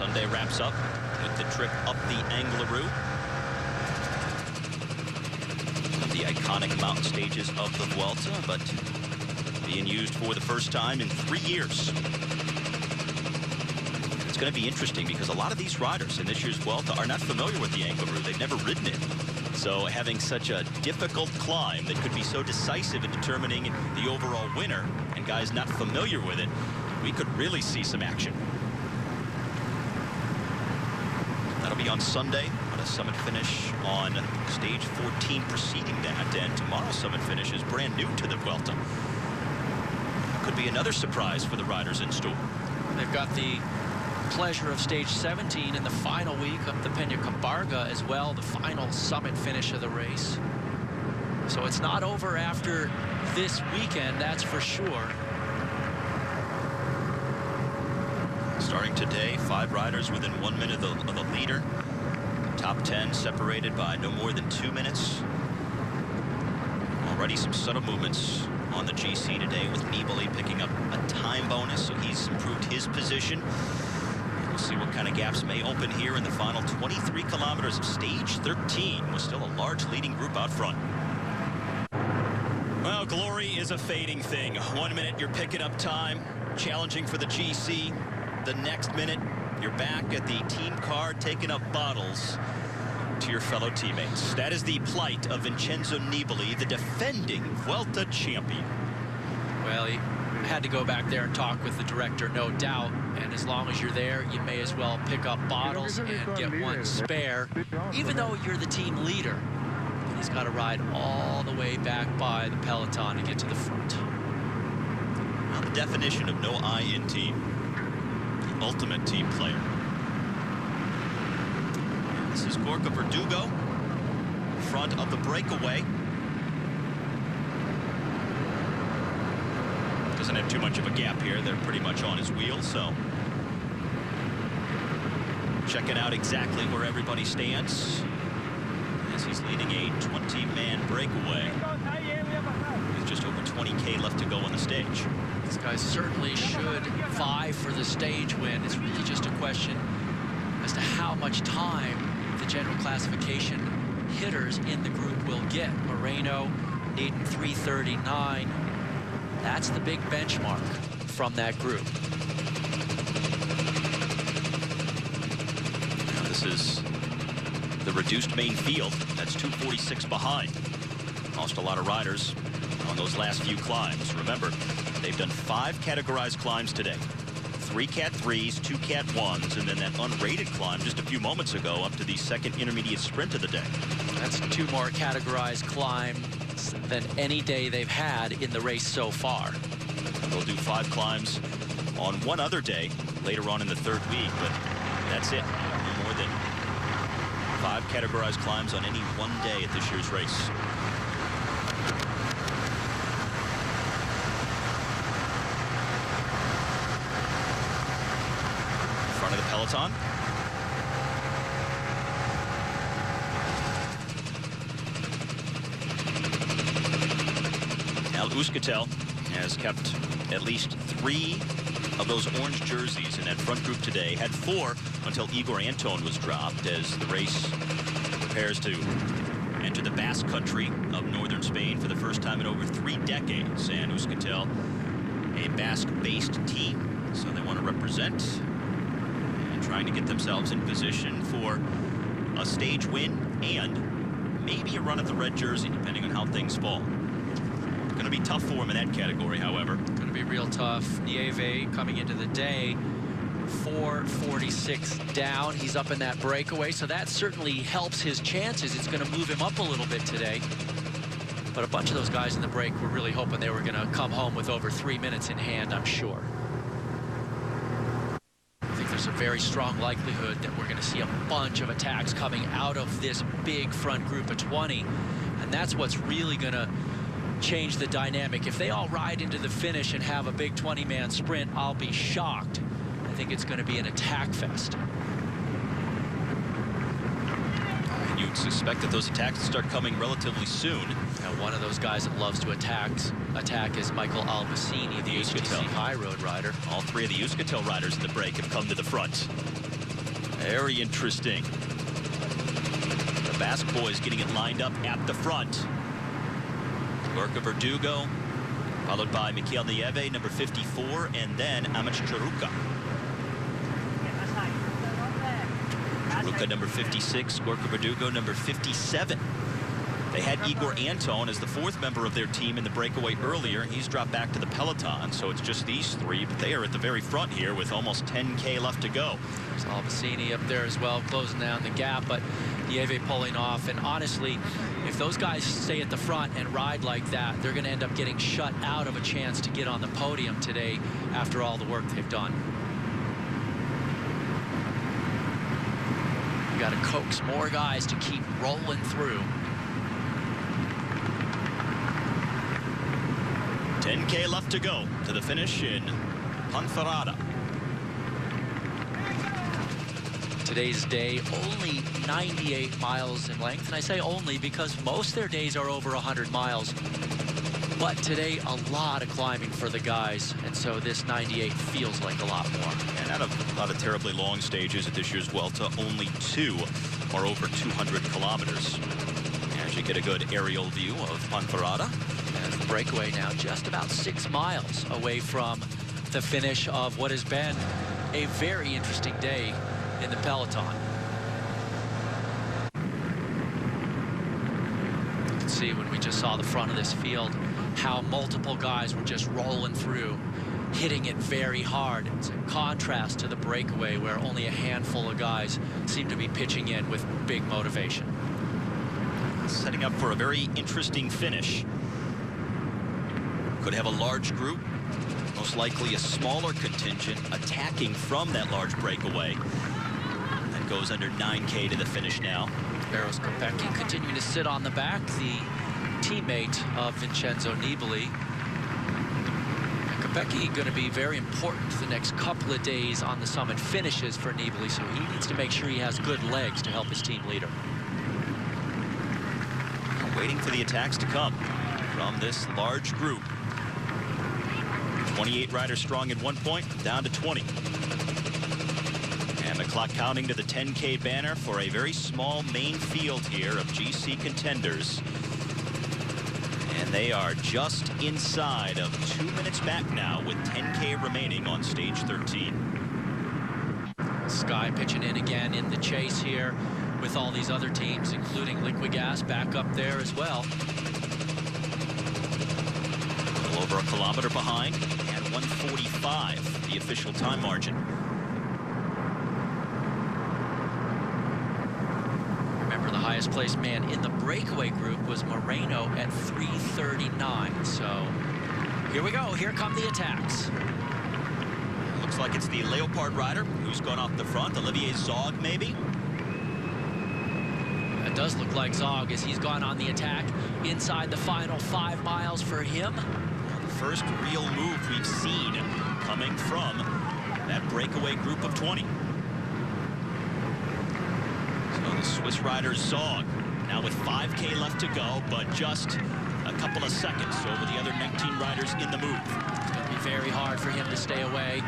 Sunday wraps up with the trip up the Angleroo. The iconic mountain stages of the Vuelta, but being used for the first time in 3 years. It's going to be interesting because a lot of these riders in this year's Vuelta are not familiar with the Angleroo. They've never ridden it. So having such a difficult climb that could be so decisive in determining the overall winner, and guys not familiar with it, we could really see some action. That'll be on Sunday, on a summit finish on stage 14 preceding that, and tomorrow's summit finish is brand new to the Vuelta. Could be another surprise for the riders in store. They've got the pleasure of stage 17 in the final week up the Peña Cabarga as well, the final summit finish of the race. So it's not over after this weekend, that's for sure. Starting today, 5 riders within 1 minute of the leader. Top 10 separated by no more than 2 minutes. Already some subtle movements on the GC today, with Nibali picking up a time bonus, so he's improved his position. We'll see what kind of gaps may open here in the final 23 kilometers of stage 13, with still a large leading group out front. Well, glory is a fading thing. 1 minute you're picking up time, challenging for the GC. The next minute you're back at the team car taking up bottles to your fellow teammates. That is the plight of Vincenzo Nibali, the defending Vuelta champion. Well, he had to go back there and talk with the director, no doubt. And as long as you're there, you may as well pick up bottles and get one spare, even though you're the team leader. And he's got to ride all the way back by the peloton to get to the front. Now, the definition of no I in team. The ultimate team player. This is Gorka Verdugo, front of the breakaway. Doesn't have too much of a gap here. They're pretty much on his wheel, so checking out exactly where everybody stands as he's leading a 20-man breakaway with just over 20K left to go on the stage. These guys certainly should vie for the stage win. It's really just a question as to how much time the general classification hitters in the group will get. Moreno needing 3:39. That's the big benchmark from that group. Now this is the reduced main field. That's 246 behind. Lost a lot of riders on those last few climbs. Remember, they've done 5 categorized climbs today. 3 Cat 3s, 2 Cat 1s, and then that unrated climb just a few moments ago up to the second intermediate sprint of the day. That's 2 more categorized climbs than any day they've had in the race so far. They'll do 5 climbs on one other day later on in the 3rd week, but that's it. No more than 5 categorized climbs on any one day at this year's race. Front of the peloton. Euskaltel has kept at least 3 of those orange jerseys in that front group today. Had 4 until Igor Anton was dropped as the race prepares to enter the Basque country of northern Spain for the first time in over 3 decades. And Euskaltel, a Basque-based team, so they want to represent and trying to get themselves in position for a stage win and maybe a run at the red jersey, depending on how things fall. Going to be tough for him in that category, however. Going to be real tough. Nieve coming into the day, 4:46 down. He's up in that breakaway, so that certainly helps his chances. It's going to move him up a little bit today. But a bunch of those guys in the break were really hoping they were going to come home with over 3 minutes in hand, I'm sure. I think there's a very strong likelihood that we're going to see a bunch of attacks coming out of this big front group of 20. And that's what's really going to change the dynamic. If they all ride into the finish and have a big 20-man sprint, I'll be shocked. I think it's going to be an attack fest. And you'd suspect that those attacks start coming relatively soon. Now, one of those guys that loves to attack is Michael Albacini, the HTC High Road rider. All 3 of the Euskaltel riders in the break have come to the front. Very interesting. The Basque boys getting it lined up at the front. Gorka Verdugo, followed by Mikel Nieve, number 54, and then Amic Charuka. Charuka, number 56, Gorka Verdugo, number 57. They had Igor Anton as the fourth member of their team in the breakaway earlier. He's dropped back to the peloton, so it's just these three, but they are at the very front here with almost 10K left to go. There's Albacini up there as well, closing down the gap, but Nieve pulling off. And honestly, if those guys stay at the front and ride like that, they're going to end up getting shut out of a chance to get on the podium today after all the work they've done. You got to coax more guys to keep rolling through. 10K left to go to the finish in Ponferrada. Today's day only 98 miles in length, and I say only because most of their days are over 100 miles. But today, a lot of climbing for the guys, and so this 98 feels like a lot more. And out of a lot of terribly long stages at this year's Vuelta, only 2 are over 200 kilometers. As you get a good aerial view of Ponferrada. As the breakaway now just about 6 miles away from the finish of what has been a very interesting day in the peloton. You can see when we just saw the front of this field how multiple guys were just rolling through, hitting it very hard. It's a contrast to the breakaway where only a handful of guys seem to be pitching in with big motivation. Setting up for a very interesting finish. Could have a large group, most likely a smaller contingent attacking from that large breakaway. That goes under 9K to the finish now. Eros Kopecky continuing to sit on the back, the teammate of Vincenzo Nibali. Kopecky going to be very important the next couple of days on the summit finishes for Nibali, so he needs to make sure he has good legs to help his team leader. Waiting for the attacks to come from this large group. 28 riders strong at one point, down to 20. And the clock counting to the 10K banner for a very small main field here of GC contenders. And they are just inside of 2 minutes back now with 10K remaining on stage 13. Sky pitching in again in the chase here with all these other teams, including Liquigas back up there as well. A little over a kilometer behind, and 1:45 the official time margin. Remember, the highest placed man in the breakaway group was Moreno at 3:39. So here we go. Here come the attacks. Looks like it's the Leopard rider who's gone off the front. Olivier Zog, maybe. It does look like Zog as he's gone on the attack inside the final 5 miles for him. The first real move we've seen coming from that breakaway group of 20. So the Swiss rider Zog now with 5K left to go, but just a couple of seconds over the other 19 riders in the move. It's going to be very hard for him to stay away.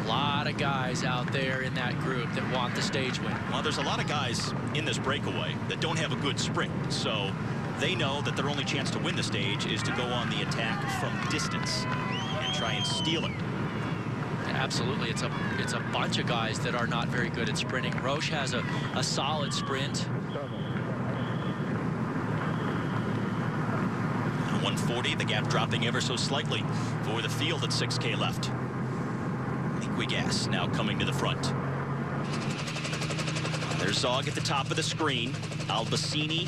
A lot of guys out there in that group that want the stage win. Well, there's a lot of guys in this breakaway that don't have a good sprint, so they know that their only chance to win the stage is to go on the attack from distance and try and steal it. Absolutely, it's a bunch of guys that are not very good at sprinting. Roche has a solid sprint. 140, the gap dropping ever so slightly for the field at 6K left. Liquigas now coming to the front. There's Zog at the top of the screen. Albacini,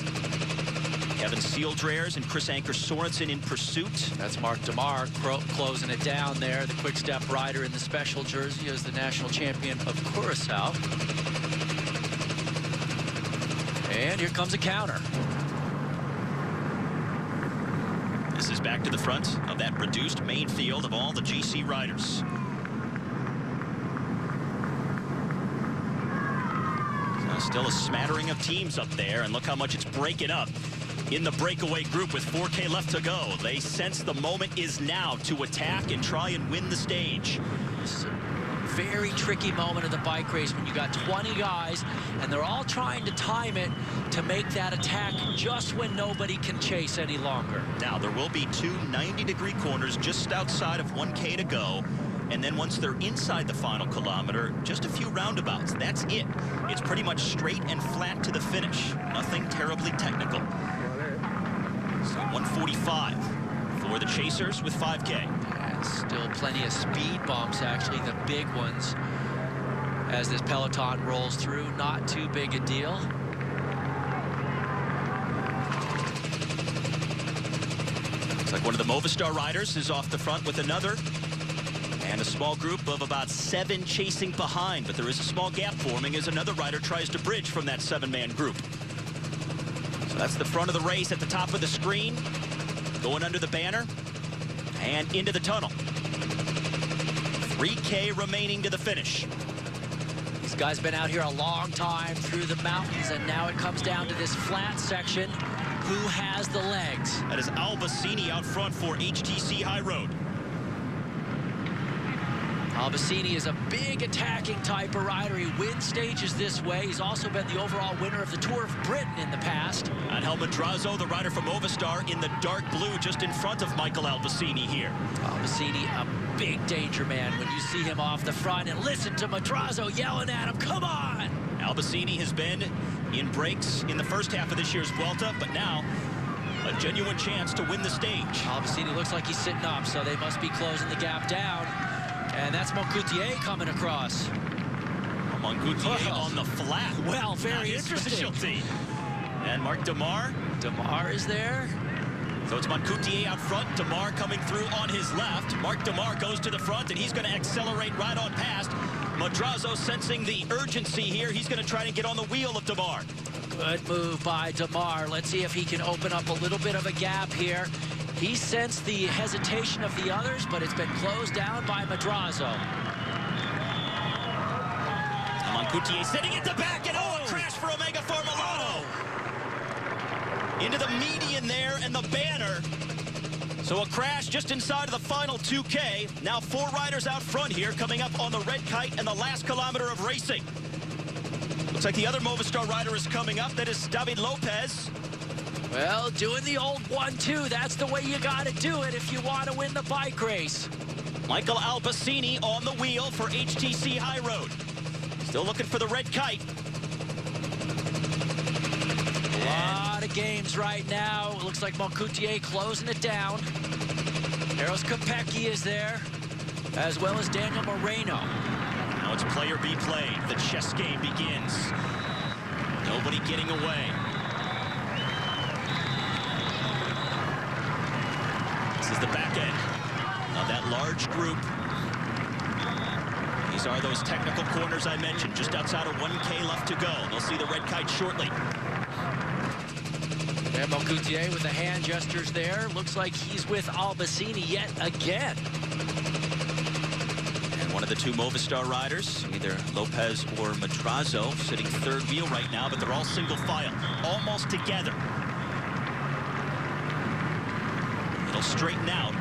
Kevin Seeldraers, and Chris Anker Sorensen in pursuit. That's Mark DeMar closing it down there. The quick step rider in the special jersey as the national champion of Curaçao. And here comes a counter. This is back to the front of that reduced main field of all the GC riders. So still a smattering of teams up there, and look how much it's breaking up in the breakaway group with 4K left to go. They sense the moment is now to attack and try and win the stage. very tricky moment of the bike race when you got 20 guys and they're all trying to time it to make that attack just when nobody can chase any longer. Now, there will be two 90-degree corners just outside of 1K to go. And then once they're inside the final kilometer, just a few roundabouts. That's it. It's pretty much straight and flat to the finish. Nothing terribly technical. So 145 for the chasers with 5K. And still plenty of speed bumps, actually, the big ones. As this peloton rolls through, not too big a deal. Looks like one of the Movistar riders is off the front with another. And a small group of about 7 chasing behind, but there is a small gap forming as another rider tries to bridge from that 7-man group. So that's the front of the race at the top of the screen, going under the banner and into the tunnel. 3K remaining to the finish. These guys been out here a long time through the mountains, and now it comes down to this flat section. Who has the legs? That is Albacini out front for HTC High Road. Albacini is a big attacking type of rider. He wins stages this way. He's also been the overall winner of the Tour of Britain in the past. Angel Madrazo, the rider from Movistar, in the dark blue just in front of Michael Albacini here. Albacini, a big danger man when you see him off the front. And listen to Madrazo yelling at him, come on! Albacini has been in breaks in the first half of this year's Vuelta, but now a genuine chance to win the stage. Albacini looks like he's sitting up, so they must be closing the gap down. And that's Moncoutier coming across. Moncoutier on the flat. Well, very interesting. Specialty. And Marc Demar. Demar is there. So it's Moncoutier out front, Demar coming through on his left. Marc Demar goes to the front, and he's going to accelerate right on past. Madrazo sensing the urgency here. He's going to try to get on the wheel of Demar. Good move by Demar. Let's see if he can open up a little bit of a gap here. He sensed the hesitation of the others, but it's been closed down by Madrazo. Moncoutier sitting at the back, and a crash for Omega Formulato. Into the median there and the banner. So a crash just inside of the final 2K. Now 4 riders out front here coming up on the red kite and the last kilometer of racing. Looks like the other Movistar rider is coming up. That is David Lopez. Well, doing the old 1-2, that's the way you got to do it if you want to win the bike race. Michael Albacini on the wheel for HTC High Road. Still looking for the red kite. A lot of games right now. It looks like Moncoutier closing it down. Eros Kopecky is there, as well as Daniel Moreno. Now it's player be played. The chess game begins. Nobody getting away. This is the back end of that large group. These are those technical corners I mentioned, just outside of 1K left to go. They'll see the red kite shortly. And Moncoutier with the hand gestures there. Looks like he's with Albacini yet again. And one of the 2 Movistar riders, either Lopez or Madrazo, sitting third wheel right now, but they're all single file, almost together. It'll straighten out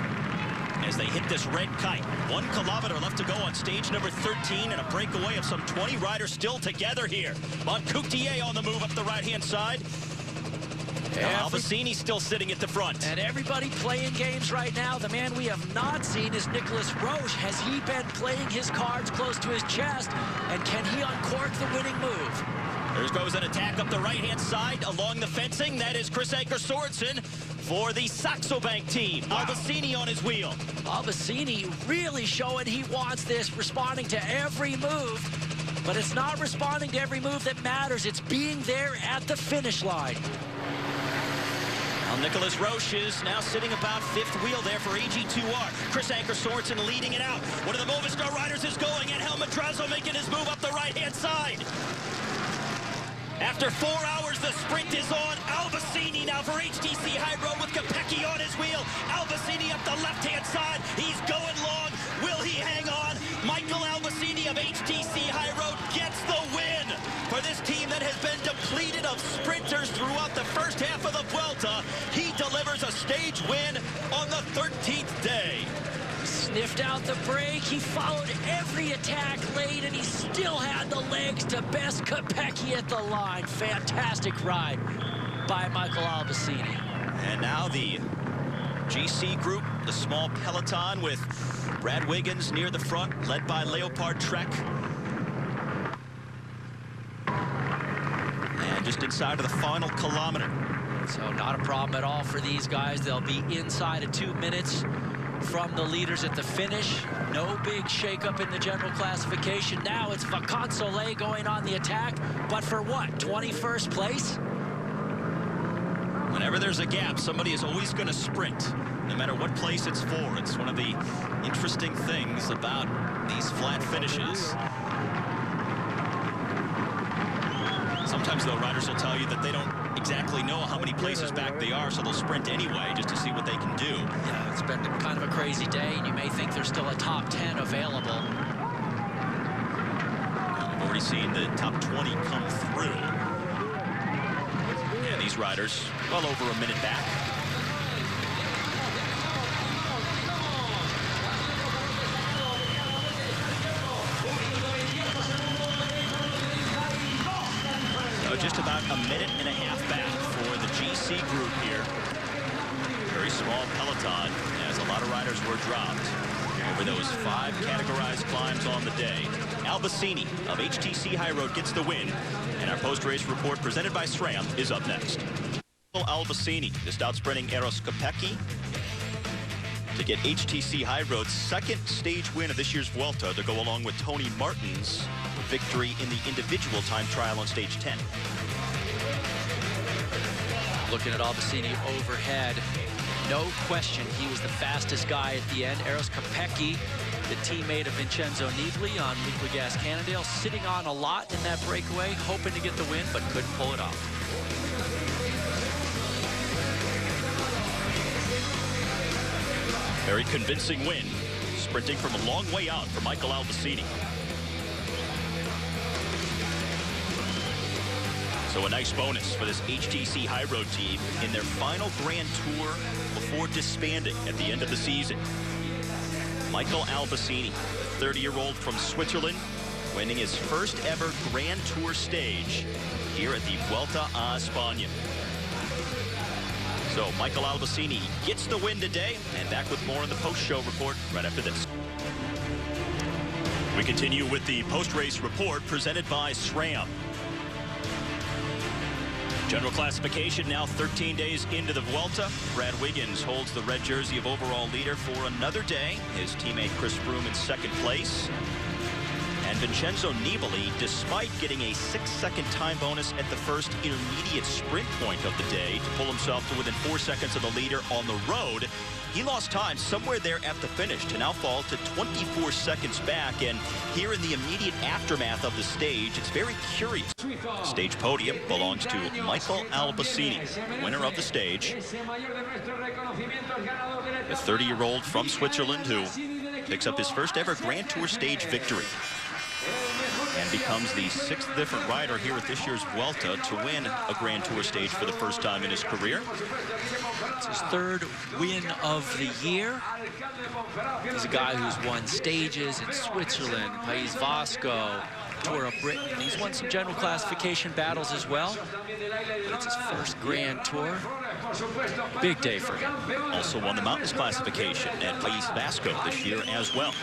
as they hit this red kite. 1 kilometer left to go on stage number 13, and a breakaway of some 20 riders still together here. Moncoutier on the move up the right-hand side. Albacini still sitting at the front. And everybody playing games right now. The man we have not seen is Nicolas Roche. Has he been playing his cards close to his chest? And can he uncork the winning move? There goes an attack up the right-hand side along the fencing. That is Chris Anker Sorensen for the Saxo Bank team. Wow. Albacini on his wheel. Albacini really showing he wants this, responding to every move. But it's not responding to every move that matters. It's being there at the finish line. Well, Nicolas Roche is now sitting about 5th wheel there for AG2R. Chris Anker Sorensen leading it out. One of the Movistar riders is going, and Angel Madrazo making his move up the right-hand side. After 4 hours, the sprint is on. Albacini now for HTC High Road with Kopecky on his wheel. Albacini up the left-hand side. He's going long. Will he hang on? Michael Albacini of HTC High Road gets the win for this team that has been depleted of sprinters throughout the first half of the Vuelta. He delivers a stage win on the 13th day. sniffed out the break. He followed every attack late, and he still had the legs to best Kopecky at the line. Fantastic ride by Michael Albacini. And now the GC group, the small peloton with Brad Wiggins near the front, led by Leopard Trek. And just inside of the final kilometer. So not a problem at all for these guys. They'll be inside of 2 minutes from the leaders at the finish. No big shakeup in the general classification. Now it's Vacances Soleil going on the attack, but for what, 21st place? Whenever there's a gap, somebody is always going to sprint, no matter what place it's for. It's one of the interesting things about these flat finishes. Sometimes, though, riders will tell you that they don't exactly know how many places back they are, so they'll sprint anyway just to see what they can do. Yeah, it's been kind of a crazy day, and you may think there's still a top 10 available. We've already seen the top 20 come through. And these riders, well over a minute back. Just about a minute and a half back for the GC group here. Very small peloton, as a lot of riders were dropped over those 5 categorized climbs on the day. Albacini of HTC High Road gets the win, and our post-race report presented by SRAM is up next. Albacini just out-sprinting Eros Kopecky to get HTC High Road's second stage win of this year's Vuelta to go along with Tony Martin's victory in the individual time trial on stage 10. Looking at Albacini overhead, no question he was the fastest guy at the end. Eros Kopecky, the teammate of Vincenzo Nibali on Liquigas Cannondale, sitting on a lot in that breakaway, hoping to get the win, but couldn't pull it off. Very convincing win, sprinting from a long way out for Michael Albacini. So a nice bonus for this HTC High Road team in their final Grand Tour before disbanding at the end of the season. Michael Albacini, the 30-year-old from Switzerland, winning his first ever Grand Tour stage here at the Vuelta a Espana. So Michael Albacini gets the win today, and back with more in the post-show report right after this. We continue with the post-race report presented by SRAM. General classification now 13 days into the Vuelta. Brad Wiggins holds the red jersey of overall leader for another day. His teammate Chris Froome in second place. And Vincenzo Nibali, despite getting a 6-second time bonus at the first intermediate sprint point of the day to pull himself to within 4 seconds of the leader on the road, he lost time somewhere there at the finish to now fall to 24 seconds back. And here in the immediate aftermath of the stage, it's very curious. The stage podium belongs to Michael Albacini, winner of the stage. A 30-year-old from Switzerland who picks up his first ever Grand Tour stage victory and becomes the 6th different rider here at this year's Vuelta to win a Grand Tour stage for the first time in his career. It's his 3rd win of the year. He's a guy who's won stages in Switzerland, País Vasco, Tour of Britain. He's won some general classification battles as well, but it's his first Grand Tour. Big day for him. Also won the mountains classification at País Vasco this year as well.